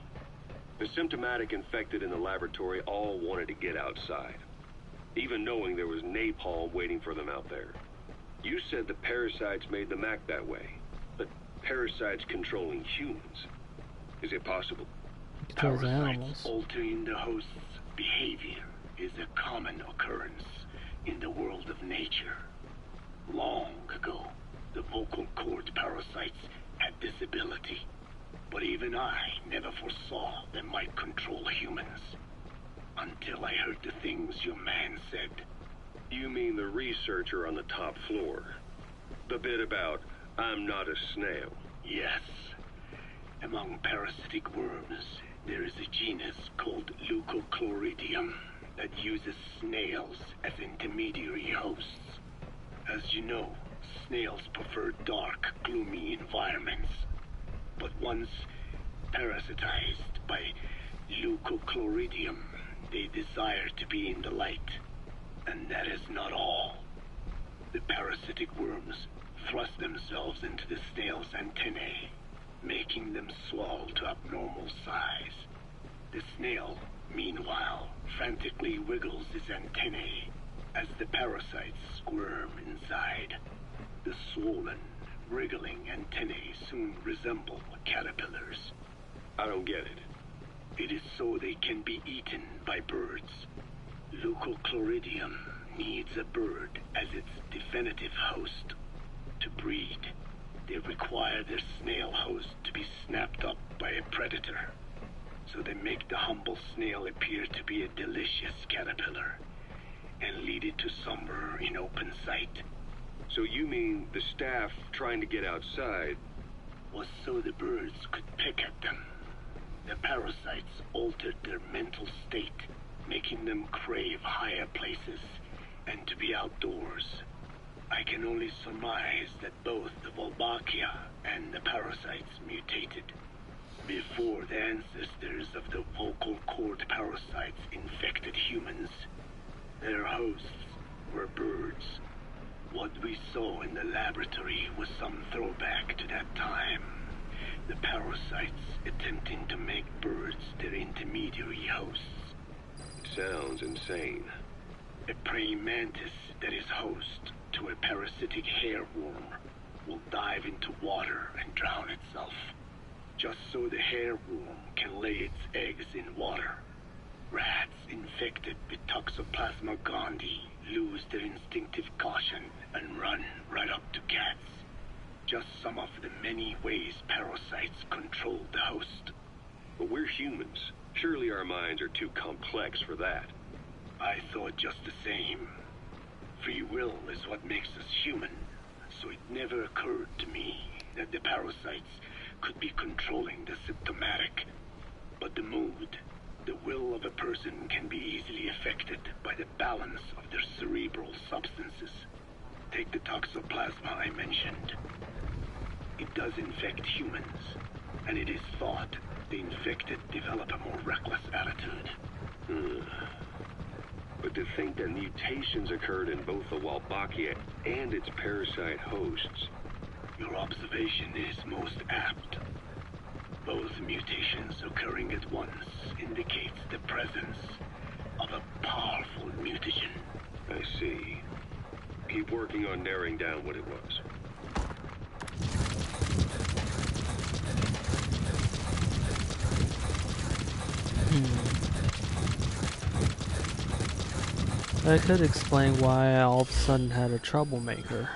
The symptomatic infected in the laboratory all wanted to get outside, even knowing there was napalm waiting for them out there. You said the parasites made them act that way, but parasites controlling humans. Is it possible? Controls Parasites animals. altering the host's behavior is a common occurrence in the world of nature. Long ago, the vocal cord parasites had this ability, but even I never foresaw they might control humans. Until I heard the things your man said. You mean the researcher on the top floor? The bit about, I'm not a snail. Yes. Among parasitic worms, there is a genus called Leucochloridium that uses snails as intermediary hosts. As you know, snails prefer dark, gloomy environments. But once parasitized by Leucochloridium, they desire to be in the light. And that is not all. The parasitic worms thrust themselves into the snail's antennae, making them swell to abnormal size. The snail, meanwhile, frantically wiggles its antennae as the parasites squirm inside. The swollen, wriggling antennae soon resemble caterpillars. I don't get it. It is so they can be eaten by birds. Leucochloridium needs a bird as its definitive host. To breed, they require their snail host to be snapped up by a predator. So they make the humble snail appear to be a delicious caterpillar and lead it to somewhere in open sight. So you mean the staff trying to get outside was so the birds could pick at them. The parasites altered their mental state, making them crave higher places and to be outdoors. I can only surmise that both the Wolbachia and the parasites mutated before the ancestors of the vocal cord parasites infected humans. Their hosts were birds. What we saw in the laboratory was some throwback to that time. The parasites attempting to make birds their intermediary hosts. sounds insane. A praying mantis that is host to a parasitic hairworm will dive into water and drown itself, just so the hairworm can lay its eggs in water. Rats infected with Toxoplasma gondii lose their instinctive caution and run right up to cats. Just some of the many ways parasites control the host. But we're humans. Surely our minds are too complex for that. I thought just the same. Free will is what makes us human, so it never occurred to me that the parasites could be controlling the symptomatic. But the mood, the will of a person can be easily affected by the balance of their cerebral substances. Take the toxoplasma I mentioned. It does infect humans, and it is thought the infected develop a more reckless attitude. But to think that mutations occurred in both the Wolbachia and its parasite hosts. Your observation is most apt. Both mutations occurring at once indicates the presence of a powerful mutagen. I see. Keep working on narrowing down what it was. That could explain why I all of a sudden had a troublemaker.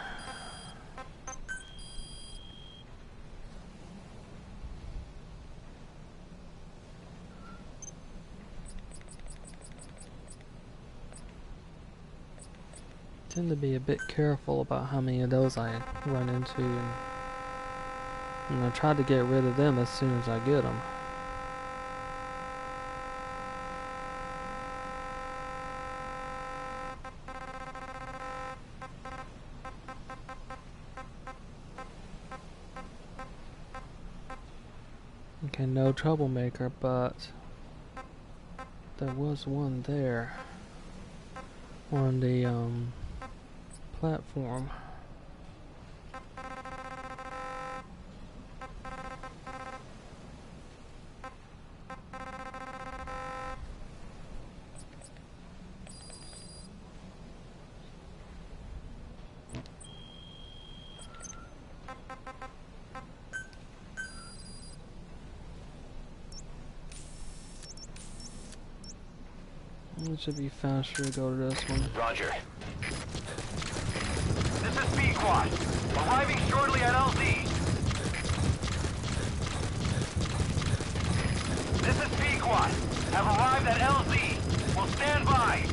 Tend to be a bit careful about how many of those I run into, and I try to get rid of them as soon as I get them. Okay, no troublemaker, but there was one there on the platform. It should be faster to go to this one. Roger. This is B-Quad. Arriving shortly at LZ. This is B-Quad. Have arrived at LZ. Will stand by.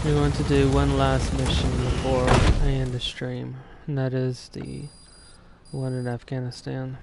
We're going to do one last mission before I end the stream, and that is the one in Afghanistan.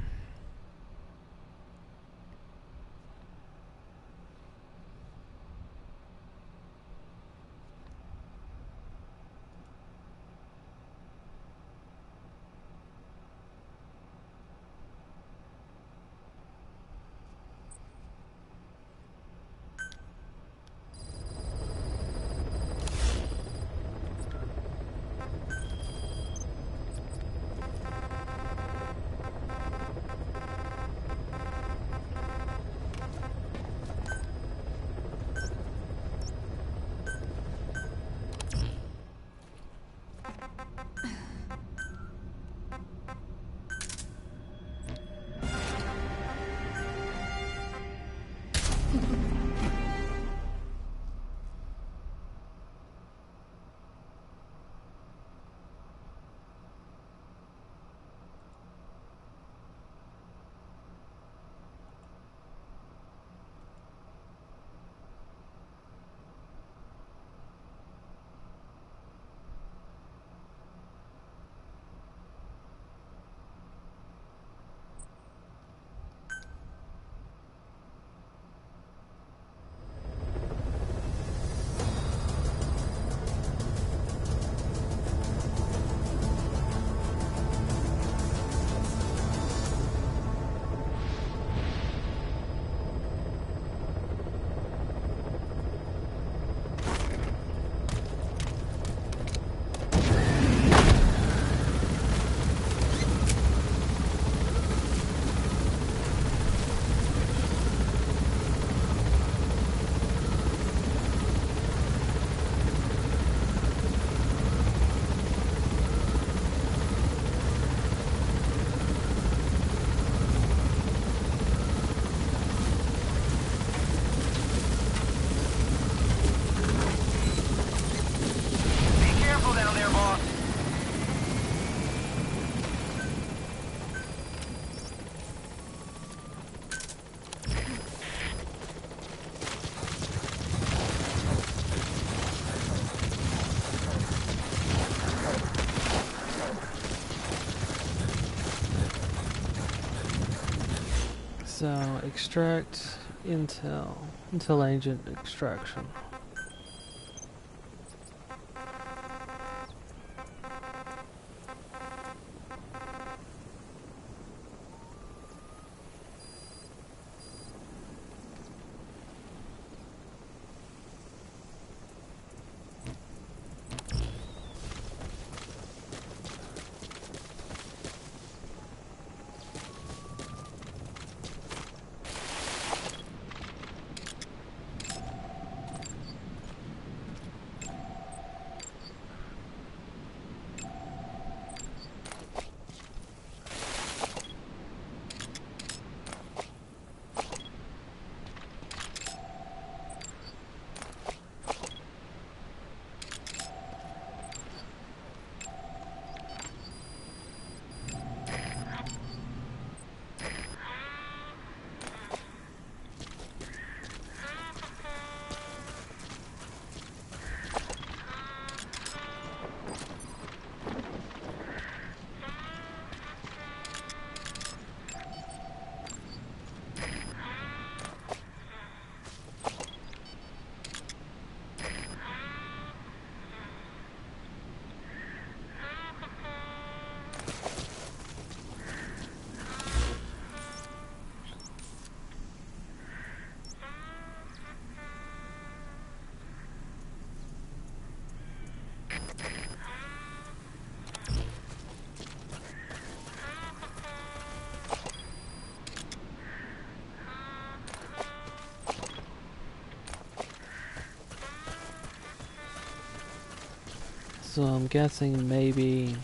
So, extract intel agent extraction. So I'm guessing maybe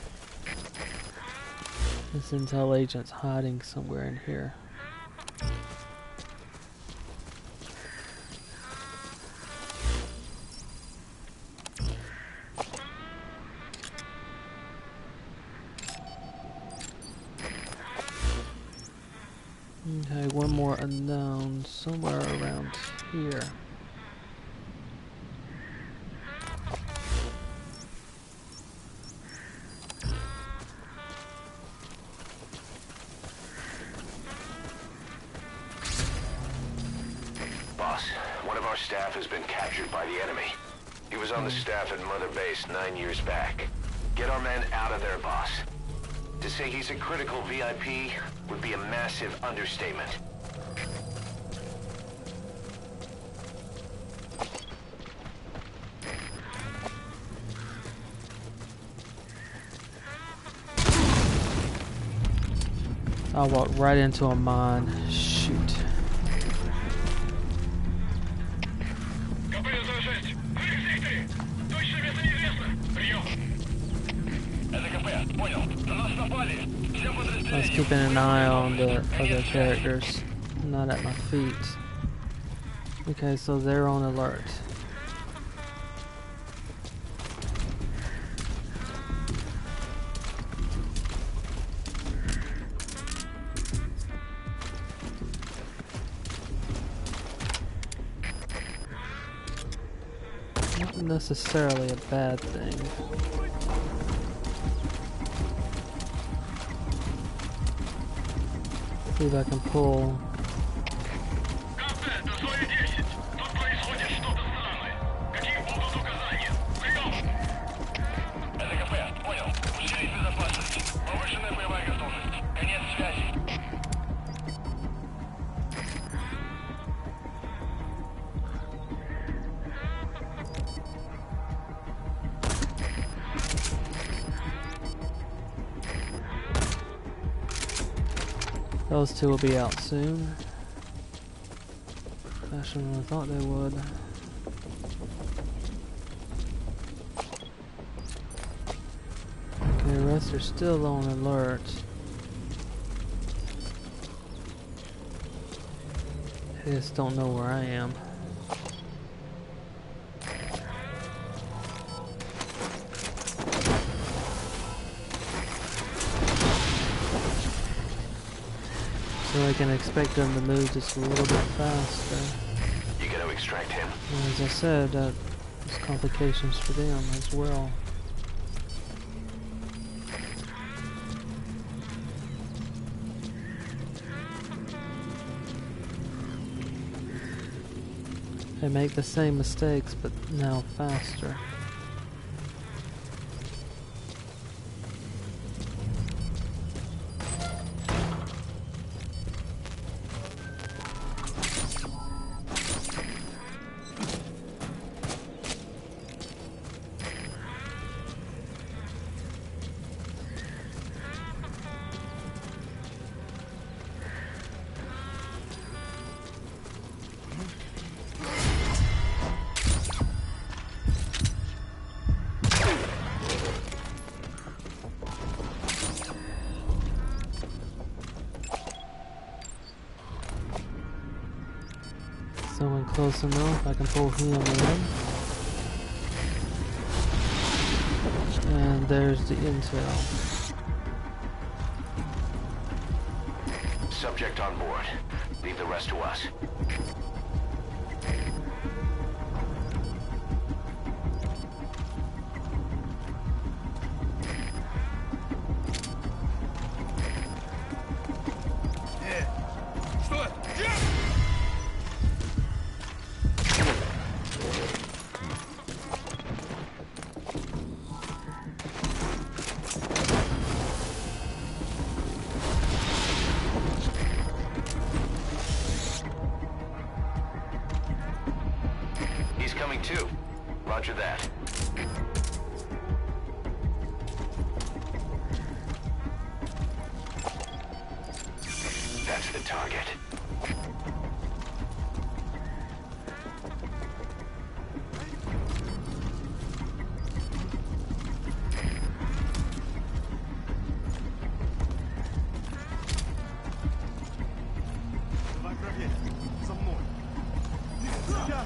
this intel agent's hiding somewhere in here. Okay, one more unknown somewhere around here. Boss, one of our staff has been captured by the enemy. He was on the staff at Mother Base 9 years back. Get our men out of there, boss. To say he's a critical VIP would be a massive understatement. I walked right into a mine. Shoot. I was keeping an eye on the other characters, not at my feet. Okay, so they're on alert. Not necessarily a bad thing. See if I can pull. Those two will be out soon. Faster than I thought they would. Okay, the rest are still on alert. They just don't know where I am. So I can expect them to move just a little bit faster. You gotta extract him. And as I said, there's complications for them as well. They make the same mistakes, but now faster. Someone close enough, I can pull him in. And there's the intel. Subject on board. Leave the rest to us. Coming too. Roger that. That's the target. Yes, some more. Yeah.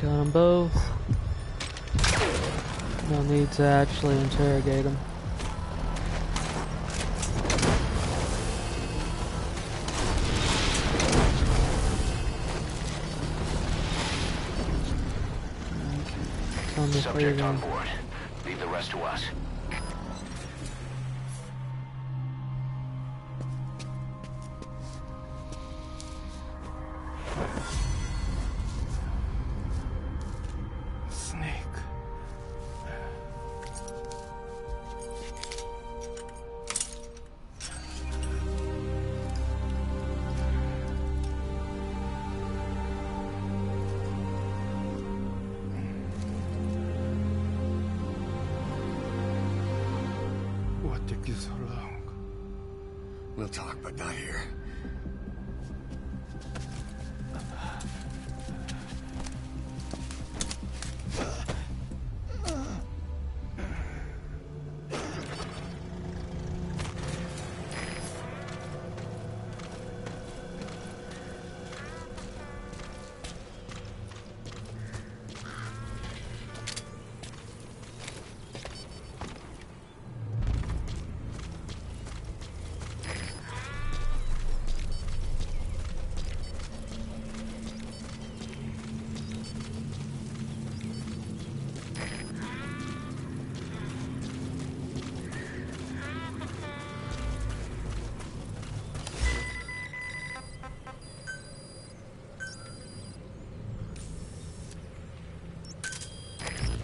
Got them both. No need to actually interrogate them. Subject on board. Leave the rest to us. Snake. What took you so long? We'll talk, but not here.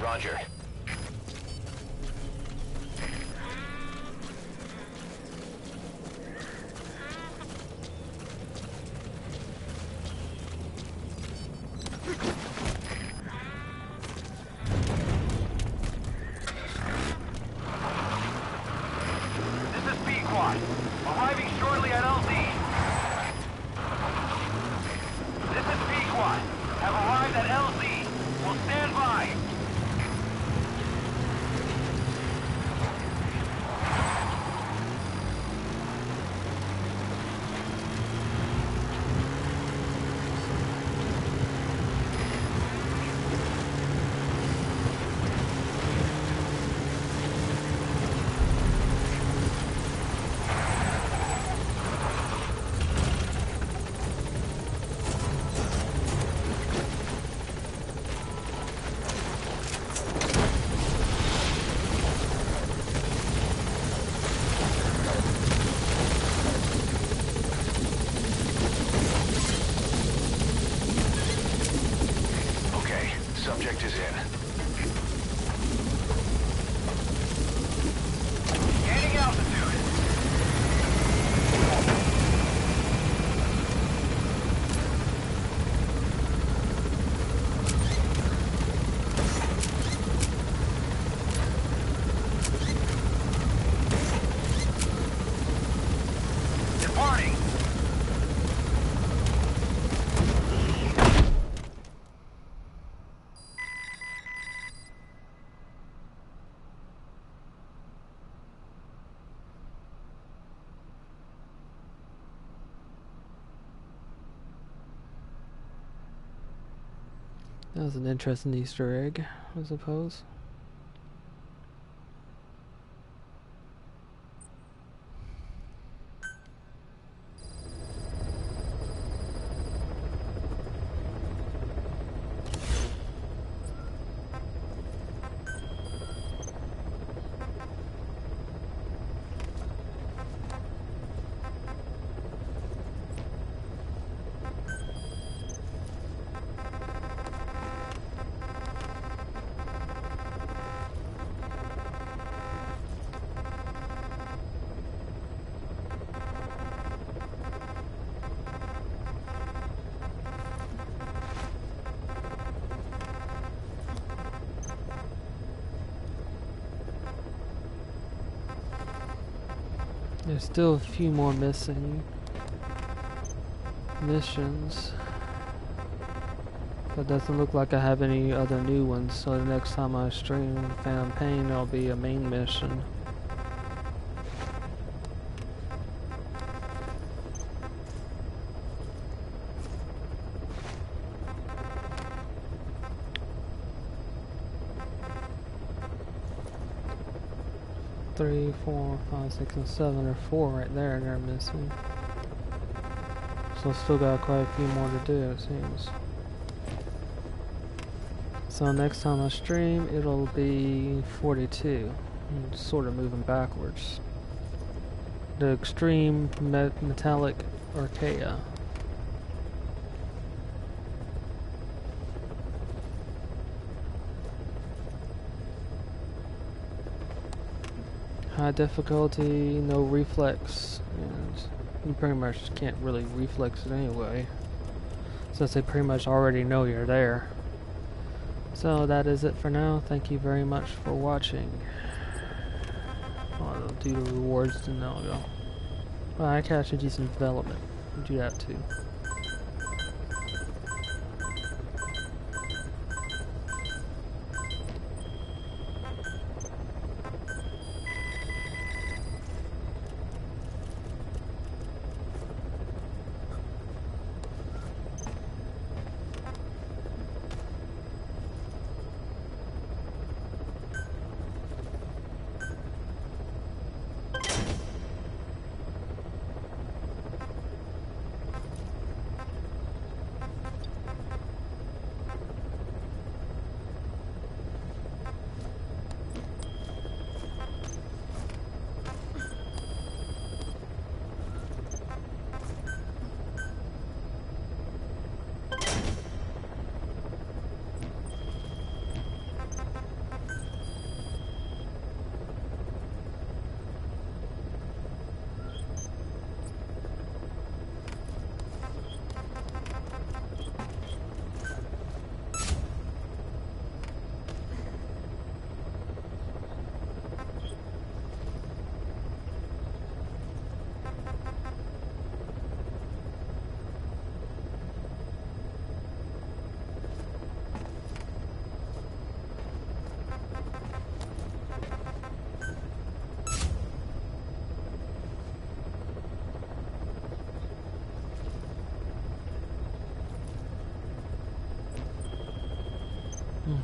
Roger. This is Pequod. Arriving shortly at LZ. This is Pequod. Have arrived at LZ. Will stand by. Subject is in. Gaining altitude. Departing. That was an interesting Easter egg, I suppose. There's still a few more missing missions. So it doesn't look like I have any other new ones, so the next time I stream Phantom Pain, it'll be a main mission. Three, 4, 5, 6, and 7 or 4 right there they're missing. So still got quite a few more to do, it seems. So next time I stream, it'll be 42. I'm sort of moving backwards. The Extreme Metallic Archaea. High difficulty, no reflex, and you pretty much can't really reflex it anyway, since they pretty much already know you're there. So that is it for now. Thank you very much for watching. I'll do the rewards and then I'll go. Well, I can actually do some development. I'll do that too.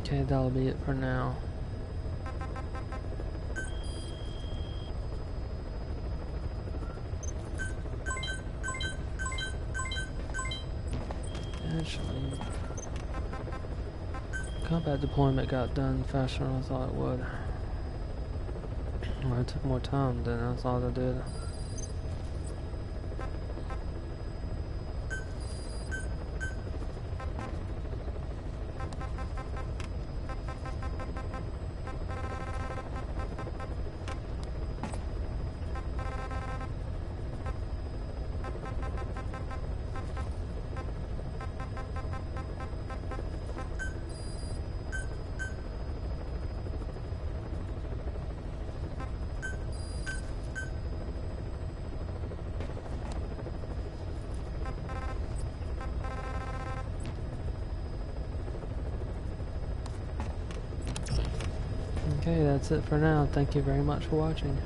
Okay, that'll be it for now. Actually, combat deployment got done faster than I thought it would. Well, it took more time than I thought it did. Okay, that's it for now. Thank you very much for watching.